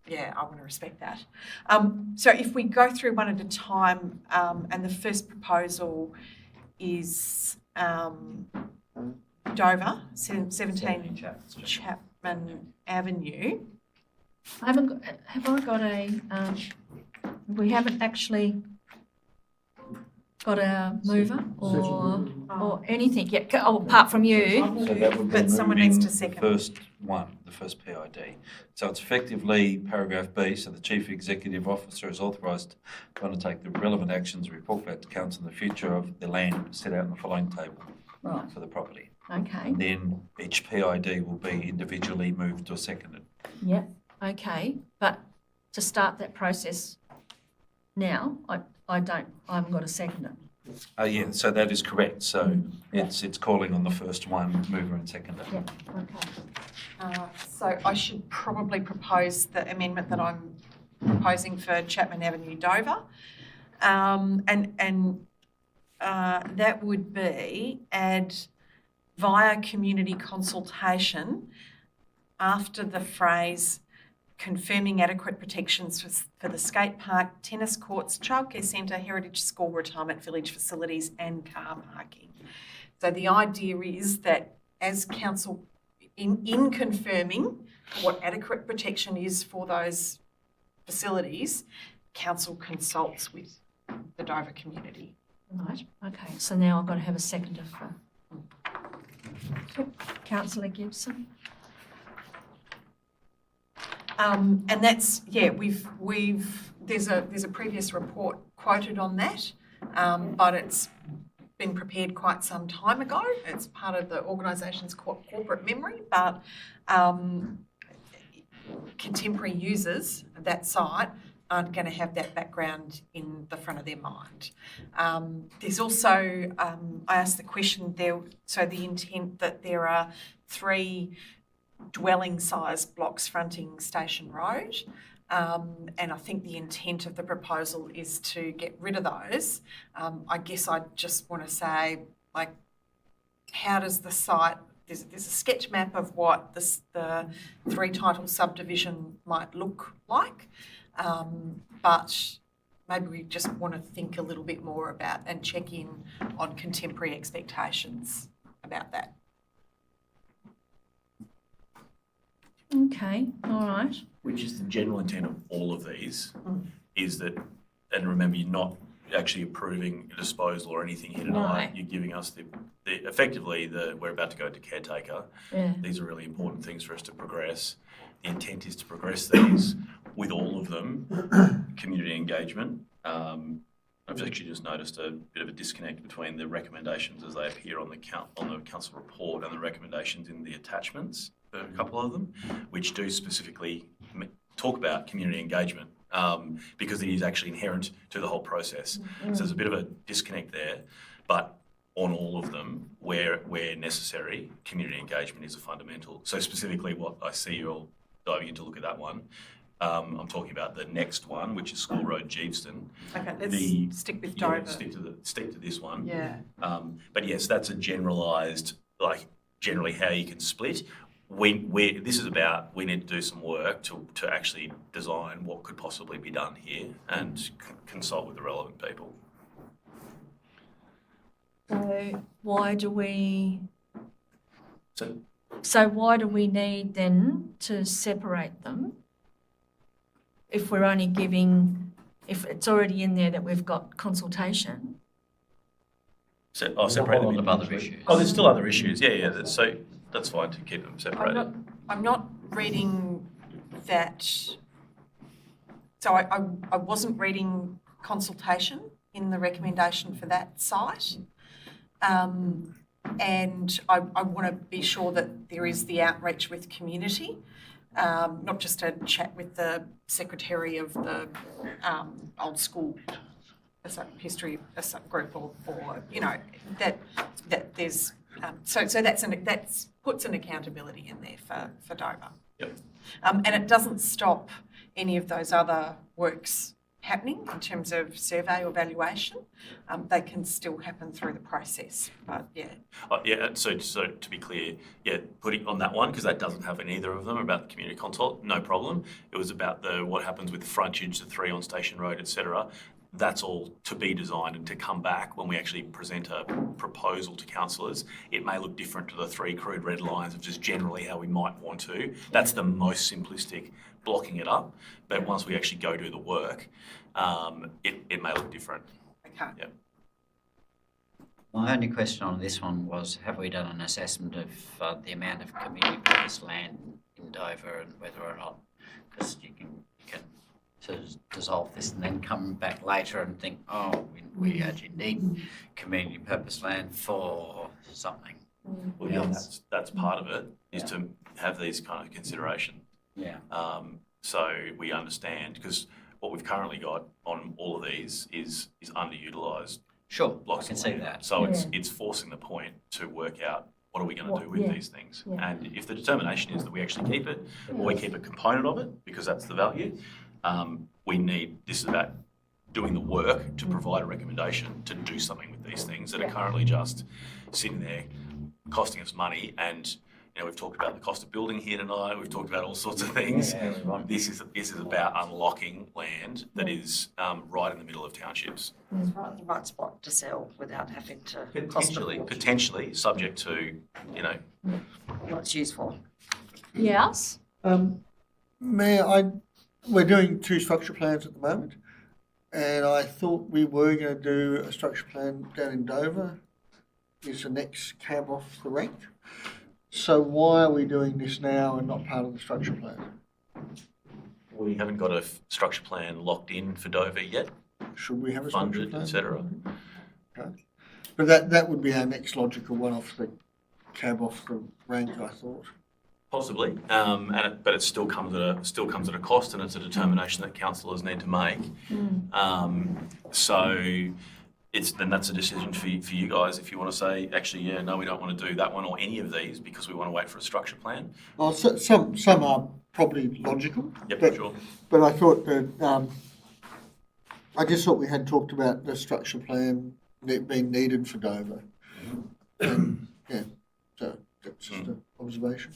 yeah, I want to respect that. So if we go through one at a time, and the first proposal is Dover, 17 Chapman Avenue. Have I got we haven't actually got a mover or anything yet, apart from you. So that would be But someone needs to moving second. the first one, the first PID. So it's effectively paragraph B, so the Chief Executive Officer is authorised to undertake the relevant actions and report back to Council in the future of the land set out in the following table Right. for the property. Okay, And then each PID will be individually moved or seconded. yep, okay. But to start that process now, I haven't got a seconder. Yeah, so that is correct. So it's calling on the first one, mover and seconder. Yeah, okay. So I should probably propose the amendment that I'm proposing for Chapman Avenue, Dover. That would be add via community consultation after the phrase confirming adequate protections for the skate park, tennis courts, childcare centre, heritage school, retirement village facilities and car parking. So the idea is that as council, in confirming what adequate protection is for those facilities, council consults with the Dover community. Right, okay. So now I've got to have a seconder for Councillor Gibson. And that's, yeah, there's a previous report quoted on that, but it's been prepared quite some time ago. It's part of the organisation's corporate memory, but contemporary users of that site aren't going to have that background in the front of their mind. There's also, I asked the question there, so the intent that there are 3 dwelling-sized blocks fronting Station Road. And I think the intent of the proposal is to get rid of those. I guess I just want to say, like, how does the site, there's a sketch map of what the 3-title subdivision might look like, but maybe we just want to think a little bit more about and check in on contemporary expectations about that. Okay, all right. Which is the general intent of all of these, is that, and remember, you're not actually approving a disposal or anything here tonight. Right. You're giving us we're about to go to caretaker. Yeah. These are really important things for us to progress. The intent is to progress these with all of them, community engagement. I've actually just noticed a bit of a disconnect between the recommendations as they appear on the council report and the recommendations in the attachments, a couple of them, which do specifically talk about community engagement, because it is actually inherent to the whole process. So there's a bit of a disconnect there, but on all of them, where necessary, community engagement is a fundamental. So specifically what I see you all diving in to look at that one, I'm talking about the next one, which is School Road, Geeveston. Okay, let's stick with Dover. Stick to this one. Yeah. But yes, that's a generalised, like generally how you can split. This is about, we need to do some work to actually design what could possibly be done here and consult with the relevant people. So why do we So need then to separate them? If we're only giving, if it's already in there that we've got consultation? I'll separate them lot of into other issues. Oh, there's still other issues. Yeah. That's fine to keep them separated. I'm not reading that. So I wasn't reading consultation in the recommendation for that site. And I want to be sure that there is the outreach with community, not just a chat with the secretary of the old school history group or that there's so that's puts an accountability in there for Dover. Yep. And it doesn't stop any of those other works happening in terms of survey or valuation. They can still happen through the process, but yeah. So to be clear, putting on that one, because that doesn't have in either of them about the community consult, no problem. It was about what happens with the frontage, the 3 on Station Road, etc. That's all to be designed and to come back when we actually present a proposal to councillors. It may look different to the 3 crude red lines of just generally how we might want to. That's the most simplistic, blocking it up. But once we actually go do the work, it may look different. Okay. Yeah. My only question on this one was, have we done an assessment of the amount of community purpose land in Dover and whether or not, because you can to dissolve this and then come back later and think, oh, we actually need community purpose land for something. Well, yeah, that's part of it, is to have these kind of considerations. Yeah. So we understand, because what we've currently got on all of these is underutilised Sure, blocks. I can of see land. that. So it's forcing the point to work out what are we going to do with these things. Yeah. And if the determination is that we actually keep it, or we keep a component of it, because that's the value, this is about doing the work to provide a recommendation to do something with these things that are currently just sitting there costing us money. And we've talked about the cost of building here tonight. We've talked about all sorts of things. Yeah, This is about unlocking land that is right in the middle of townships. It's right in the right spot to sell without having to cost a fortune. Potentially subject to, What it's used for. Yes? Mayor, we're doing 2 structure plans at the moment, and I thought we were going to do a structure plan down in Dover. Is the next cab off the rank? So why are we doing this now and not part of the structure plan? We haven't got a structure plan locked in for Dover yet, Should we have a structure funded, plan? etc. Okay. But that would be our next logical one off the cab off the rank, I thought. Possibly, but it still comes at a cost, and it's a determination that councillors need to make. So then that's a decision for you guys if you want to say, actually, yeah, no, we don't want to do that one or any of these because we want to wait for a structure plan. Well, some are probably logical. Yep, but, sure. But I thought that, I just thought we had talked about the structure plan being needed for Dover. And, yeah, so that's just an observation.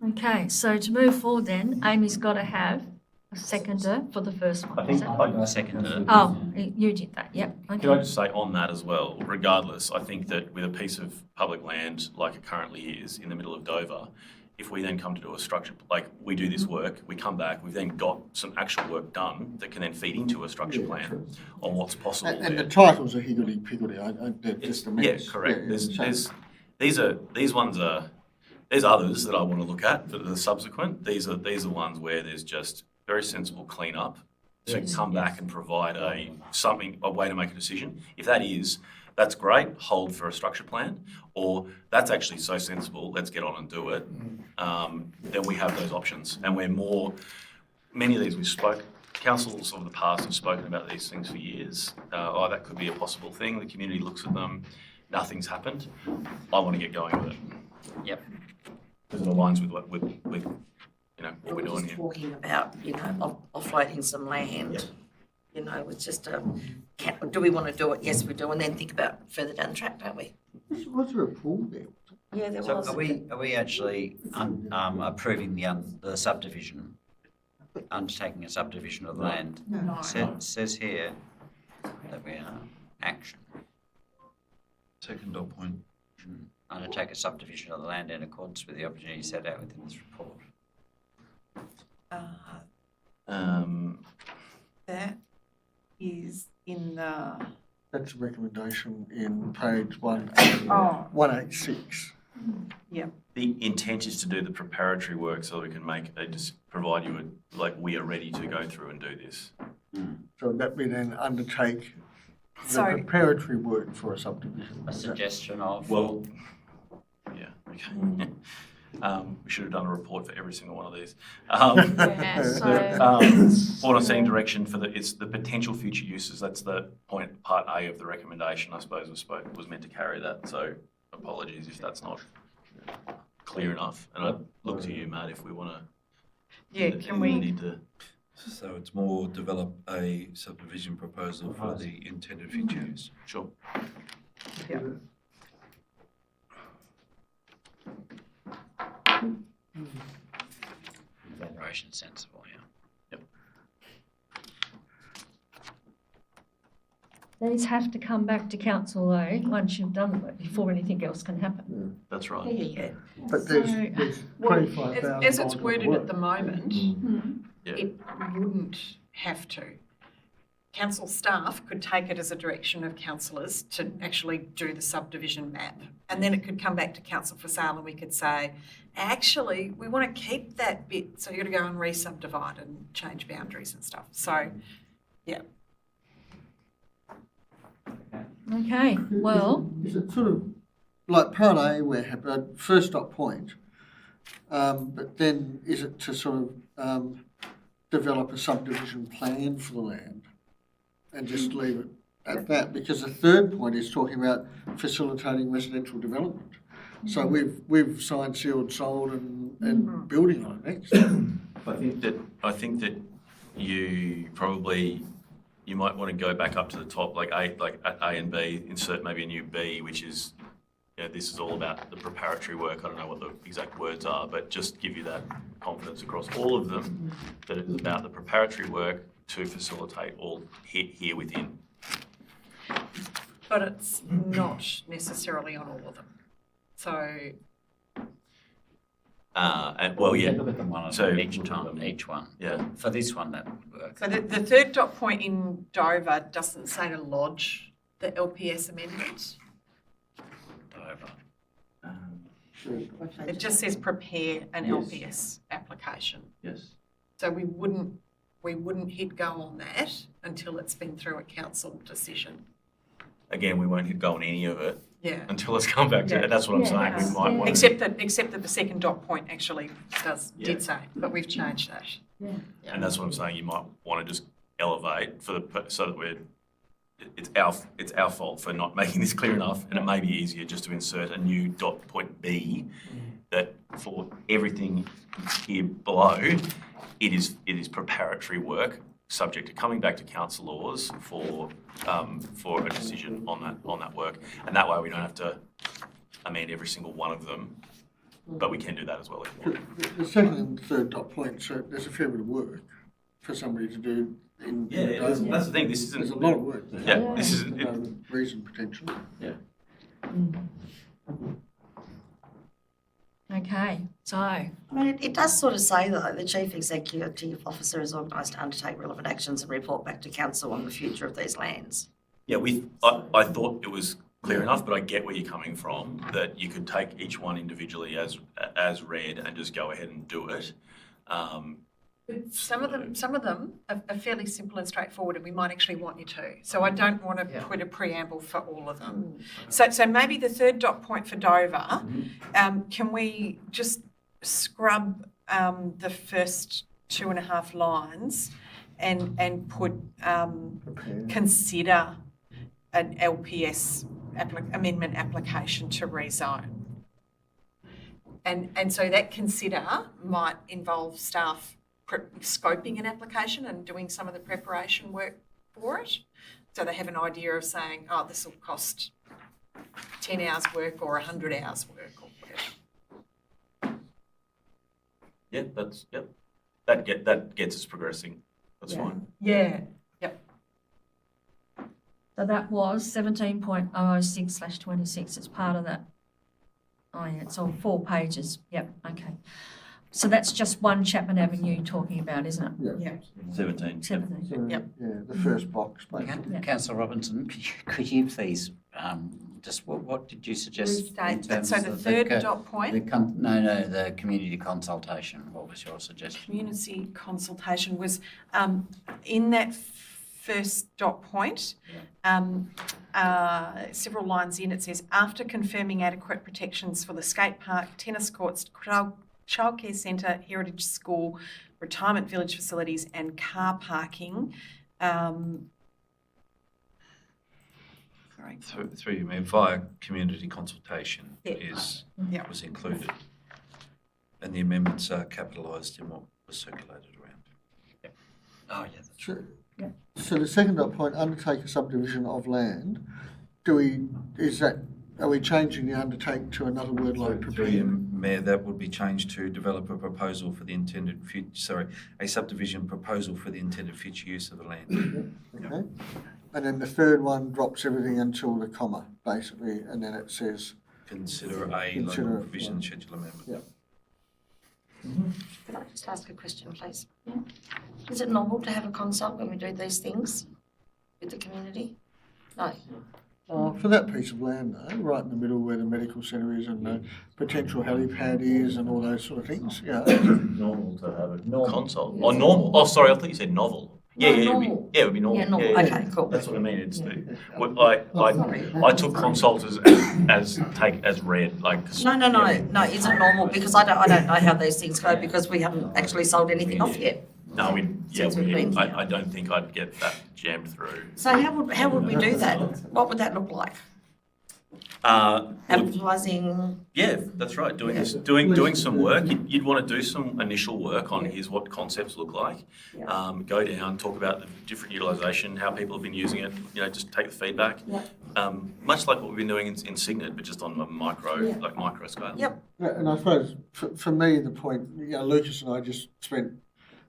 Okay, so to move forward then, Amy's got to have a seconder for the first one. is that- I seconded it. Oh, you did that, yep, Can I okay. just say on that as well, regardless, I think that with a piece of public land like it currently is in the middle of Dover, if we then come to do a structure, like we do this work, we come back, we've then got some actual work done that can then feed into a structure plan on what's possible And there. the titles are higgledy-piggledy, they're just a Yeah, mess. correct. So- There's others that I want to look at that are subsequent. These are ones where there's just very sensible cleanup to come back and provide a way to make a decision. If that's great, hold for a structure plan, or that's actually so sensible, let's get on and do it. Then we have those options, and many of these councils of the past have spoken about these things for years. That could be a possible thing. The community looks at them, nothing's happened. I want to get going with it. Yep. Because it aligns with what we're doing just here. talking about, offloading some land. It's just do we want to do it? Yes, we do, and then think about further down the track, don't we? Was there a pool there? Yeah, there So was. are we actually approving the subdivision, undertaking a subdivision of the land? No. Says here that we are action. Second dot point. Undertake a subdivision of the land in accordance with the opportunity set out within this report. That is in the, That's a recommendation in page 186. The intent is to do the preparatory work so that we can provide you we are ready to go through and do this. So that we then undertake the So- preparatory work for a subdivision. A suggestion of. Well, yeah, okay. We should have done a report for every single one of these. Yeah, so, Board on setting direction it's the potential future uses. That's the part A of the recommendation, I suppose, was meant to carry that. So apologies if that's not clear enough. And I look to you, Matt, if we want to. yeah, can we, Need to. So it's more develop a subdivision proposal for the intended future use. Sure. Evaluation sensible, yeah. these have to come back to council though, once you've done the work, before anything else can happen. That's right. Yeah. But there's well, 25,000 as it's of worded work. at the moment, Yeah. it wouldn't have to. Council staff could take it as a direction of councillors to actually do the subdivision map. And then it could come back to council for sale and we could say, actually, we want to keep that bit, so you've got to go and re-subdivide and change boundaries and stuff. So, yeah. Okay, well, Is it sort of like part A, we're happy, first dot point, but then is it to sort of develop a subdivision plan for the land and just leave it at that? Because the third point is talking about facilitating residential development. So we've signed, sealed, sold, and building on it next. I think that you might want to go back up to the top, like A and B, insert maybe a new B, which is, this is all about the preparatory work. I don't know what the exact words are, but just give you that confidence across all of them that it's about the preparatory work to facilitate all here within. But it's not necessarily on all of them. So, Well, yeah, Look at them one So- at each time, each one. yeah. For this one, that would work. so the third dot point in Dover doesn't say to lodge the LPS amendment. Over. It just says prepare an Yes. LPS application. Yes. So we wouldn't hit go on that until it's been through a council decision. Again, we won't hit go on any of it Yeah. until it's come back to, Yeah. and that's what I'm Yeah. saying, we might want to. Except that the second dot point actually did say, but we've changed that. And that's what I'm saying, you might want to just elevate so that it's our fault for not making this clear enough, and it may be easier just to insert a new dot point B that for everything here below, it is preparatory work, subject to coming back to council laws for a decision on that work. And that way we don't have to amend every single one of them, but we can do that as well if we want. The second and third dot point, so there's a fair bit of work for somebody to do in. That's the thing, this There's isn't, a lot of work there. yeah, this isn't, No reason potentially. Okay, so, I mean, it does sort of say though, the Chief Executive Officer is organised to undertake relevant actions and report back to council on the future of these lands. yeah, I thought it was clear enough, but I get where you're coming from, that you could take each one individually as read and just go ahead and do it. But some of them are fairly simple and straightforward, and we might actually want you to. So I don't want to put a preamble for all of them. So maybe the third dot point for Dover, can we just scrub the first 2.5 lines and put consider an LPS amendment application to rezone. And so that consider might involve staff scoping an application and doing some of the preparation work for it. So they have an idea of saying, oh, this will cost 10 hours work or 100 hours work or whatever. Yeah, that gets us progressing. That's fine. Yeah. Yep. so that was 17.006/26, it's part of that. Oh yeah, it's on 4 pages, yep, okay. So that's just one Chapman Avenue you're talking about, isn't it? Yeah. 17. 17. So, Yep. yeah, the first box, basically. Councillor Robinson, could you please, just what did you suggest in Restate that. terms So the of third co- dot point, the community consultation, what was your suggestion? community consultation was in that first dot point, several lines in, it says, after confirming adequate protections for the skate park, tennis courts, childcare centre, heritage school, retirement village facilities and car parking. Sorry. Through you, Mayor, via community consultation Yeah. Yeah. was included. And the amendments are capitalised in what was circulated around. Oh, yeah. So the second dot point, undertake a subdivision of land, are we changing the undertake to another word like Through you, prepare? Mayor, that would be changed to develop a proposal for the intended a subdivision proposal for the intended future use of the land. Okay. And then the third one drops everything until the comma, basically, and then it says, Consider a Consider local it, provision right. schedule amendment. Yeah. Could I just ask a question, please? Yeah. Is it normal to have a consult when we do these things with the community? No. for that piece of land though, right in the middle where the medical centre is and the potential helipad is and all those sort of things, yeah. Normal to have a consult. Oh, normal. Oh, sorry, I thought you said novel. Yeah, No, yeah, normal. it would be normal. Yeah, normal. Yeah, yeah. Okay, cool. That's what I mean. It's Yeah. I took consult as read, like. 'cause- No, yeah. is it normal? Because I don't know how these things go because we haven't actually sold anything off yet. No, Since we've been here. I don't think I'd get that jammed through. So how would we do that? What would that look like? Look, Advertising, yeah, that's right. Doing some work. You'd want to do some initial work on here's what concepts look like. Go down, talk about the different utilisation, how people have been using it. Just take the feedback. Much like what we've been doing in Signet, but just on a micro scale. Yep. Yeah, and I suppose for me, the point, Lucas and I just spent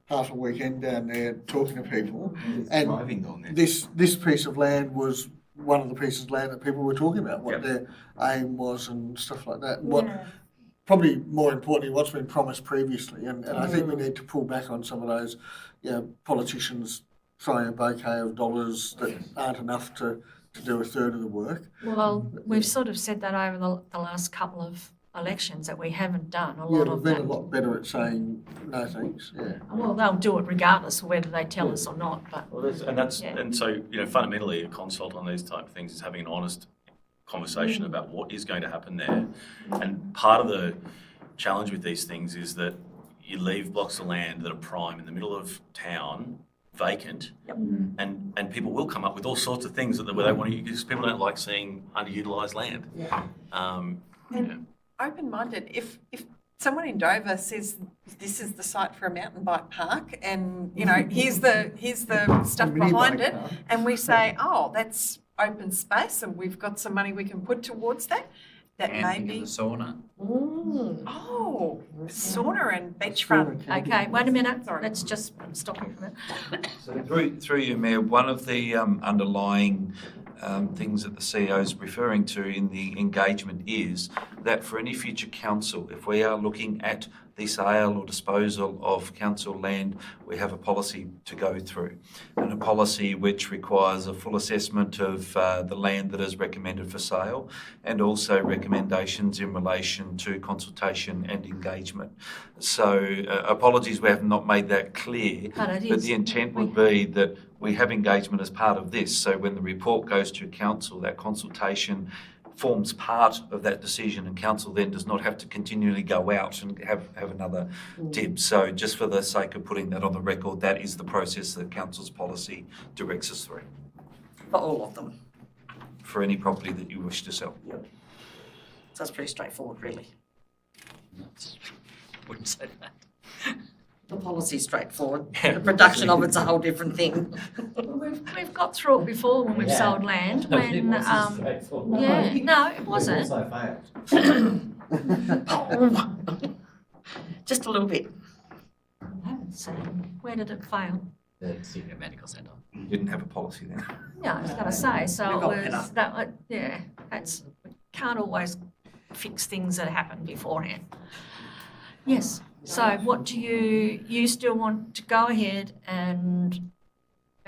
half a weekend down there talking to people. And Driving on it. this piece of land was one of the pieces of land that people were talking about, what Yep. their aim was and stuff like that. What probably more importantly, what's been promised previously. And I think we need to pull back on some of those, politicians throwing a bouquet of dollars that aren't enough to do a third of the work. Well, we've sort of said that over the last couple of elections that we haven't done a Yeah, lot we've of been that. a lot better at saying no thanks, yeah. Well, they'll do it regardless of whether they tell us or not, but Well, so fundamentally, a consult on these type of things is having an honest conversation about what is going to happen there. And part of the challenge with these things is that you leave blocks of land that are prime in the middle of town vacant, and people will come up with all sorts of things that they want to use, because people don't like seeing underutilised land. Open-minded, if someone in Dover says this is the site for a mountain bike park, and here's the stuff behind it, and we say, oh, that's open space, and we've got some money we can put towards that. That may Camping be. in the sauna. Oh, sauna and beachfront. Okay, wait a minute. Sorry. Let's just stop you for a minute. So through you, Mayor, one of the underlying things that the CEO is referring to in the engagement is that for any future council, if we are looking at the sale or disposal of council land, we have a policy to go through, and a policy which requires a full assessment of the land that is recommended for sale, and also recommendations in relation to consultation and engagement. So apologies we have not made that clear, But it but is. the intent would be that we have engagement as part of this. So when the report goes to council, that consultation forms part of that decision, and council then does not have to continually go out and have another dib. So just for the sake of putting that on the record, that is the process that council's policy directs us through For all of them. for any property that you wish to sell. So it's pretty straightforward, really. Wouldn't say that. The policy's straightforward. The production of it's a whole different thing. We've got through it before when we've sold land. When no, it wasn't. Just a little bit. I haven't seen. Where did it fail? The Senior Medical Centre. You didn't have a policy then. Yeah, I was going to say. So We've it got was better. that. Yeah, that's can't always fix things that happen beforehand. Yes. So what do you still want to go ahead and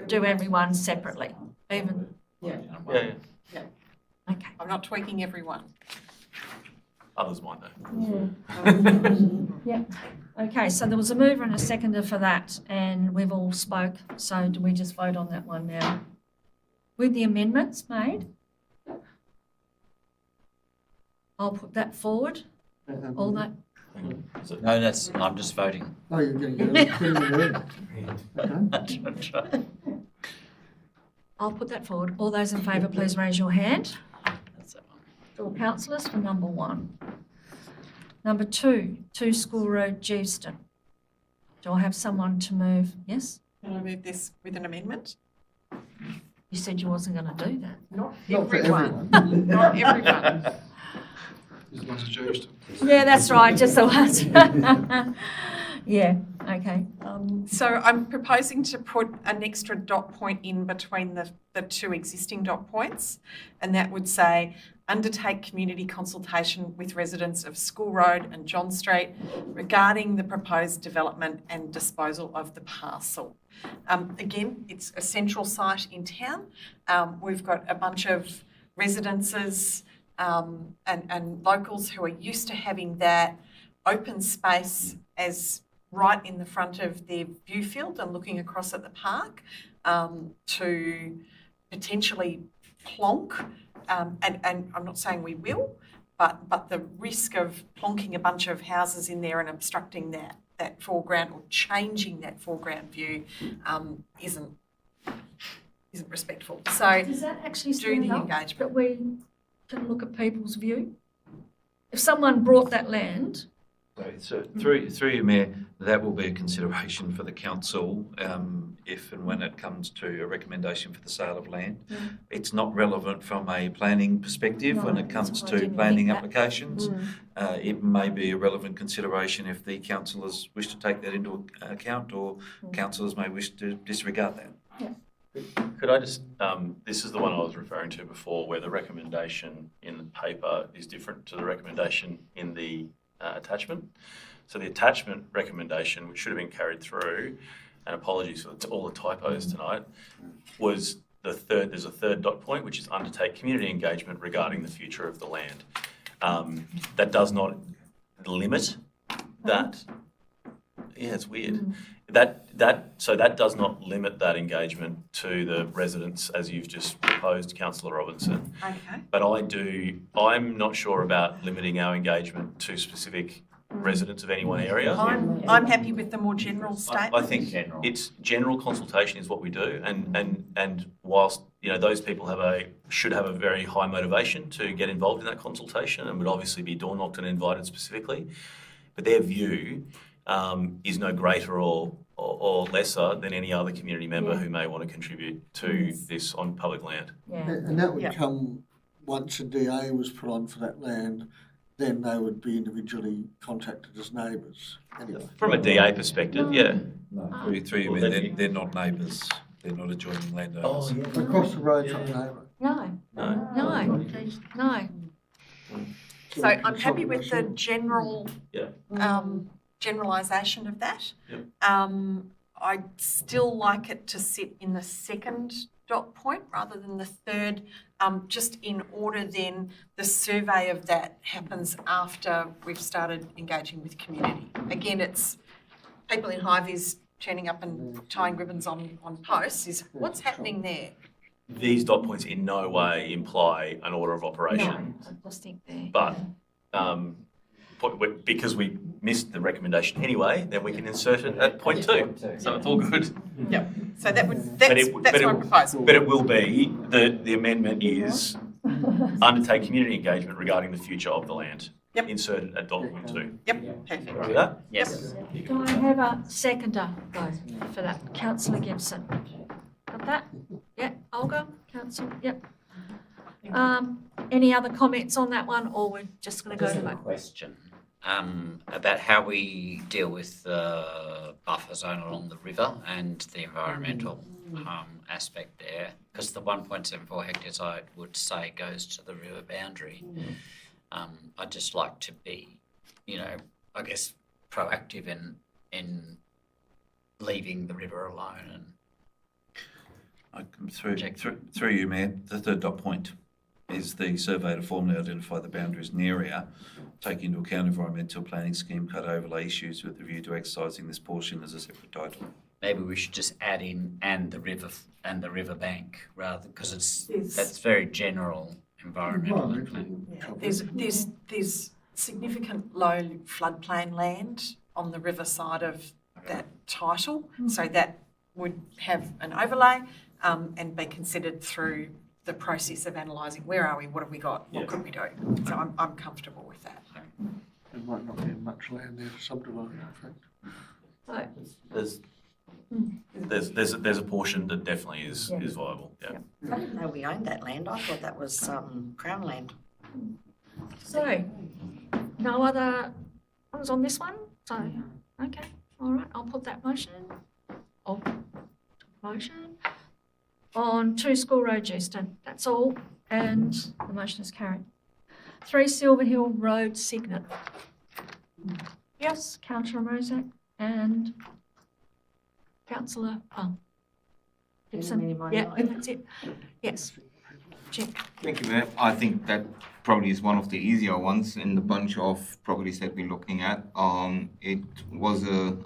do everyone separately, even? Yeah. Yeah. Okay. I'm not tweaking everyone. Others might know. Yeah. Okay, so there was a mover and a seconder for that, and we've all spoke. So do we just vote on that one now? With the amendments made? I'll put that forward. All that. No, I'm just voting. Oh, you're going to put in the word. Okay. I'll put that forward. All those in favour, please raise your hand. That's that one. All councillors for number 1. Number 2, 2 School Road, Geeston. Do I have someone to move? Yes? Can I move this with an amendment? You said you wasn't going to do that. Not Not for everyone. everyone. Not everyone. As much as used. Yeah, that's right, just the ones. Yeah, okay. So I'm proposing to put an extra dot point in between the 2 existing dot points, and that would say, undertake community consultation with residents of School Road and John Street regarding the proposed development and disposal of the parcel. Again, it's a central site in town. We've got a bunch of residences and locals who are used to having that open space as right in the front of their view field and looking across at the park, to potentially plonk, and I'm not saying we will, but the risk of plonking a bunch of houses in there and obstructing that foreground or changing that foreground view isn't respectful. So Does that actually do stand the up engagement. that we can look at people's view? If someone brought that land, So through you, Mayor, that will be a consideration for the council if and when it comes to a recommendation for the sale of land. It's not relevant from a planning perspective when No, it comes that's why I to didn't planning think that. applications. It may be a relevant consideration if the councillors wish to take that into account, or councillors may wish to disregard that. Could I just, this is the one I was referring to before, where the recommendation in the paper is different to the recommendation in the attachment. So the attachment recommendation, which should have been carried through, and apologies for all the typos tonight, was there's a third dot point, which is undertake community engagement regarding the future of the land. That does not limit that. Yeah, it's weird. So that does not limit that engagement to the residents as you've just proposed, Councillor Robinson. Okay. But I'm not sure about limiting our engagement to specific residents of any one area. I'm happy with the more general statement. I think it's general consultation is what we do, and whilst those people should have a very high motivation to get involved in that consultation, and would obviously be door knocked and invited specifically, but their view is no greater or lesser than any other community member who may want to contribute to this on public land. And that would come once a DA was put on for that land. Then they would be individually contacted as neighbours. Anyway. From a DA perspective, yeah. No, through you, man, they're not neighbours. They're not adjoining landowners. Across the road from the neighbour. No. So I'm happy with the general Yeah. generalisation of that. Yep. I'd still like it to sit in the second dot point rather than the third, just in order then the survey of that happens after we've started engaging with community. Again, it's people in high-vis turning up and tying ribbons on posts is what's happening there. These dot points in no way imply an order of operation, I just think there. but because we missed the recommendation anyway, then we can insert it at point 2. So it's all good. Yep. So that's my proposal. But it will be, the amendment is undertake community engagement regarding the future of the land. Yep. Inserted at dot point 2. Yep, perfect. See that? Yes. Do I have a seconder though for that? Councillor Gibson. Got that? Yeah, Olga, Councillor, yep. Any other comments on that one, or we're just going to go to a vote? question about how we deal with the buffer zone along the river and the environmental aspect there, because the 1.74 hectares I would say goes to the river boundary. I'd just like to be, I guess, proactive in leaving the river alone and Through you, Mayor, the third dot point is the survey to formally identify the boundaries in the area, take into account environmental planning scheme, cut overlay issues with the view to exercising this portion as a separate title. maybe we should just add in and the river bank rather, because that's very general environmental. There's significant low floodplain land on the river side of that title, so that would have an overlay and be considered through the process of analysing where are we, what have we got, what could we do. So I'm comfortable with that. There might not be much land there to subdivide, in fact. There's a portion that definitely is viable. Yeah. I didn't know we owned that land. I thought that was Crown land. So, no other ones on this one? So, okay, all right, I'll put that motion. On 2 School Road, Euston, that's all, and the motion is carried. 3 Silver Hill Road, Cygnet. Yes, Councillor Mozak and Councillor Gibson. Yeah, that's it. Yes. Check. Thank you, Mayor. I think that probably is one of the easier ones in the bunch of properties that we're looking at. It was a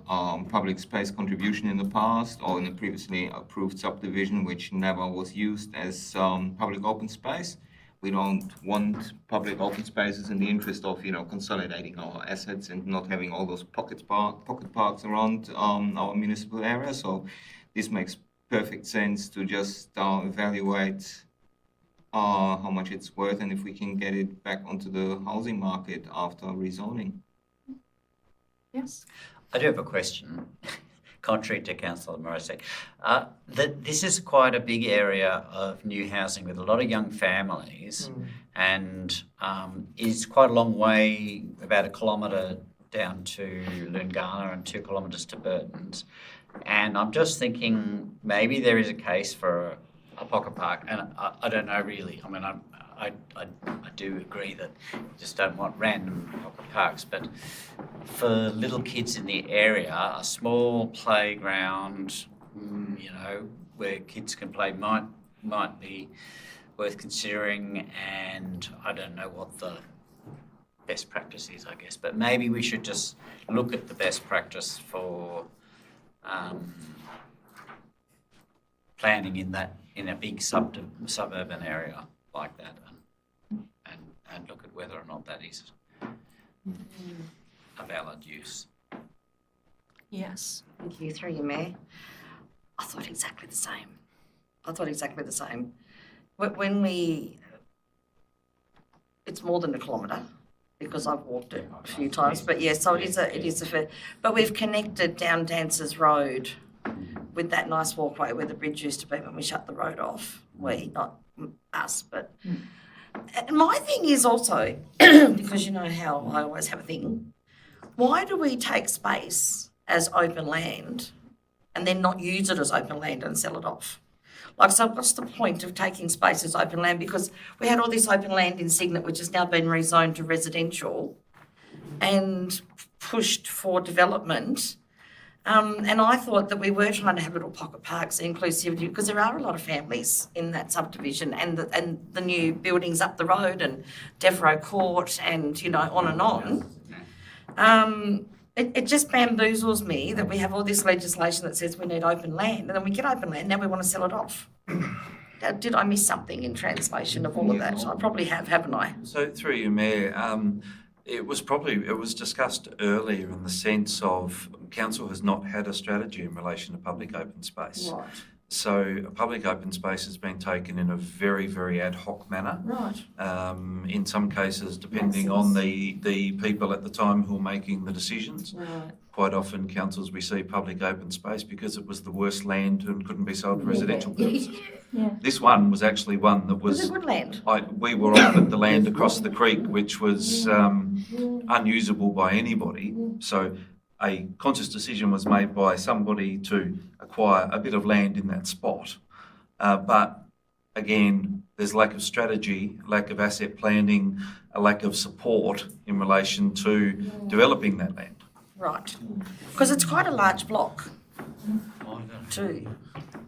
public space contribution in the past or in a previously approved subdivision which never was used as public open space. We don't want public open spaces in the interest of, consolidating our assets and not having all those pocket parks around our municipal area. So this makes perfect sense to just evaluate how much it's worth and if we can get it back onto the housing market after rezoning. Yes. I do have a question, contrary to Councillor Morrissey. This is quite a big area of new housing with a lot of young families and is quite a long way, about 1 kilometre down to Lungana and 2 kilometres to Burton's. And I'm just thinking maybe there is a case for a pocket park, and I don't know really. I mean, I do agree that you just don't want random pocket parks, but for little kids in the area, a small playground, where kids can play might be worth considering. And I don't know what the best practice is, I guess, but maybe we should just look at the best practice for planning in a big suburban area like that, and look at whether or not that is a valid use. Yes. Thank you, through you, Mayor. I thought exactly the same. When it's more than a kilometre, because I've walked it a few times, but yes, so it is a fair, but we've connected down Dancers Road with that nice walkway where the bridge used to be when we shut the road off. We, not us, but and my thing is also, because you know how I always have a thing, why do we take space as open land and then not use it as open land and sell it off? Like, so what's the point of taking space as open land? Because we had all this open land in Cygnet, which has now been rezoned to residential and pushed for development. And I thought that we were trying to have little pocket parks and inclusivity, because there are a lot of families in that subdivision, and the new buildings up the road and Devereux Court and, you know, on and on. It just bamboozles me that we have all this legislation that says we need open land, and then we get open land, now we want to sell it off. Did I miss something in translation of all of that? I probably have, haven't I? So through you, Mayor, it was discussed earlier in the sense of council has not had a strategy in relation to public open space. Right. So a public open space has been taken in a very, very ad hoc manner. Right. In some cases, depending on the people at the time who are making the decisions. Right. Quite often, councils receive public open space because it was the worst land and couldn't be sold for residential purposes. Yeah. This one was actually one that It was was. a good land. We were offered the land across the creek, which was unusable by anybody. So a conscious decision was made by somebody to acquire a bit of land in that spot. But again, there's lack of strategy, lack of asset planning, a lack of support in relation to developing that land. Right. Because it's quite a large block too.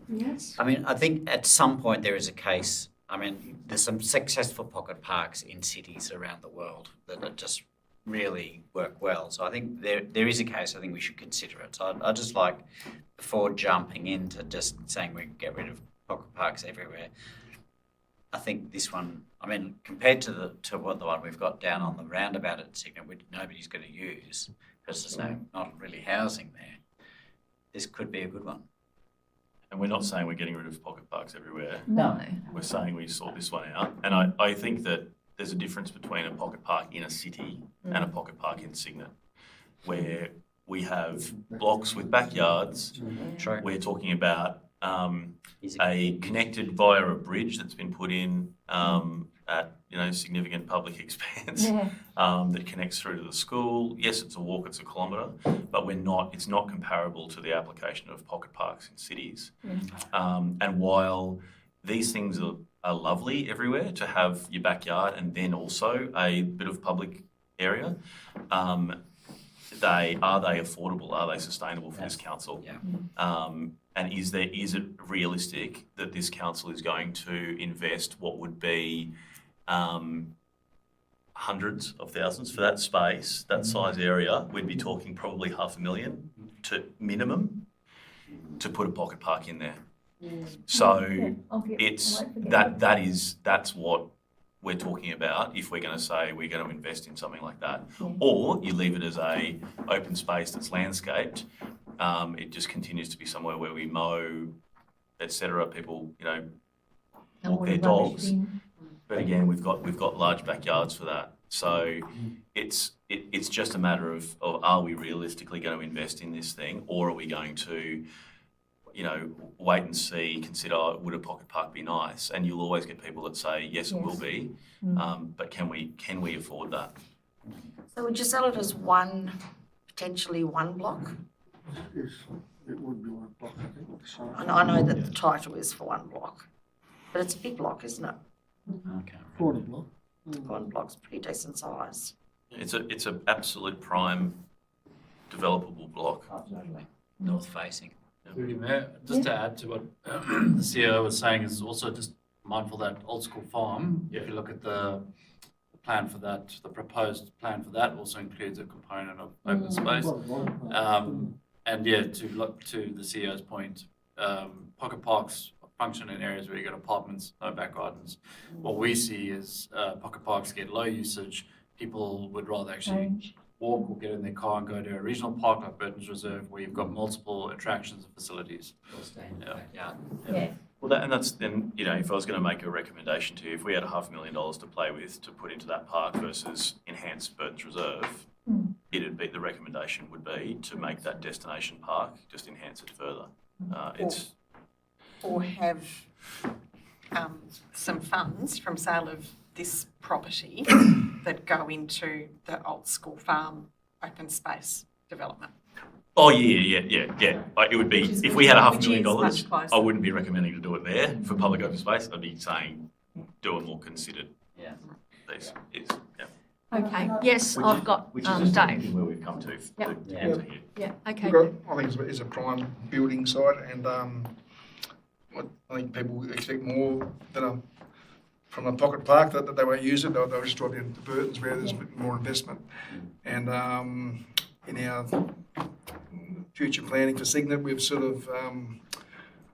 Yes. I mean, I think at some point there is a case, I mean, there's some successful pocket parks in cities around the world that are just really work well. So I think there is a case, I think we should consider it. So I'd just like, before jumping into just saying we get rid of pocket parks everywhere, I think this one, I mean, compared to the one we've got down on the roundabout at Cygnet, which nobody's going to use because there's not really housing there, this could be a good one. And we're not saying we're getting rid of pocket parks everywhere. No. We're saying we sort this one out. And I think that there's a difference between a pocket park in a city and a pocket park in Cygnet, where we have blocks with backyards. True. We're talking about a connected via a bridge that's been put in at significant public expense that connects through to the school. Yes, it's a walk, it's a kilometre, but it's not comparable to the application of pocket parks in cities. And while these things are lovely everywhere to have your backyard and then also a bit of public area, are they affordable? Are they sustainable for this council? Yeah. And is it realistic that this council is going to invest what would be hundreds of thousands for that space, that size area? We'd be talking probably $500,000 to minimum to put a pocket park in there. So that's what we're talking about if we're going to say we're going to invest in something like that. Or you leave it as a open space that's landscaped. It just continues to be somewhere where we mow, etc. People, walk their dogs. But again, we've got large backyards for that. So it's just a matter of are we realistically going to invest in this thing, or are we going to wait and see, consider, would a pocket park be nice? And you'll always get people that say, yes, it will be, but can we afford that? So would you sell it as potentially one block? Yes, it would be one block, I think. So, I know that the title is for one block, but it's a big block, isn't it? Okay. quarter block. One block's pretty decent size. It's a absolute prime developable block. Absolutely. North facing. Through you, Mayor, just to add to what the CEO was saying, is also just mindful that Old School Farm, if you look at the plan for that, the proposed plan for that also includes a component of open space. And yeah, to look to the CEO's point, pocket parks function in areas where you got apartments, no back gardens. What we see is pocket parks get low usage. People would rather actually walk or get in their car and go to a regional park like Burton's Reserve, where you've got multiple attractions and facilities. Yeah. Well, then, you know, if I was going to make a recommendation to you, if we had $500,000 to play with to put into that park versus enhance Burton's Reserve, the recommendation would be to make that destination park, just enhance it further. Or have some funds from sale of this property that go into the old school farm open space development. Oh, yeah. Like, it would be, if we had $500,000, much closer. I wouldn't be recommending to do it there for public open space. I'd be saying do a more considered piece. Okay, yes, I've got Which is just Dave. where we've come to. Yeah. to here. Yeah, okay. I think it's a prime building site, and I think people expect more than from a pocket park that they won't use it. They'll just drive down to Burton's where there's a bit more investment. And in our future planning for Signet, we've sort of,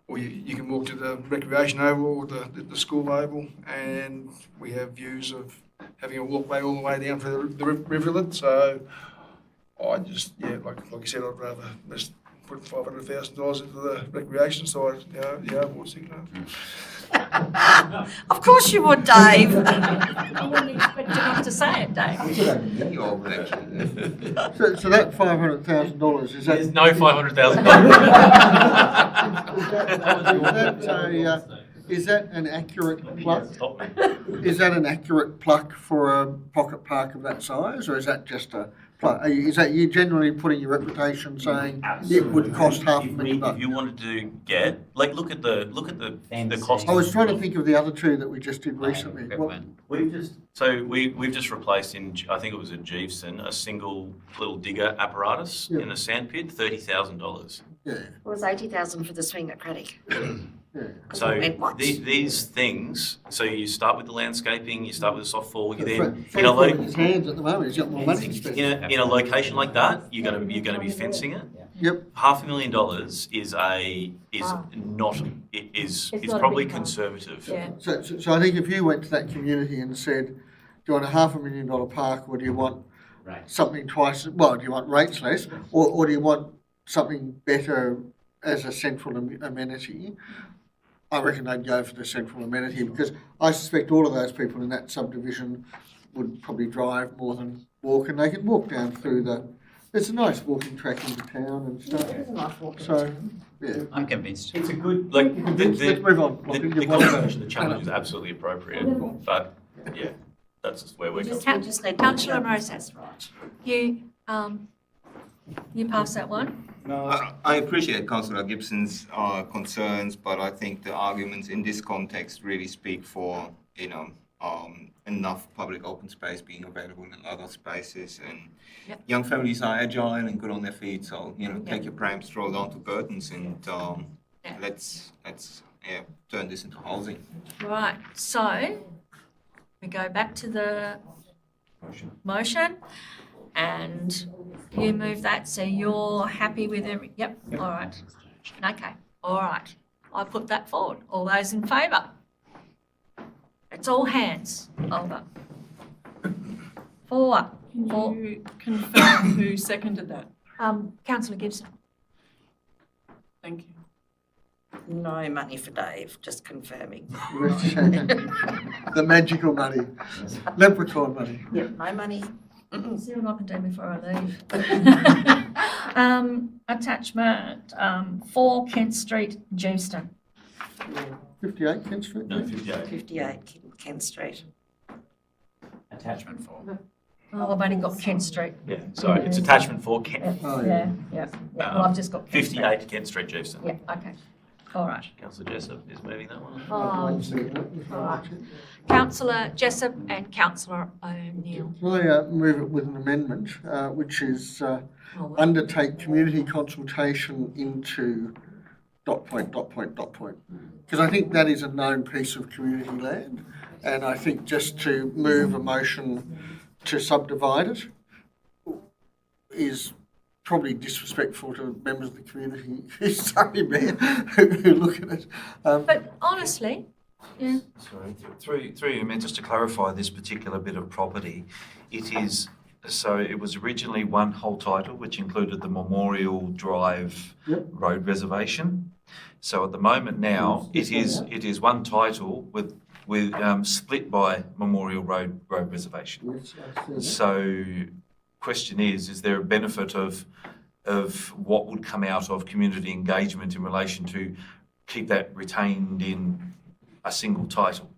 or you can walk to the recreation oval or the school oval, and we have views of having a walkway all the way down for the rivulet. So I just, like you said, I'd rather just put $500,000 into the recreation side, the oval Signet. Of course you would, Dave. I wouldn't expect you not to say it, Dave. We should have a mini oval actually. So that $500,000, is that? There's no $500,000. Is that an accurate pluck? Is that an accurate pluck for a pocket park of that size, or is that just a pluck? Is that you generally putting your reputation saying it would cost $500,000? If you wanted to get, like, look at the cost. I was trying to think of the other two that we just did recently. We've just replaced I think it was at Jeeveston, a single little digger apparatus in a sandpit, $30,000. Yeah. It was 80,000 for the swing at Craddock. So Went, what? these things, so you start with the landscaping, you start with the soft fall, you then Fred's in his hands at the moment. He's got more money to spend. in a location like that, you're going to be fencing it. Yep. $500,000 is It's not a probably big one. conservative. Yeah. So I think if you went to that community and said, do you want a $500,000 park, or do you want something twice? Well, do you want rates less, or do you want something better as a central amenity? I reckon they'd go for the central amenity, because I suspect all of those people in that subdivision would probably drive more than walk, and they can walk down through there's a nice walking track into town and stuff. So, yeah. I'm convinced. It's a good, like, Let's move on. the conversation, the challenge is absolutely appropriate, but yeah, that's just where we're coming from. Just need Councillor Moses, you pass that one. I appreciate Councillor Gibson's concerns, but I think the arguments in this context really speak for, enough public open space being available in other spaces, and young families are agile and good on their feet. So take your pram stroll down to Burton's and let's turn this into housing. Right, so we go back to the motion, and you move that, so you're happy with every, yep, all right. Okay, all right. I put that forward. All those in favour? It's all hands. Over. Four. Can you confirm who seconded that? Councillor Gibson. Thank you. No money for Dave, just confirming. The magical money, leprechaun money. Yep, no money. See what I can do before I leave. Attachment 4 Kent Street, Jeeveston. 58 Kent Street? No, 58. 58 Kent Street. Attachment 4. Oh, I've only got Kent Street. Yeah, sorry, it's attachment 4, Kent. Oh, Yeah. Well, I've just got Kent Street. 58 Kent Street, Jeeveston. Yeah, okay. All right. Councillor Jessup is moving that one. All right. Councillor Jessup and Councillor O'Neill. I move it with an amendment, which is undertake community consultation into ... Because I think that is a known piece of community land, and I think just to move a motion to subdivide it is probably disrespectful to members of the community, sorry, Mayor, who look at it. But honestly, yeah, Sorry, through you, Mayor, just to clarify this particular bit of property, it was originally one whole title, which included the Memorial Drive Yep. Road Reservation. So at the moment now, it is one title with split by Memorial Road Reservation. Yes, I see that. So, question is there a benefit of what would come out of community engagement in relation to keep that retained in a single title?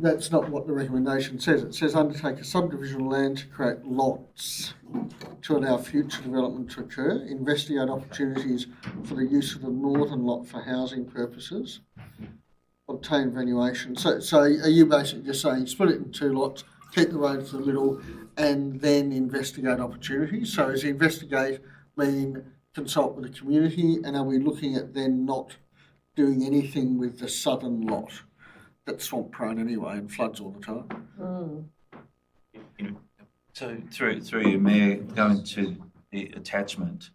That's not what the recommendation says. It says undertake a subdivision of land to create lots to allow future development to occur, investigate opportunities for the use of the northern lot for housing purposes, obtain valuation. So are you basically just saying split it in 2 lots, keep the road to the middle, and then investigate opportunities? So does investigate mean consult with the community, and are we looking at then not doing anything with the southern lot that's swamp prone anyway and floods all the time? So through you, Mayor, going to the attachment.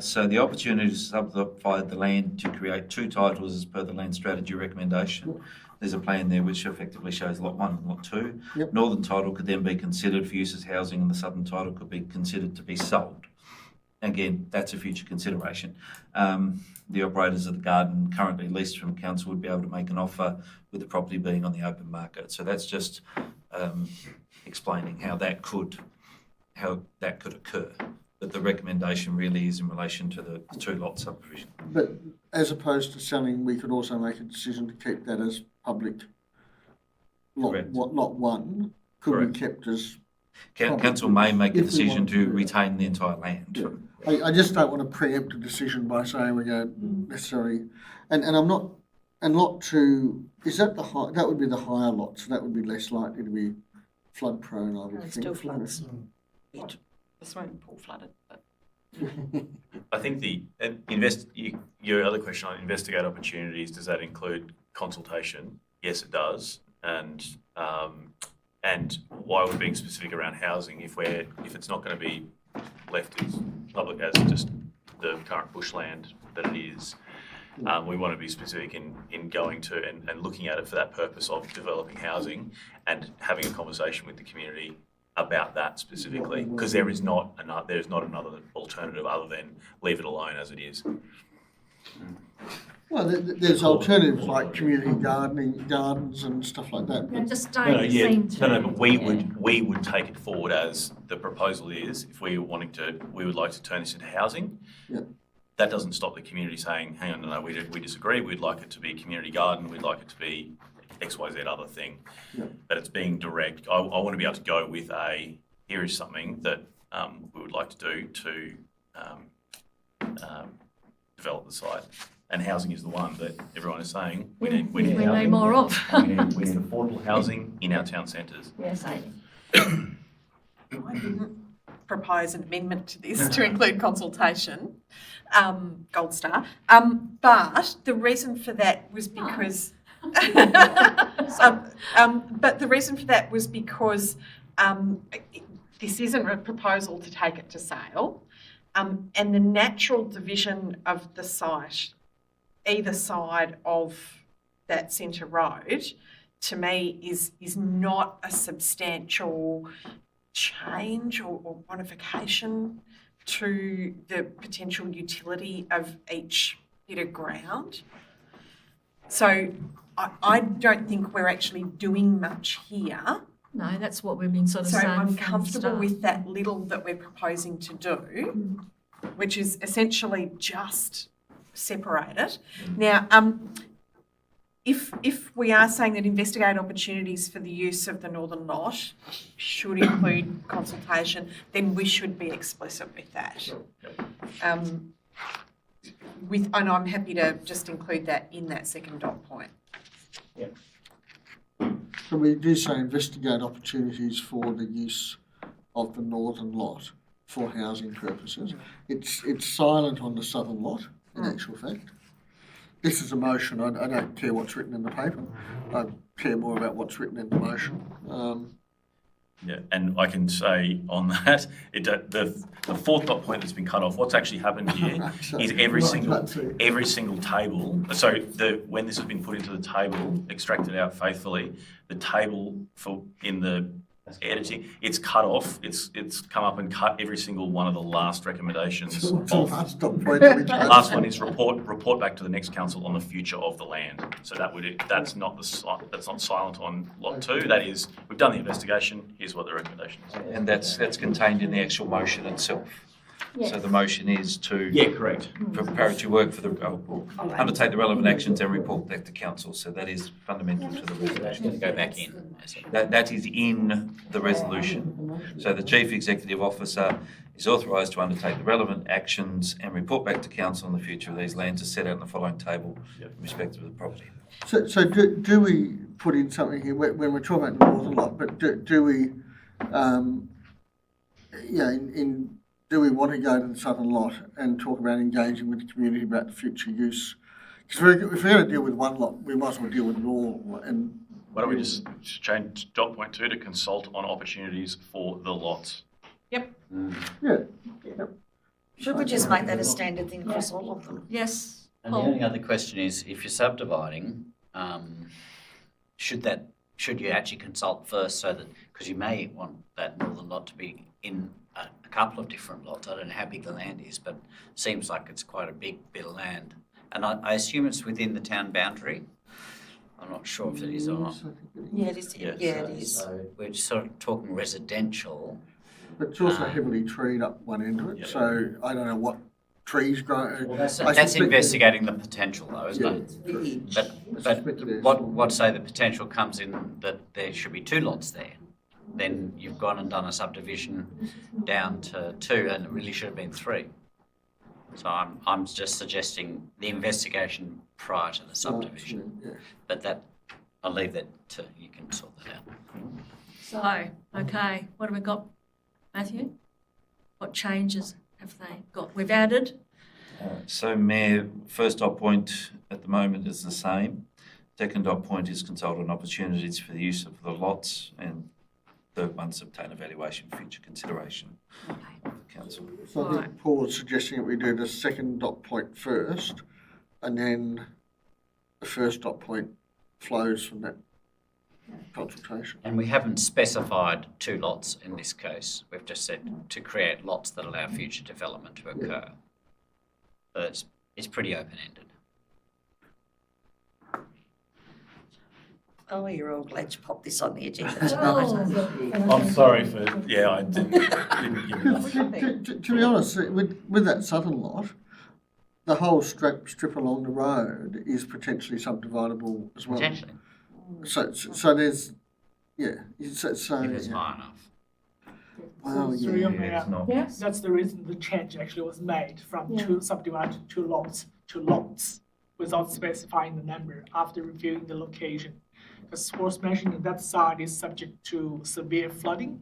So the opportunity to subdivide the land to create 2 titles as per the land strategy recommendation. There's a plan there which effectively shows lot 1 and lot 2. Yep. Northern title could then be considered for use as housing, and the southern title could be considered to be sold. Again, that's a future consideration. The operators of the garden currently leased from council would be able to make an offer with the property being on the open market. So that's just explaining how that could occur. But the recommendation really is in relation to the 2 lot subdivision. But as opposed to selling, we could also make a decision to keep that as public lot. Correct. What lot 1 could Correct. be kept as. Council may make a If we decision want to to, yeah. retain the entire land. Yeah. I just don't want to preempt a decision by saying we're going to necessarily, and I'm not, and lot 2, is that that would be the higher lot, so that would be less likely to be flood prone, I would think. It still wouldn't floods. it? The swimming pool flooded, but I think your other question on investigate opportunities, does that include consultation? Yes, it does. And why we're being specific around housing, if it's not going to be left as public as just the current bushland that it is, we want to be specific in going to and looking at it for that purpose of developing housing and having a conversation with the community about that specifically, because there's not another alternative other than leave it alone as it is. Well, there's alternatives like community gardens and stuff like that. they just don't seem to. But we would take it forward as the proposal is, if we would like to turn this into housing. Yeah. That doesn't stop the community saying, hang on, no, we disagree, we'd like it to be a community garden, we'd like it to be XYZ other thing. Yeah. But it's being direct. I want to be able to go with here is something that we would like to do to develop the site. And housing is the one that everyone is saying we need We need housing. more of. we need affordable housing in our town centres. Yes, Amy. I didn't propose an amendment to this to include consultation, gold star. But the reason for that was because, but the reason for that was because this isn't a proposal to take it to sale, and the natural division of the site, either side of that centre road, to me is not a substantial change or modification to the potential utility of each bit of ground. So I don't think we're actually doing much here. No, that's what we've been sort of So saying. I'm from the comfortable start. with that little that we're proposing to do, which is essentially just separate it. Now, if we are saying that investigate opportunities for the use of the northern lot should include consultation, then we should be explicit with that. And I'm happy to just include that in that second dot point. So we do say investigate opportunities for the use of the northern lot for housing purposes. It's silent on the southern lot, in actual fact. This is a motion. I don't care what's written in the paper. I care more about what's written in the motion. Yeah, and I can say on that, the fourth dot point that's been cut off, what's actually happened here is every single table, so when this has been put into the table, extracted out faithfully, the table in the editing, it's cut off, it's come up and cut every single one of the last recommendations off. Last one is report back to the next council on the future of the land. So that's not silent on lot 2. That is, we've done the investigation. Here's what the recommendation is. And that's contained in the actual motion itself. So the motion is to Correct. preparatory work for undertake the relevant actions and report back to council. So that is fundamental to the resolution. Go back in. That is in the resolution. So the Chief Executive Officer is authorised to undertake the relevant actions and report back to council on the future of these lands as set out in the following table in respect of the property. So do we put in something here when we're talking about the northern lot, but do we, do we want to go to the southern lot and talk about engaging with the community about the future use? Because if we're going to deal with one lot, we might as well deal with it all. And why don't we just change dot point 2 to consult on opportunities for the lots? Yep. Yeah. Should we just make that a standard thing across all of them? Yes. And the only other question is, if you're subdividing, should you actually consult first so that, because you may want that northern lot to be in a couple of different lots. I don't know how big the land is, but it seems like it's quite a big bit of land. And I assume it's within the town boundary. I'm not sure if it is or not. Yeah, it is. Yeah, it is. So we're just sort of talking residential. But it's also heavily treed up one end of it, so I don't know what trees grow. Well, that's investigating the potential, though, isn't it? But what say the potential comes in that there should be 2 lots there? Then you've gone and done a subdivision down to 2, and it really should have been 3. So I'm just suggesting the investigation prior to the subdivision. But that I'll leave that to you can sort that out. So, okay, what have we got, Matthew? What changes have they got? We've added. So, Mayor, first dot point at the moment is the same. Second dot point is consult on opportunities for the use of the lots, and third one's obtain evaluation for future consideration of the council. So I think Paul was suggesting that we do the second dot point first, and then the first dot point flows from that consultation. And we haven't specified 2 lots in this case. We've just said to create lots that allow future development to occur. So it's pretty open-ended. Oh, you're all glad you popped this on the agenda tonight. I'm sorry for, I didn't give enough. To be honest, with that southern lot, the whole strip along the road is potentially subdividable as well. Potentially. So there's, so If it's high enough. well, Through your mayor, it's not. Yes. that's the reason the change actually was made from 2 subdivided to 2 lots to lots without specifying the number after reviewing the location. Because sports mentioned that side is subject to severe flooding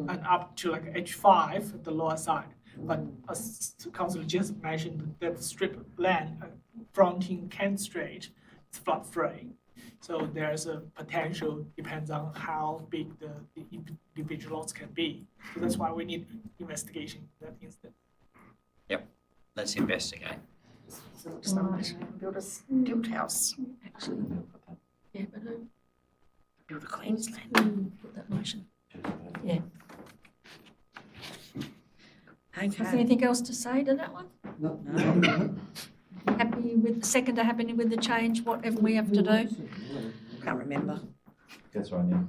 and up to like H5 the lower side. But as Councillor Jessup mentioned, that strip of land fronting Kent Street is flood free. So there's a potential, depends on how big the individual lots can be. So that's why we need investigation in that instance. Yep. Let's investigate. Build a stilt house. Yeah, but who Build a Queensland. put that motion? Yeah. Is there Okay. anything else to say to that one? No. Happy with the seconder, happy with the change, whatever we have to do? Can't remember. That's right, Neil.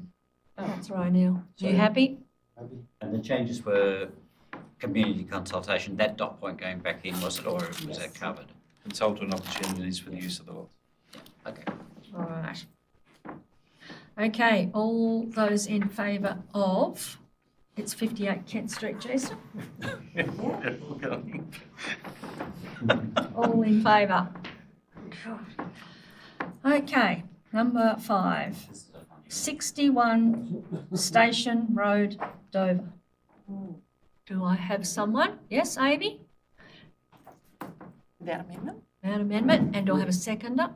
That's right, Neil. You happy? And the changes were community consultation, that dot point going back in, was it, or was that covered? Consult on opportunities for the use of the lots. Okay. All right. Okay, all those in favour of, it's 58 Kent Street, Jason? All in favour? Okay, number 5, 61 Station Road, Dover. Do I have someone? Yes, Amy? Without amendment? Without amendment, and do I have a seconder?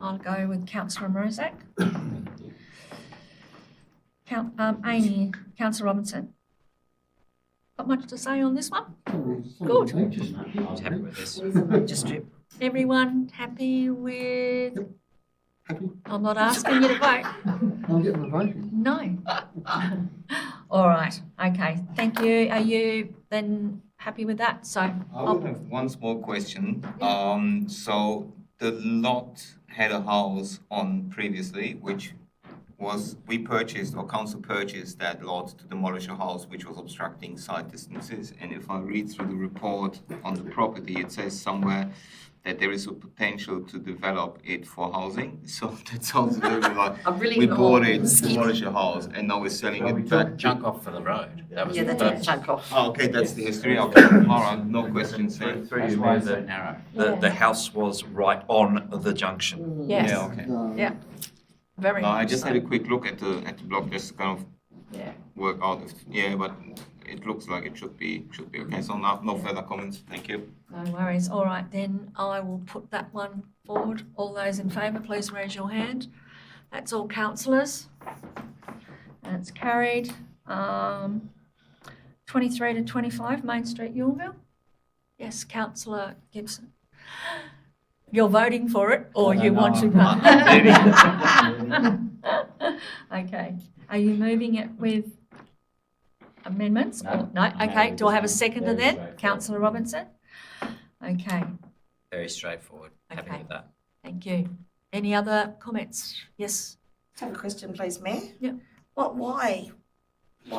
I'll go with Councillor Mrozak. Amy, Councillor Robinson? Got much to say on this one? Good. Happy with this. Just strip. Everyone happy with? Happy? I'm not asking you to vote. I'm getting the voting. No. All right. Okay. Thank you. Are you then happy with that? So I would have one small question. So the lot had a house on previously, which was, we purchased, or council purchased that lot to demolish a house which was obstructing site distances. And if I read through the report on the property, it says somewhere that there is a potential to develop it for housing. So that sounds a little bit like I'm really we not bought it, skinny. demolished a house, and now we're selling Well, we it took back. chunk off for the road. That was Yeah, they took a chunk off. Oh, okay, that's the history. Okay, all right, no questions there. That's why it's so narrow. The house was right on the junction. yes. Yeah, okay. Yeah. Very No, I much just so. had a quick look at the block, just to kind of Yeah. work out if, yeah, but it looks like it should be okay. So no further comments. Thank you. No worries. All right, then I will put that one forward. All those in favour, please raise your hand. That's all councillors. And it's carried. 23 to 25 Main Street, Yorville. Yes, councillor Gibson. You're voting for it, or you want to? Okay. Are you moving it with amendments? Or, no? Okay. Do I have a seconder then? Councillor Robinson? Okay. Very straightforward. Happy Okay. with that. Thank you. Any other comments? Yes. Have a question, please, Mayor. Yep. Why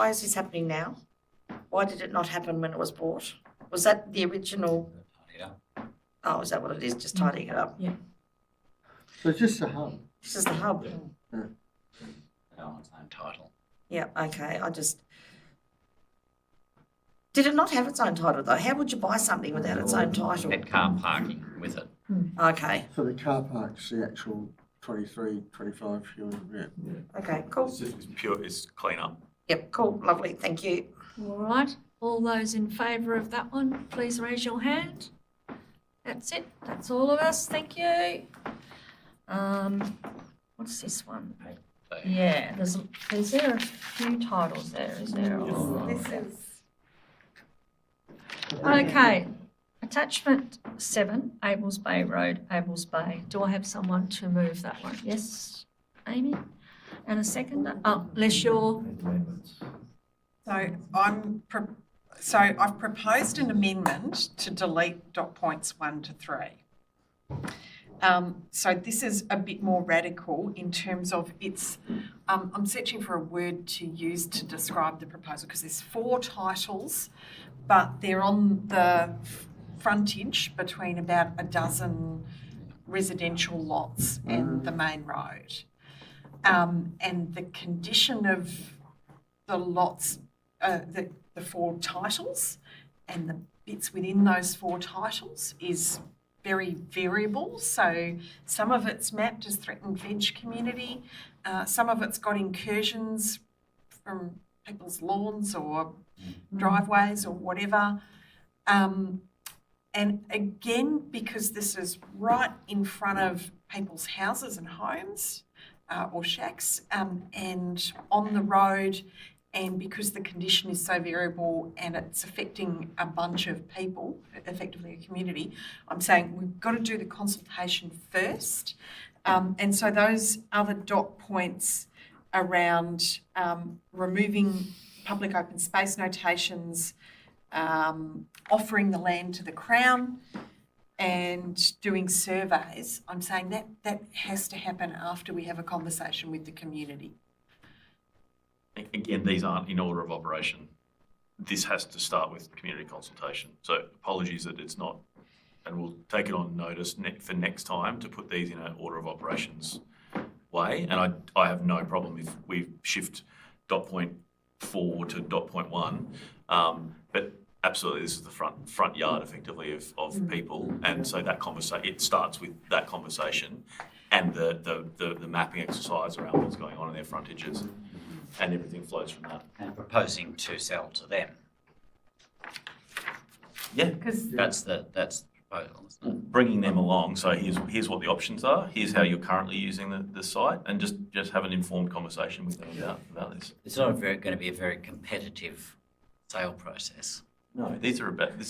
is this happening now? Why did it not happen when it was bought? Was that the original? Yeah. Oh, is that what it is? Just tidying it up? So it's just a hub. This is the hub. On its own title. Yeah, okay, did it not have its own title though? How would you buy something without its own title? Had car parking with it. Okay, So the car park's the actual 23, 25 fuel, yeah. okay, cool. It's pure, it's clean up. Yep, cool, lovely, thank you. All right. All those in favour of that one, please raise your hand. That's it. That's all of us. Thank you. What's this one? Yeah, is there a few titles there? Is there? This is. Okay. Attachment 7, Abels Bay Road, Abels Bay. Do I have someone to move that one? Yes, Amy? And a second? Oh, unless you're... So I've proposed an amendment to delete dot points 1 to 3. So this is a bit more radical in terms of its, I'm searching for a word to use to describe the proposal because there's 4 titles, but they're on the frontage between about a dozen residential lots and the main road. And the condition of the lots, the 4 titles and the bits within those 4 titles is very variable. So some of it's mapped as threatened veg community, some of it's got incursions from people's lawns or driveways or whatever. And again, because this is right in front of people's houses and homes or shacks and on the road, and because the condition is so variable and it's affecting a bunch of people, effectively a community, I'm saying we've got to do the consultation first. And so those other dot points around removing public open space notations, offering the land to the Crown and doing surveys, I'm saying that has to happen after we have a conversation with the community. Again, these aren't in order of operation. This has to start with community consultation. So apologies that it's not, and we'll take it on notice for next time to put these in an order of operations way. And I have no problem if we shift dot point 4 to dot point 1. But absolutely, this is the front yard effectively of people. And so that it starts with that conversation and the mapping exercise around what's going on in their frontages. And everything flows from that. And proposing to sell to them. Yeah. That's the bringing them along. So here's what the options are. Here's how you're currently using the site, and just have an informed conversation with them about this. It's not going to be a very competitive sale process. No, this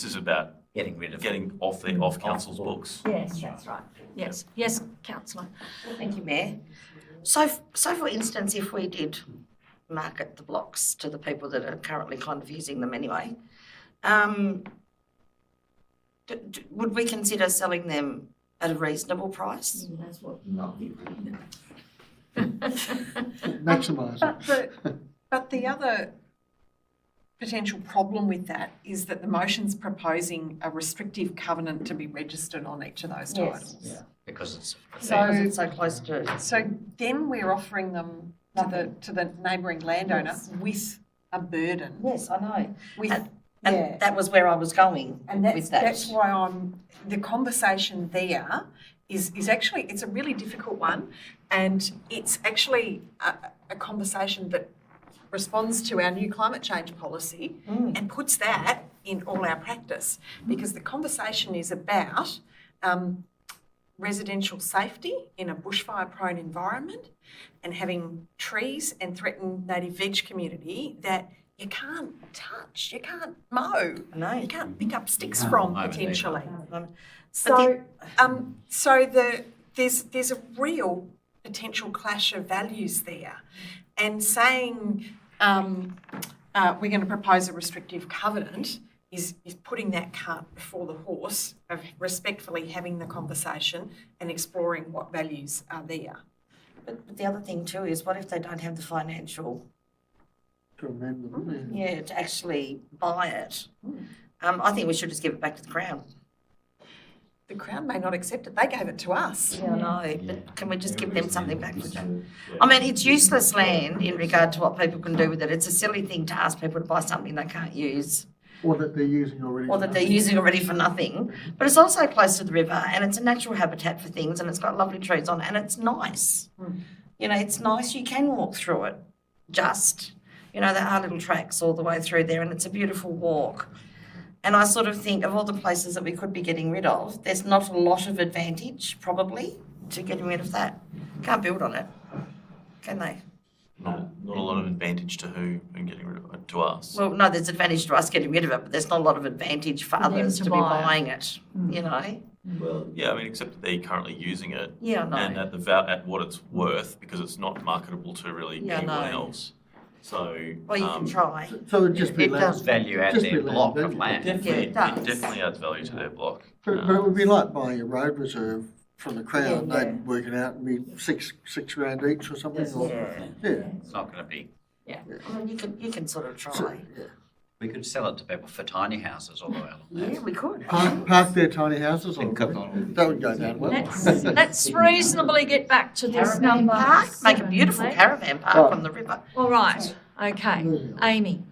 is about getting off council's books. Yes, that's right. Yes, yes, councillor. Thank you, Mayor. So for instance, if we did market the blocks to the people that are currently kind of using them anyway, would we consider selling them at a reasonable price? That's what. Maximise it. But the other potential problem with that is that the motion's proposing a restrictive covenant to be registered on each of those titles. Because it's Because it's so close to. So then we're offering them to the neighbouring landowner with a burden. Yes, I know. With, And that was where I was going and with that. that's why the conversation there is actually, it's a really difficult one, and it's actually a conversation that responds to our new climate change policy and puts that in all our practice, because the conversation is about residential safety in a bushfire-prone environment and having trees and threatened native veg community that you can't touch, you can't mow, you can't pick up sticks from potentially. There's a real potential clash of values there, and saying we're going to propose a restrictive covenant is putting that cart before the horse of respectfully having the conversation and exploring what values are there. But the other thing too is, what if they don't have the financial To amend them, to actually buy it? I think we should just give it back to the Crown. The Crown may not accept it. They gave it to us. Yeah, I know, but can we just give them something back for that? I mean, it's useless land in regard to what people can do with it. It's a silly thing to ask people to buy something they can't use. Or that they're using already. Or that they're using already for nothing. But it's also close to the river, and it's a natural habitat for things, and it's got lovely trees on it, and it's nice. You know, it's nice. You can walk through it. There are little tracks all the way through there, and it's a beautiful walk. And I sort of think of all the places that we could be getting rid of, there's not a lot of advantage, probably, to getting rid of that. Can't build on it, can they? Not a lot of advantage to who and getting rid of it, to us. Well, no, there's advantage to us getting rid of it, but there's not a lot of advantage for others to be buying it, you know? Well, yeah, I mean, except that they're currently using it. Yeah, I know. And at what it's worth, because it's not marketable to really anyone else. So. Well, you can try. So it'd just be It does value add just their be land block value. of land. Yeah, it does. It definitely adds value to their block. But it would be like buying a road reserve from the Crown. Yeah, yeah. They'd work it out and be six grand each or something. Yeah. It's not going to be. I mean, you can sort of try. So, We could sell it to people for tiny houses all around. Yeah, we could. Park their tiny houses on In Cupnock. that would go down well. Let's reasonably get back to this Caravan number. park, make a beautiful please. caravan park Right. on the river. All right, okay. Amy,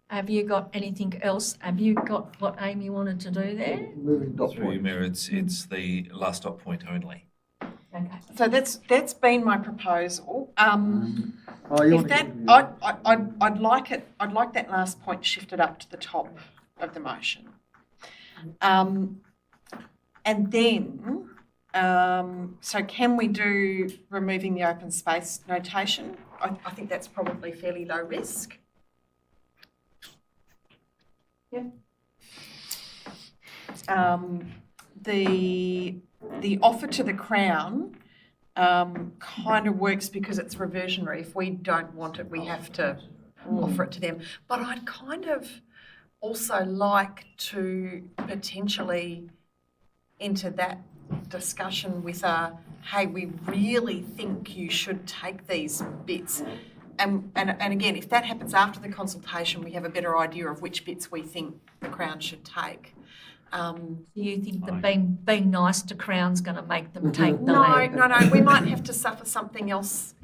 have you got anything else? Have you got what Amy wanted to do there? Moving dot Through you, point. Mayor, it's the last dot point only. Okay. So that's been my proposal. Oh, you If want to that, get I'd like it. I'd like that last point shifted up to the top of the motion. And then, so can we do removing the open space notation? I think that's probably fairly low risk. Yep. The offer to the Crown kind of works because it's reversionary. If we don't want it, we have to offer it to them. But I'd kind of also like to potentially enter that discussion with hey, we really think you should take these bits. And again, if that happens after the consultation, we have a better idea of which bits we think the Crown should take. Do you think that being nice to Crown's going to make them take the No, land? no, we might have to suffer something else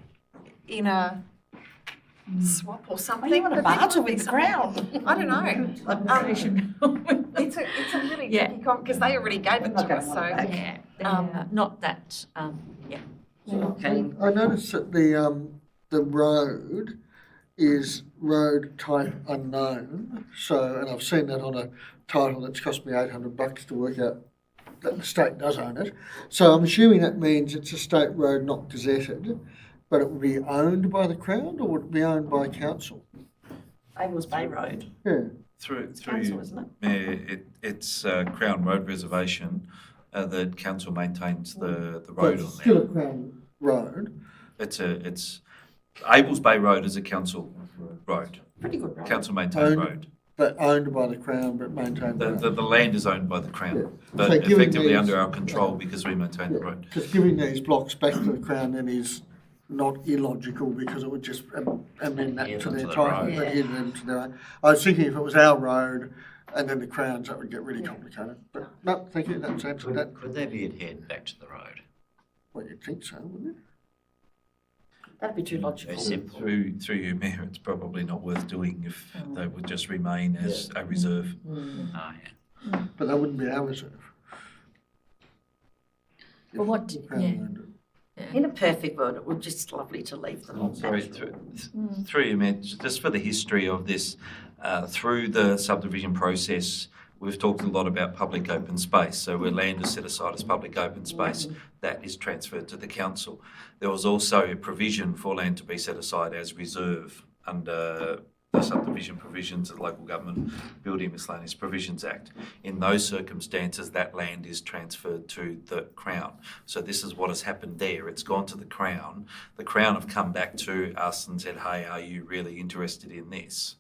in a swap or something. Well, you want to But there barter might be with the something- Crown. I don't know. It's a really Yeah. tricky because they already gave it not to us. gonna So want it back. Yeah, not that, yeah. Okay. I noticed that the road is road type unknown. So, and I've seen that on a title that's cost me $800 to work out that the state does own it. So I'm assuming that means it's a state road not gazetted, but it would be owned by the Crown or would it be owned by council? Abels Bay Road. Yeah. Through Council, you, isn't it? Mayor, it's Crown Road Reservation that council maintains the But road it's on still there. a Crown road. It's Abels Bay Road is a council road, Pretty good road. council maintained Owned. road. But owned by the Crown, but maintained by The land is owned by the Yeah. Crown, but So given effectively these- under our control because we maintain the road. Because giving these blocks back to the Crown then is not illogical because it would just amend that Give to them their to the title, road. but give them to their own. I was thinking if it was our road and then the Crown's, that would get really complicated. But no, thank you, that's answered that. Could they be adhered back to the road? Well, you'd think so, wouldn't it? That'd be too logical. Very simple. Through you, Mayor, it's probably not worth doing if they would just remain as a reserve. Oh, yeah. But that wouldn't be our reserve. Well, what The do- Crown yeah. owned it. In a perfect world, it would just lovely to leave them all. Sorry, through you, Mayor, just for the history of this, through the subdivision process, we've talked a lot about public open space. So where land is set aside as public open space, that is transferred to the council. There was also a provision for land to be set aside as reserve under the subdivision provisions of the Local Government Building Miscellaneous Provisions Act. In those circumstances, that land is transferred to the Crown. So this is what has happened there. It's gone to the Crown. The Crown have come back to us and said, hey, are you really interested in this?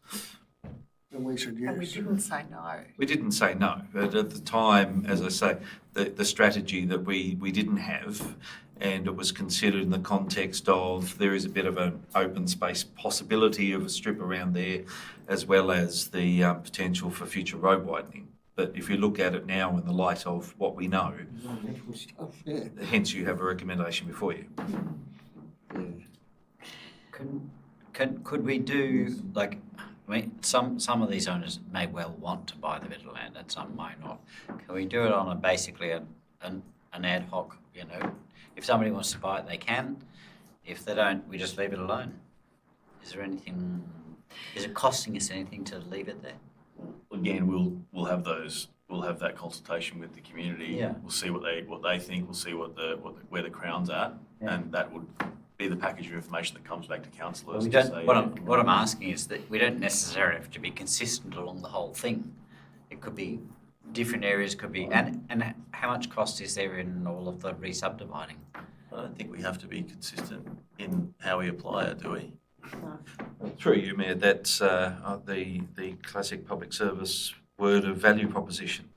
And we said And we yes. didn't say no. We didn't say no, but at the time, as I say, the strategy that we didn't have, and it was considered in the context of there is a bit of an open space possibility of a strip around there, as well as the potential for future road widening. But if you look at it now in the light of what we know, Environmental stuff, yeah. hence you have a recommendation before you. Could we do, like, I mean, some of these owners may well want to buy the bit of land and some may not. Can we do it on basically an ad hoc, you know? If somebody wants to buy it, they can. If they don't, we just leave it alone. Is it costing us anything to leave it there? Again, we'll have that consultation with the community. Yeah. We'll see what they think. We'll see where the Crown's at, Yeah. and that would be the package of information that comes back to councillors. We to don't, say, what I'm asking is that we don't necessarily have to be consistent along the whole thing. It could be different areas, could be, and how much cost is there in all of the re-subdividing? I don't think we have to be consistent in how we apply it, do we? Through you, Mayor, that's the classic public service word of value proposition.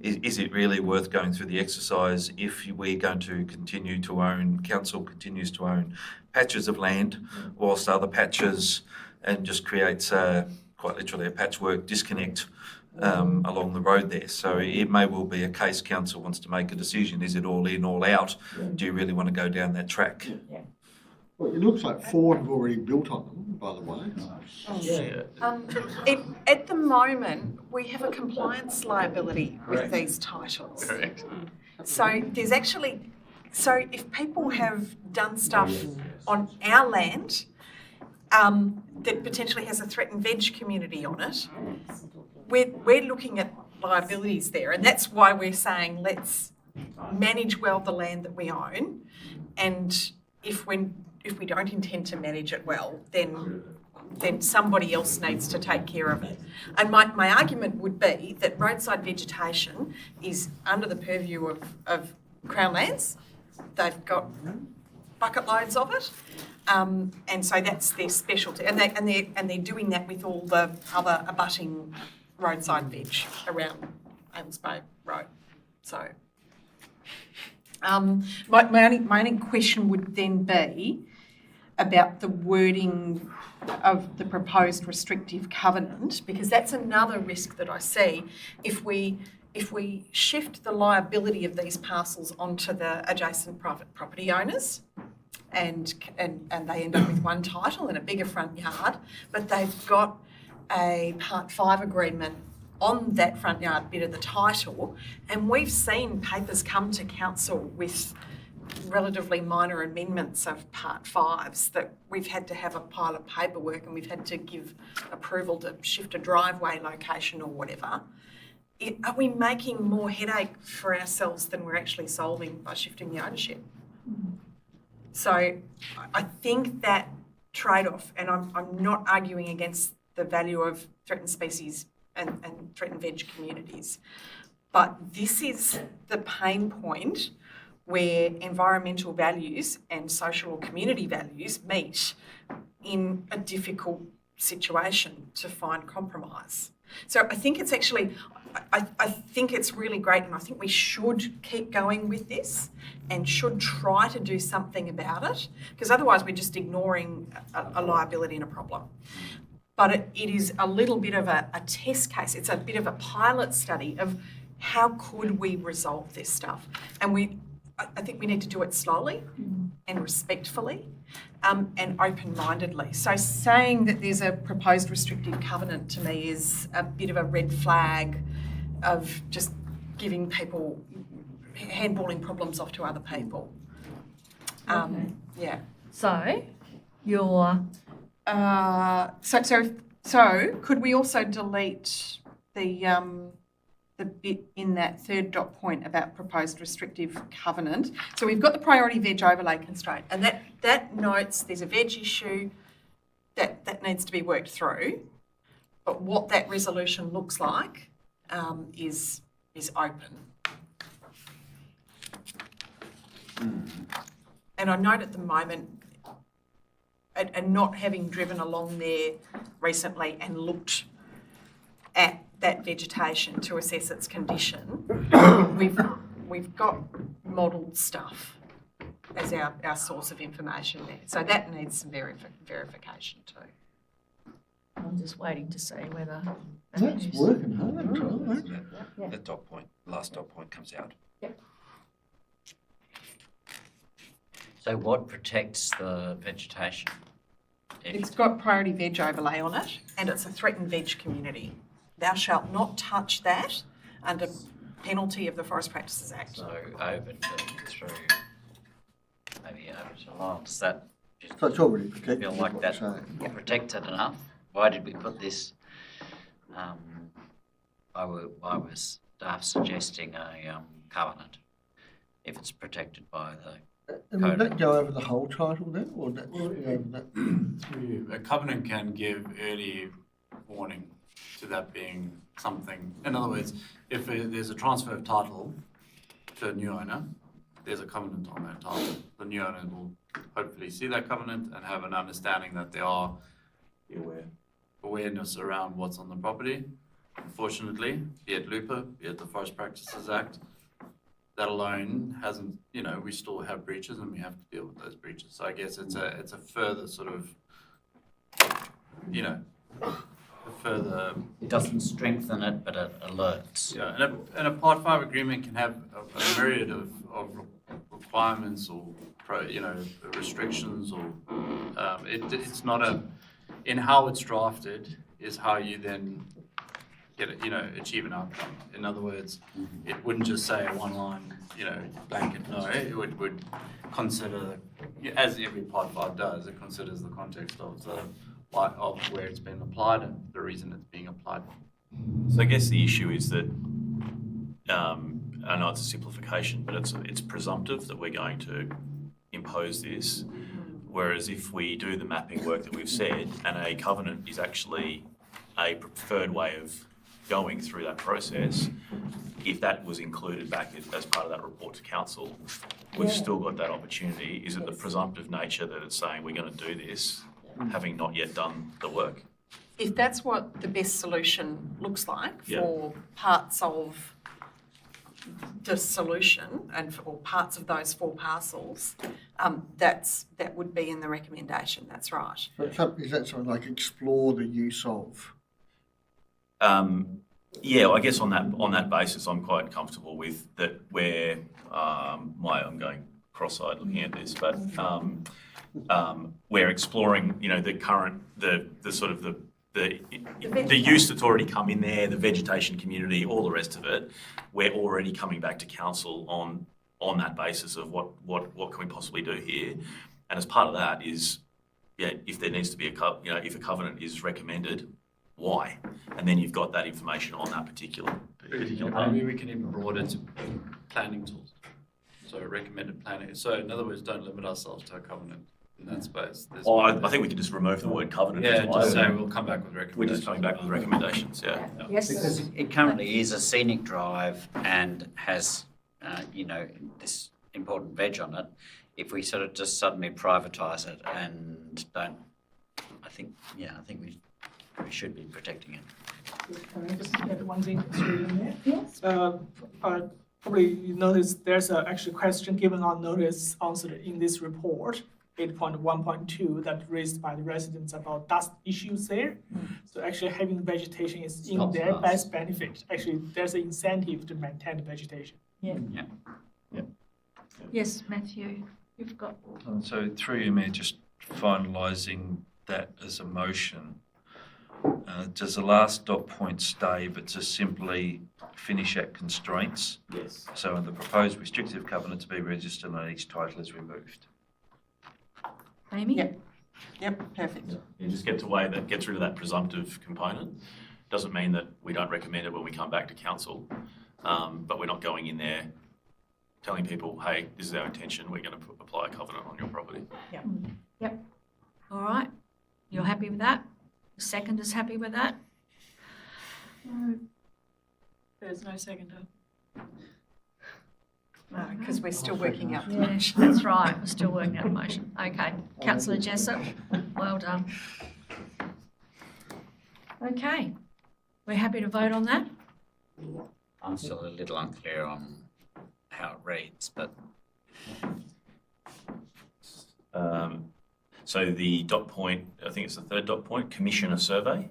Is it really worth going through the exercise if we're going to continue to own, council continues to own patches of land whilst other patches, and just creates quite literally a patchwork disconnect along the road there. So it may well be a case council wants to make a decision, is it all in, all out? Do you really want to go down that track? Well, it looks like Ford have already built on them, by the way. At the moment, we have a compliance liability with these titles. Correct. So there's actually, so if people have done stuff on our land that potentially has a threatened veg community on it, we're looking at liabilities there, and that's why we're saying let's manage well the land that we own, and if we don't intend to manage it well, then somebody else needs to take care of it. And my argument would be that roadside vegetation is under the purview of Crown Lands. They've got bucket loads of it, and so that's their specialty. And they're doing that with all the other abutting roadside veg around Abels Bay Road. So my only question would then be about the wording of the proposed restrictive covenant, because that's another risk that I see if we shift the liability of these parcels onto the adjacent private property owners, and they end up with one title and a bigger front yard, but they've got a Part 5 agreement on that front yard bit of the title, and we've seen papers come to council with relatively minor amendments of Part 5s that we've had to have a pile of paperwork and we've had to give approval to shift a driveway location or whatever. are we making more headache for ourselves than we're actually solving by shifting the ownership? So I think that trade-off, and I'm not arguing against the value of threatened species and threatened veg communities, but this is the pain point where environmental values and social or community values meet in a difficult situation to find compromise. So I think it's actually, I think it's really great, and I think we should keep going with this and should try to do something about it, because otherwise we're just ignoring a liability and a problem. But it is a little bit of a test case. It's a bit of a pilot study of how could we resolve this stuff. And I think we need to do it slowly and respectfully and open-mindedly. So saying that there's a proposed restrictive covenant to me is a bit of a red flag of just giving people, handballing problems off to other people. Yeah. So, you're... So could we also delete the bit in that third dot point about proposed restrictive covenant? So we've got the priority veg overlay constraint, and that notes there's a veg issue that needs to be worked through, but what that resolution looks like is open. And I note at the moment, and not having driven along there recently and looked at that vegetation to assess its condition, we've got modelled stuff as our source of information there. So that needs some verification too. I'm just waiting to see whether... That's working hard tonight. Yeah. The dot point, last dot point comes out. So what protects the vegetation? It's got priority veg overlay on it, and it's a threatened veg community. Thou shalt not touch that under penalty of the Forest Practices Act. So over to through, maybe over to Lyle. Does that So it's already protected. feel is like what that you're saying. protected enough? Why did we put this? Why was staff suggesting a covenant if it's protected by the? And would that go over the whole title then, or that over that? A covenant can give early warning to that being something. In other words, if there's a transfer of title to a new owner, there's a covenant on that title. The new owner will hopefully see that covenant and have an understanding that there are awareness around what's on the property. Unfortunately, be it LUPA, be it the Forest Practices Act, that alone hasn't, we still have breaches and we have to deal with those breaches. So I guess it's a further sort of, It doesn't strengthen it, but it alerts. Yeah, and a Part 5 agreement can have a myriad of requirements or restrictions, or it's not in how it's drafted is how you then get it, achieve an outcome. In other words, it wouldn't just say a one-line, blanket no. It would consider, as every Part 5 does, it considers the context of where it's been applied and the reason it's being applied. So I guess the issue is that, I know it's a simplification, but it's presumptive that we're going to impose this, whereas if we do the mapping work that we've said, and a covenant is actually a preferred way of going through that process, if that was included back as part of that report to council, we've still got that opportunity. Is it the presumptive nature that it's saying we're going to do this, having not yet done the work? If that's what the best solution looks like Yeah. for parts of the solution or parts of those 4 parcels, that would be in the recommendation. That's right. So is that something like explore the use of? Yeah, I guess on that basis, I'm quite comfortable with that. Where I'm going cross-eyed looking at this, but we're exploring, the current, the sort of the use that's already come in there, the vegetation community, all the rest of it. We're already coming back to council on that basis of what can we possibly do here, and as part of that is, if there needs to be if a covenant is recommended, why? And then you've got that information on that particular Maybe we can even broaden to planning tools. So recommended planning. So in other words, don't limit ourselves to a covenant in that space. There's Oh, I think we could just remove the word covenant. yeah, entirely. just say we'll come back with We're recommendations. just coming back with recommendations, yeah. Yes. Because it currently is a scenic drive and has, this important veg on it. If we sort of just suddenly privatise it and don't, I think we should be protecting it. Can I just add one thing through in there? Yes. Probably you notice there's a actually question given on notice answered in this report, 8.1.2, that raised by the residents about dust issues there. So actually having vegetation is in Stops their dust. best benefit. Actually, there's an incentive to maintain the vegetation. Yes, Matthew, you've got. So through you, Mayor, just finalising that as a motion. Does the last dot point stay, but to simply finish at constraints? Yes. So the proposed restrictive covenant to be registered on each title is removed. Amy? Yep, perfect. You just gets rid of that presumptive component. Doesn't mean that we don't recommend it when we come back to council, but we're not going in there telling people, hey, this is our intention, we're going to apply a covenant on your property. All right. You're happy with that? The second is happy with that? There's no seconder. No, because we're still working out the Yeah, motion. that's right. We're still working out the motion. Okay. Councillor Jessup, well done. Okay. We're happy to vote on that? I'm still a little unclear on how it reads, but So the dot point, I think it's the third dot point, commission a survey.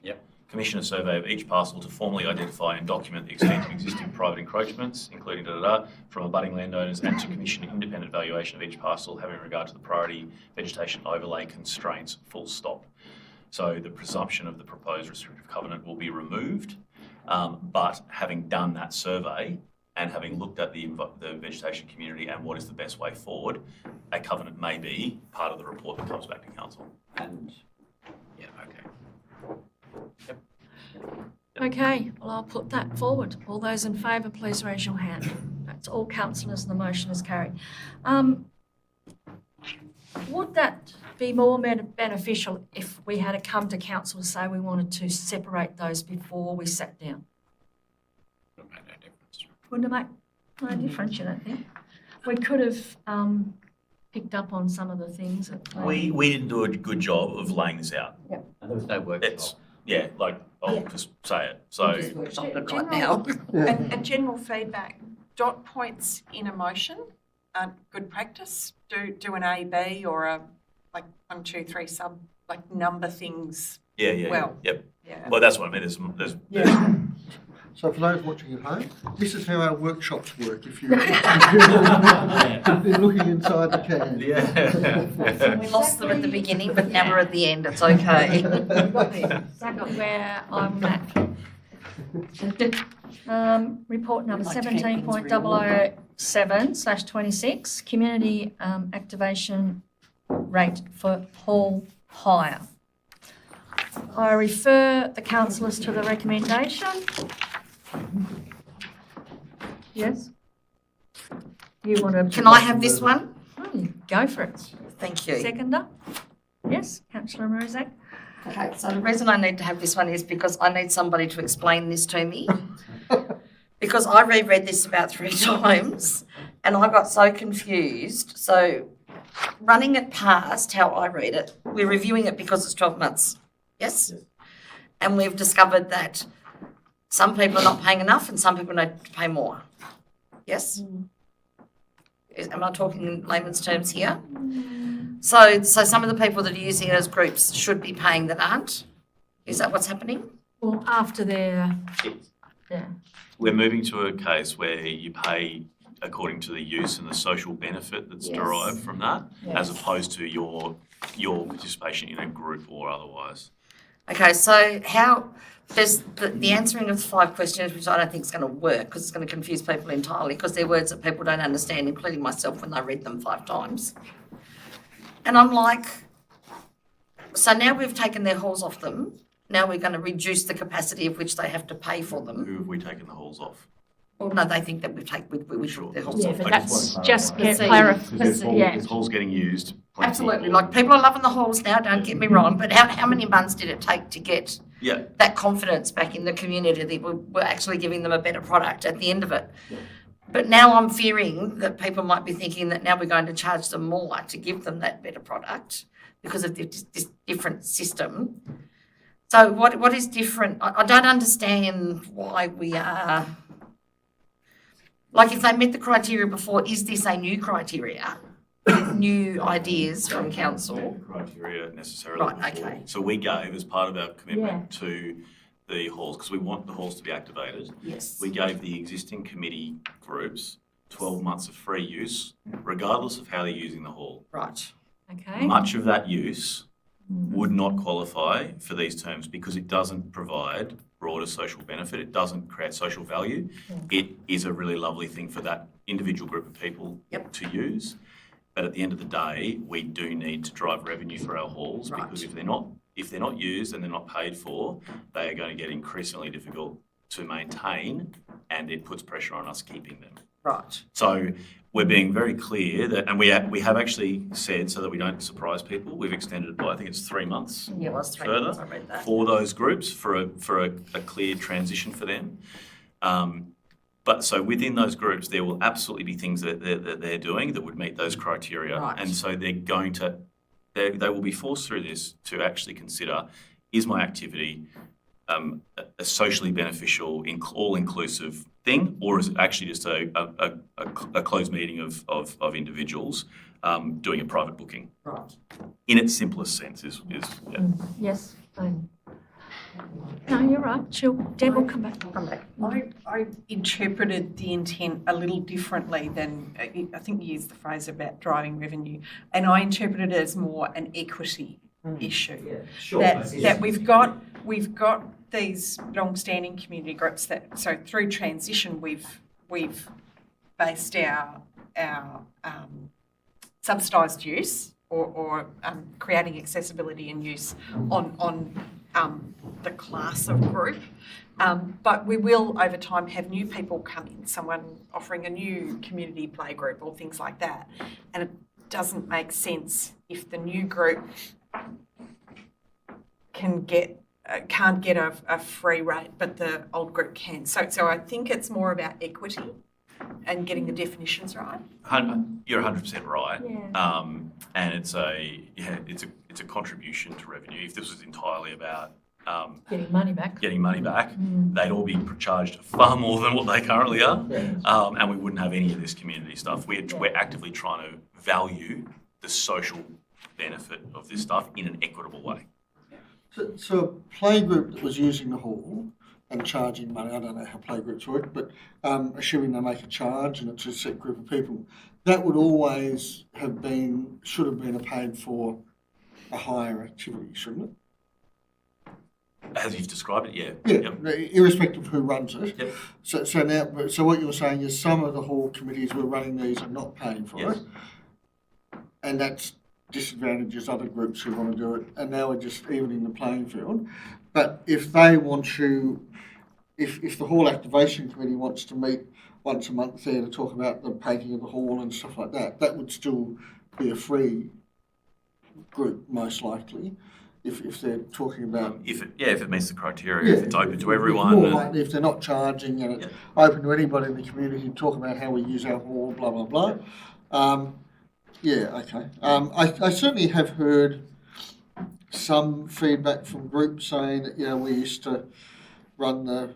Yep. Commission a survey of each parcel to formally identify and document the extent of existing private encroachments, including from abutting landowners, and to commission an independent valuation of each parcel having regard to the priority vegetation overlay constraints, full stop. So the presumption of the proposed restrictive covenant will be removed, but having done that survey and having looked at the vegetation community and what is the best way forward, a covenant may be part of the report that comes back to council. and okay. Okay, well, I'll put that forward. All those in favour, please raise your hand. That's all councillors and the motion is carried. Would that be more beneficial if we had to come to council to say we wanted to separate those before we sat down? It'll make no difference. Wouldn't it make no difference, you don't think? We could have picked up on some of the things that. We didn't do a good job of laying this out. And there was no workshop. I'll just say it. So Just workshop it right now. And general feedback, dot points in a motion aren't good practice. Do an A, B, or a 1, 2, 3 number things. yeah. Well. Yep. Yeah. Well, that's what I mean. There's So for those watching at home, this is how our workshops work, if you're looking inside the can. Yeah. We lost them at the beginning, but now we're at the end. It's okay. Exactly where I'm at. Report number 17.007/26, community activation rate for hall hire. I refer the councillors to the recommendation. Yes? You want to? Can I have this one? Go for it. Thank you. Seconder? Yes, councillor Mozak. Okay, so the reason I need to have this one is because I need somebody to explain this to me. Because I reread this about 3 times and I got so confused. So running it past how I read it, we're reviewing it because it's 12 months. Yes? And we've discovered that some people are not paying enough and some people need to pay more. Yes? Am I talking in layman's terms here? So some of the people that are using it as groups should be paying that aren't? Is that what's happening? Well, after their, yeah. We're moving to a case where you pay according to the use and the social benefit that's Yes. derived from that, as Yes. opposed to your participation in a group or otherwise. Okay, so how, there's the answering of the 5 questions, which I don't think is going to work because it's going to confuse people entirely because they're words that people don't understand, including myself when I read them 5 times. And I'm like, so now we've taken their halls off them Now we're going to reduce the capacity of which they have to pay for them. Who have we taken the halls off? Well, no, they think that we took the halls Yeah, off. but I that's just But see, clarification, yeah. This hall's getting used. plenty. Absolutely, like people are loving the halls now, don't get me wrong, but how many months did it take to get Yeah, that confidence back in the community that we're actually giving them a better product at the end of it? But now I'm fearing that people might be thinking that now we're going to charge them more to give them that better product because of this different system. So what is different? I don't understand why we are, like if they met the criteria before, is this a new criteria with new ideas from council? criteria necessarily. Right, before. okay. So we gave, as part of our commitment to the halls, because we want the halls to be activated, Yes. we gave the existing committee groups 12 months of free use, regardless of how they're using the hall. Right. Okay. Much of that use would not qualify for these terms because it doesn't provide broader social benefit. It doesn't create social value. It is a really lovely thing for that individual group of people to use. But at the end of the day, we do need to drive revenue for our halls because if they're not used and they're not paid for, they are going to get increasingly difficult to maintain, and it puts pressure on us keeping them. Right. So we're being very clear that, and we have actually said, so that we don't surprise people, we've extended it by, I think it's 3 months. Yeah, it was 3 further months, I read that. for those groups for a clear transition for them. But so within those groups, there will absolutely be things that they're doing that would meet those criteria. Right. And so they're going to, they will be forced through this to actually consider, is my activity a socially beneficial, all-inclusive thing, or is it actually just a closed meeting of individuals doing a private booking? Right. In its simplest sense is yeah. Yes, fine. No, you're right. Deb will come back. I interpreted the intent a little differently than, I think you used the phrase about driving revenue, and I interpreted it as more an equity issue. That we've got these long-standing community groups that, so through transition, we've based our subsidised use or creating accessibility and use on the class of group. But we will, over time, have new people come in, someone offering a new community play group or things like that. And it doesn't make sense if the new group can't get a free rate, but the old group can. So I think it's more about equity and getting the definitions right. You're 100% right. Yeah. And it's a contribution to revenue. If this was entirely about Getting money back. they'd all be charged far more than what they currently are, and we wouldn't have any of this community stuff. We're actively trying to value the social benefit of this stuff in an equitable way. So a playgroup that was using the hall and charging money, I don't know how playgroups work, but assuming they make a charge and it's a set group of people, that would always should have been paid for a higher activity, shouldn't it? As you've described it, yeah. Yeah, Yep. irrespective of who runs it. Yep. So what you're saying is some of the hall committees who are running these are not paying for Yes. it, and that's disadvantages other groups who want to do it, and now we're just evening the playing field. But if they want to, if the hall activation committee wants to meet once a month there to talk about the painting of the hall and stuff like that, that would still be a free group most likely. If they're talking about If it meets the criteria, if it's open to everyone. more and- likely if they're not charging and it's Yeah. open to anybody in the community to talk about how we use our hall, blah blah blah. Okay. I certainly have heard some feedback from groups saying that we used to run the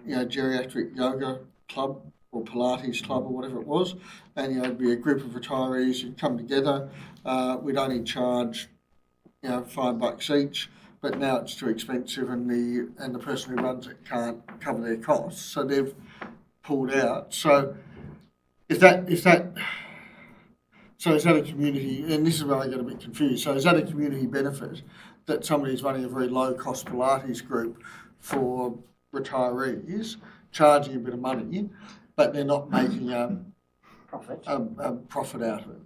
geriatric yoga club or Pilates club or whatever it was, and it'd be a group of retirees who'd come together. We'd only charge $5 each, but now it's too expensive, and the person who runs it can't cover their costs, so they've pulled out. So is that a community? And this is where I get a bit confused. So is that a community benefit that somebody's running a very low cost Pilates group for retirees, charging a bit of money, but they're not making a profit out of it?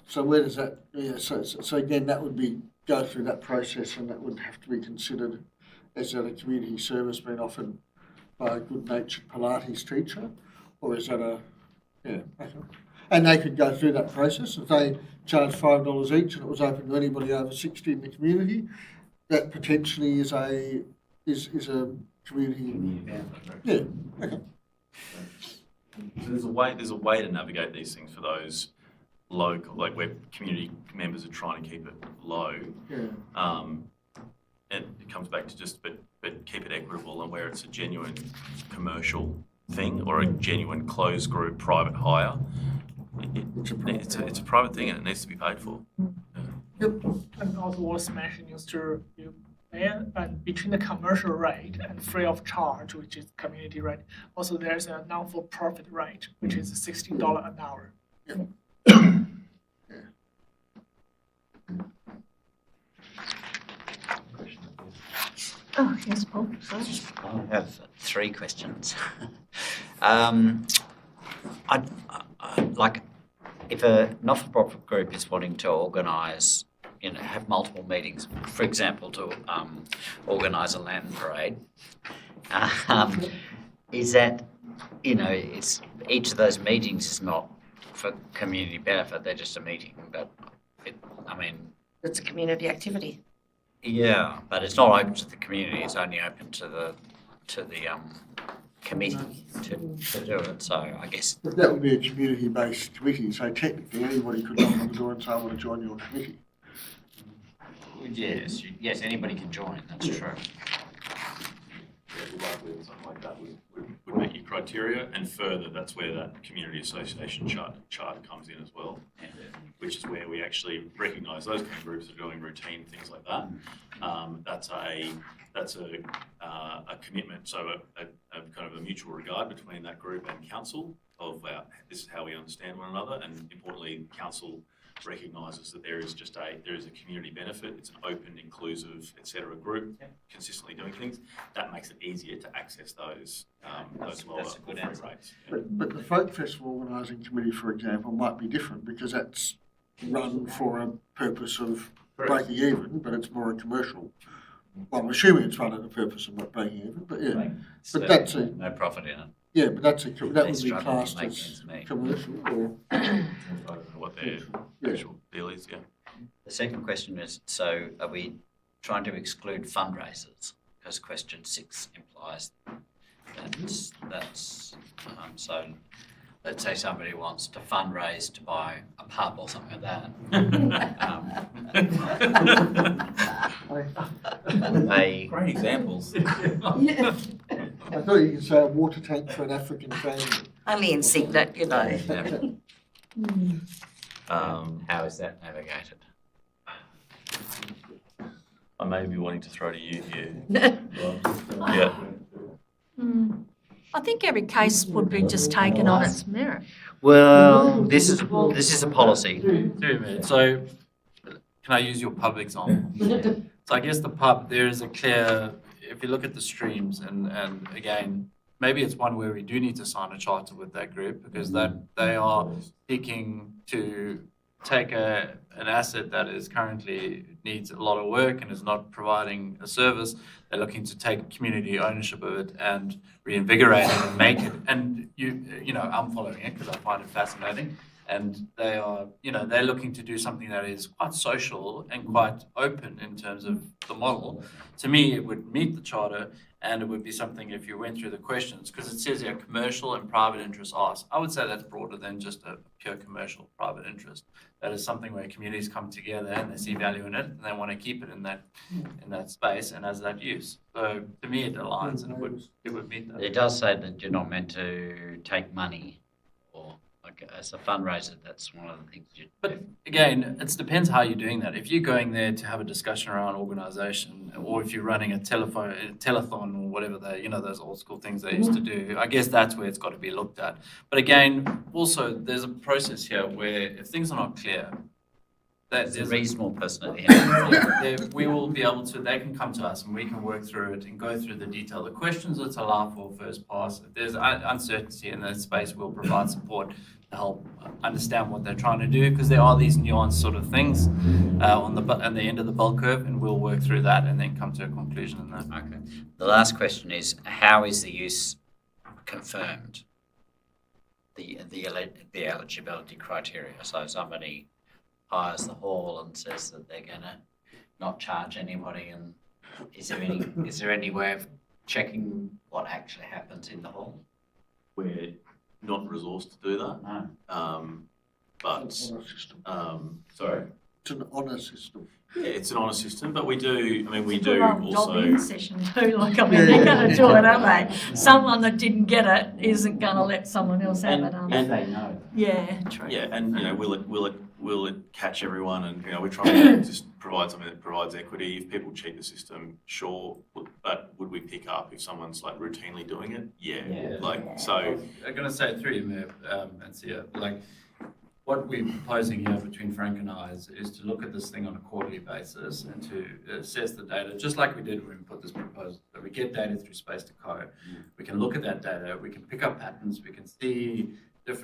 So where does that? So again, that would be go through that process, and that would have to be considered as that a community service being offered by a good-natured Pilates teacher, or is that okay. And they could go through that process. If they charged $5 each and it was open to anybody over 60 in the community, that potentially is a community. Yeah. Okay. So there's a way to navigate these things for those local, like where community members are trying to keep it low. Yeah. And it comes back to just but keep it equitable, and where it's a genuine commercial thing or a genuine closed group private hire, it's a private thing and it needs to be paid for. And also worth mentioning is to you Mayor, and between the commercial rate and free of charge, which is community rate, also there's a non-for-profit rate, which is $16 an hour. Oh, yes, Paul. Sorry. I have 3 questions. Like, if a not-for-profit group is wanting to organise, have multiple meetings, for example, to organise a lantern parade, is that, it's each of those meetings is not for community benefit, they're just a meeting, but It's a community activity. yeah, but it's not open to the community, it's only open to the committee to do it, so I guess. But that would be a community-based committee, so technically anybody could knock on the door and say, I want to join your committee. Yes, anybody can join, that's true. Something like that would meet your criteria, and further, that's where that community association charter comes in as well, which is where we actually recognise those kind of groups that are doing routine things like that. That's a commitment, so a kind of a mutual regard between that group and council of this is how we understand one another, and importantly, council recognises that there is a community benefit. It's an open, inclusive, etc. group consistently doing things. That makes it easier to access those lower rates. Yeah. But the Folk Festival Organising Committee, for example, might be different because that's run for a purpose of breaking even, but it's more a commercial. Well, I'm assuming it's run for the purpose of not breaking even, but yeah. So but that's no profit in it. Yeah, but that would be struggle to classed make as sense to me. commercial or. I don't know what their actual deal is, yeah. The second question is, so are we trying to exclude fundraisers? Because question 6 implies that's so let's say somebody wants to fundraise to buy a pub or something like that. Great examples. I thought you could say a water tank for an African family. Only in Signet, How is that navigated? I may be wanting to throw to you here. Yeah. I think every case would be just taken on its merit. Well, this is a policy. 2 minutes. So, can I use your pub example? So I guess the pub, there is a clear, if you look at the streams, and again, maybe it's one where we do need to sign a charter with that group, because that they are seeking to take an asset that is currently needs a lot of work and is not providing a service. They're looking to take community ownership of it and reinvigorate it and make it. And I'm following it because I find it fascinating. And they are, they're looking to do something that is quite social and quite open in terms of the model. To me, it would meet the charter, and it would be something, if you went through the questions, because it says here commercial and private interests asked. I would say that's broader than just a pure commercial private interest. That is something where communities come together and they see value in it, and they want to keep it in that space and as that use. So to me, it aligns, and it would meet that. It does say that you're not meant to take money, or like as a fundraiser, that's one of the things you do. But again, it depends how you're doing that. If you're going there to have a discussion around organisation, or if you're running a telethon or whatever those old school things they used to do, I guess that's where it's got to be looked at. But again, also there's a process here where if things are not clear, It's a reasonable person at the end of the day. we will be able to, they can come to us and we can work through it and go through the detail. The questions that's allowed for first pass, if there's uncertainty in that space, we'll provide support to help understand what they're trying to do, because there are these nuanced sort of things on the end of the bell curve, and we'll work through that and then come to a conclusion in that. Okay. The last question is, how is the use confirmed? The eligibility criteria. So somebody hires the hall and says that they're going to not charge anybody, and is there any way of checking what actually happens in the hall? We're not resourced to do that. No. But It's an honour system. sorry. It's an honour system. Yeah, it's an honour system, but we do. I mean, we It's do a long also. lobbying session too, like, I mean, they're gonna do it, aren't they? Someone that didn't get it isn't gonna let someone else have it, And they know. Yeah, true. Yeah, and will it catch everyone? And we're trying to just provide something that provides equity. If people cheat the system, sure, but would we pick up if someone's like routinely doing it? Yeah. So. I'm going to say through you, Mayor, Anthea, like, what we're proposing here between Frank and I is to look at this thing on a quarterly basis and to assess the data, just like we did when we put this proposal. So we get data through Space to Co. We can look at that data, we can pick up patterns, we can see there's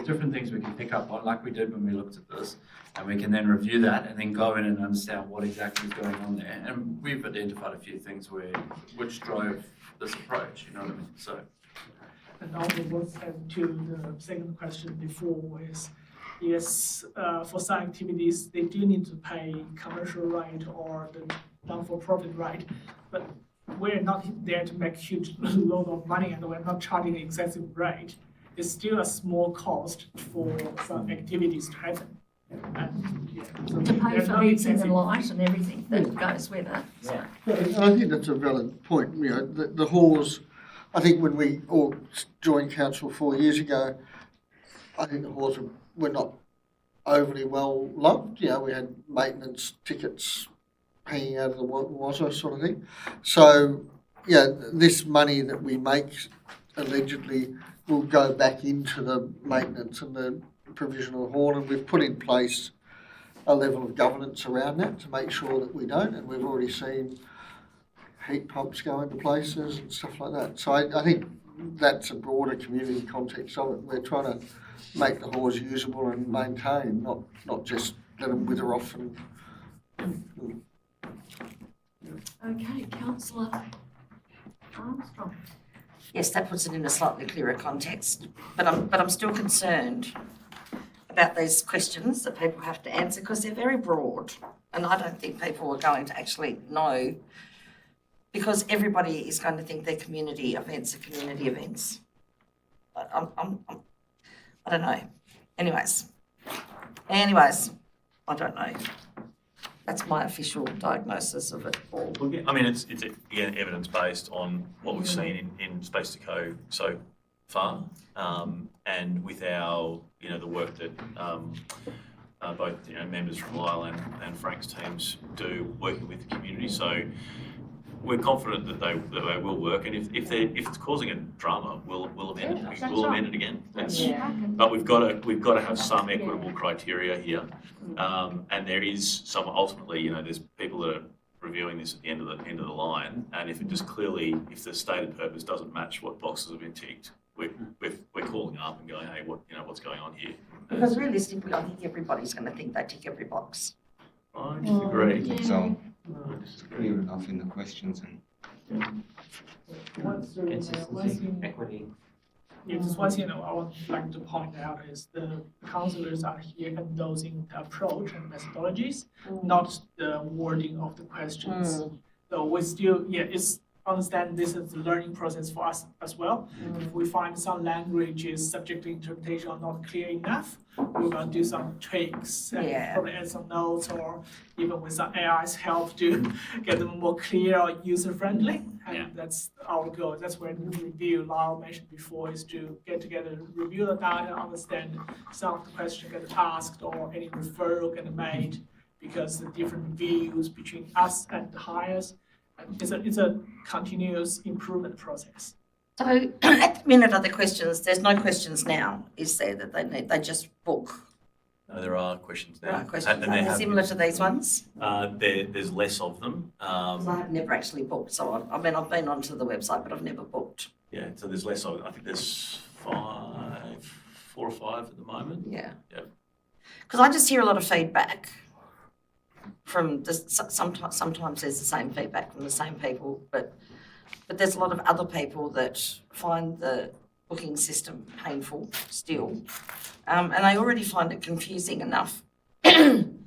different things we can pick up on, like we did when we looked at this, and we can then review that and then go in and understand what exactly is going on there. And we've identified a few things which drove this approach, you know what I mean? So. And also what's to the second question before is, yes, for some activities, they do need to pay commercial rate or the non-for-profit rate, but we're not there to make huge load of money, and we're not charging an excessive rate. It's still a small cost for some activities to happen. And, yeah, so To pay there's for no heating excessive- and light and everything that goes with it. Yeah. And I think that's a valid point. The halls, I think when we all joined council 4 years ago, I think the halls were not overly well loved. We had maintenance tickets hanging out of the wazoo sort of thing. So, this money that we make allegedly will go back into the maintenance and the provision of the hall, and we've put in place a level of governance around that to make sure that we don't, and we've already seen heat pumps go into places and stuff like that. So I think that's a broader community context of it. We're trying to make the halls usable and maintained, not just let them wither off and. Okay, councillor Armstrong. Yes, that puts it in a slightly clearer context, but I'm still concerned about these questions that people have to answer, because they're very broad, and I don't think people are going to actually know, because everybody is going to think their community events are community events. But I don't know. Anyways, I don't know. That's my official diagnosis of it all. I mean, it's again evidence-based on what we've seen in Space to Co so far, and with our, the work that both, members from Lyle and Frank's teams do working with the community. So we're confident that they will work, and if it's causing a drama, we'll amend it. We'll amend it again. But we've got to have some equitable criteria here, and there is some ultimately. There's people that are reviewing this at the end of the line, and if the stated purpose doesn't match what boxes have been ticked, we're calling up and going, hey, what's going on here? Because realistically, I think everybody's going to think they tick every box. I disagree. So it's clear enough in the questions and. Consistency, equity. Yeah, just one thing I would like to point out is the councillors are here endorsing the approach and methodologies, not the wording of the questions. So we still, understand this is a learning process for us as well. If we find some language is subject to interpretation or not clear enough, we're going to do some tweaks and probably add some notes, or even with some AI's help to get them more clear or user-friendly. And that's our goal. That's where the review Lyle mentioned before is to get together, review the data, understand some of the questions get asked or any referral get made, because the different views between us and the hires. It's a continuous improvement process. So at the minute of the questions, there's no questions now, is there, that they just book? No, there are questions There now. are questions, And there have similar been. to these ones? There's less of them. 'Cause I've never actually booked, so I've been onto the website, but I've never booked. Yeah, so there's less of it. I think there's 4 or 5 at the moment. Yeah. Yep. Because I just hear a lot of feedback from sometimes there's the same feedback from the same people, but there's a lot of other people that find the booking system painful still, and they already find it confusing enough. And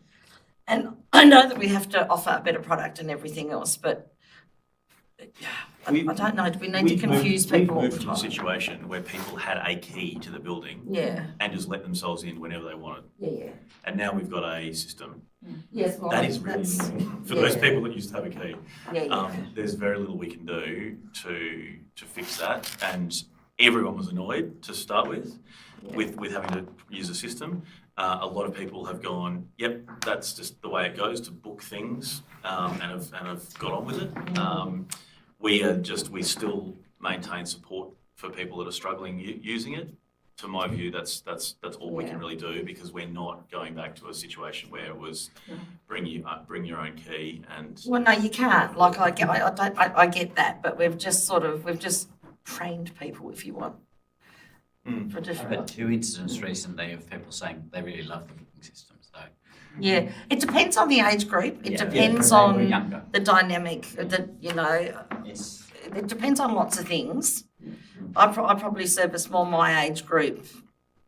I know that we have to offer a better product and everything else, but I don't know. Do we need to confuse people all We've the moved to a time? situation where people had a key to the building Yeah, and just let themselves in whenever they wanted. yeah. And now we've got a system. Yes, well, That is really that's, annoying for those yeah. people that used to have a key. yeah. There's very little we can do to fix that, and everyone was annoyed to start with having to use a system. A lot of people have gone, yep, that's just the way it goes to book things, and have got on with it. We still maintain support for people that are struggling using it. To my view, that's all we can really do, because we're not going back to a situation where it was bring your own key and. Well, no, you can't. Like I get that, but we've just trained people, if you want. For I've different. had 2 incidents recently of people saying they really love the booking system, so. Yeah, it depends on the age group. It Yeah, depends they were on younger. the dynamic. It's, It depends on lots of things. I probably service more my age group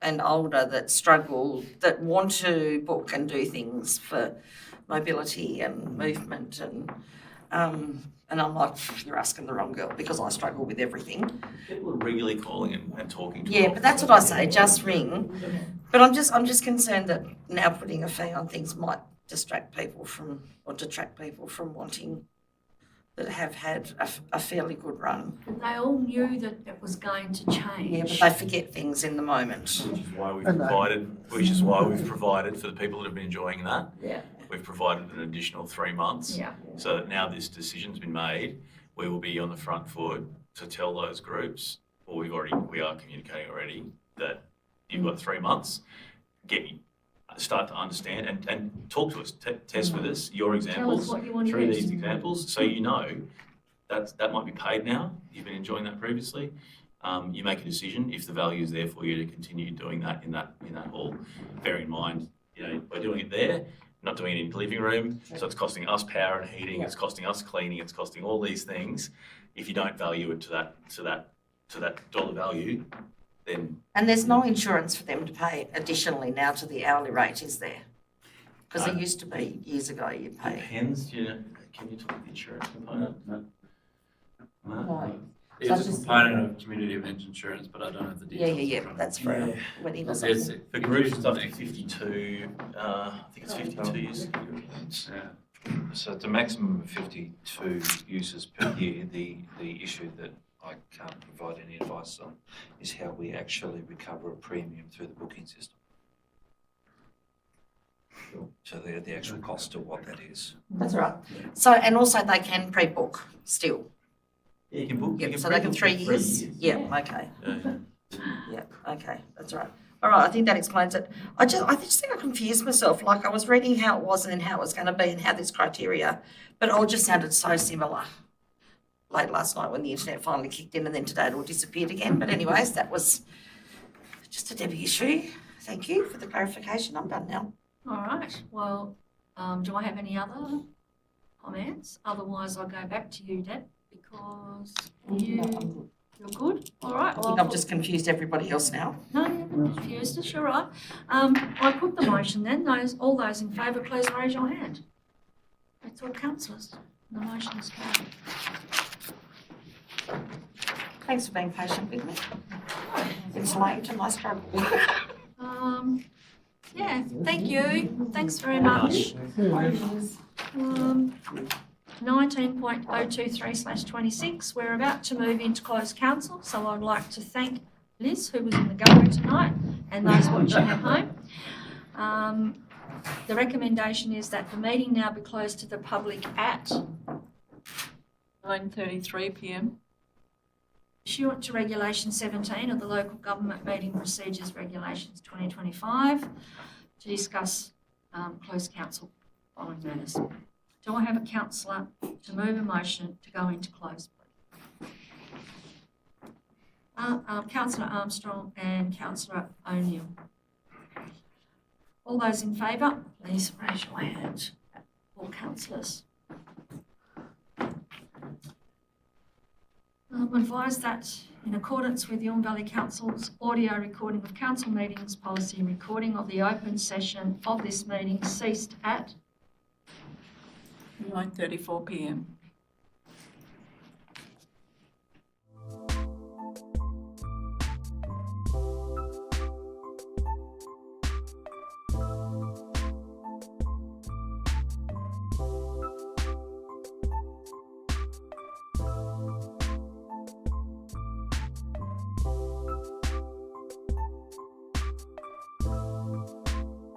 and older that struggle, that want to book and do things for mobility and movement, and I'm like, you're asking the wrong girl, because I struggle with everything. People are regularly calling and talking to Yeah, us. but that's what I say, just ring. But I'm just concerned that now putting a fee on things might detract people from wanting, that have had a fairly good run. But they all knew that it was going to change. Yeah, but they forget things in the moment. Which is why we've And provided for the people that have been enjoying that. Yeah. We've provided an additional 3 months. Yeah. So that now this decision's been made, we will be on the front foot to tell those groups, or we are communicating already, that you've got 3 months. Start to understand and talk to us, test with us your Tell us examples what you want to through use. these examples, so you know that might be paid now. You've been enjoying that previously. You make a decision if the value is there for you to continue doing that in that hall. Bear in mind, we're doing it there, not doing it in the living room, so it's costing us power and heating. It's costing us cleaning. It's costing all these things. If you don't value it to that dollar value, then. And there's no insurance for them to pay additionally now to the hourly rate, is there? Because there used to be years ago you pay. Depends, can you talk about the insurance component? No. No. It's So a just- component of community event insurance, but I don't have the Yeah, details. yeah, that's fair. Yeah. When he was It's For groups, it's up to 52, I think it's 52 years. Yeah. So it's a maximum of 52 users per year. The issue that I can't provide any advice on is how we actually recover a premium through the booking system. So the actual cost of what that is. That's all right. So, and also they can pre-book still. Yeah, you can book. Yep, so they can 3 years? Yeah, okay. Yeah. Yeah, okay, that's all right. All right, I think that explains it. I just think I confused myself. Like I was reading how it was and then how it was going to be and how this criteria, but it all just sounded so similar. Late last night when the internet finally kicked in, and then today it all disappeared again. But anyways, that was just a Debbie issue. Thank you for the clarification. I'm done now. All right, well, do I have any other comments? Otherwise, I'll go back to you, Deb, because you're good. All right, I well, think I've just confused everybody else now. no, you haven't confused us, you're right. I put the motion then. All those in favour, please raise your hand. That's all, councillors. The motion is carried. Thanks for being patient with me. It's late and I struggle. Yeah, thank you. Thanks very much. 19.023/26, we're about to move into closed council, so I'd like to thank Liz, who was in the gallery tonight, and those watching at home. The recommendation is that the meeting now be closed to the public at 9:33 p.m. pursuant to Regulation 17 of the Local Government Meeting Procedures Regulations 2025, to discuss closed council following matters. Do I have a councillor to move a motion to go into closed, please? Councillor Armstrong and Councillor O'Neill. All those in favour, please raise your hand. All councillors. I'm advised that in accordance with Yuln Valley Council's audio recording of council meetings policy, recording of the open session of this meeting ceased at 9:34 p.m.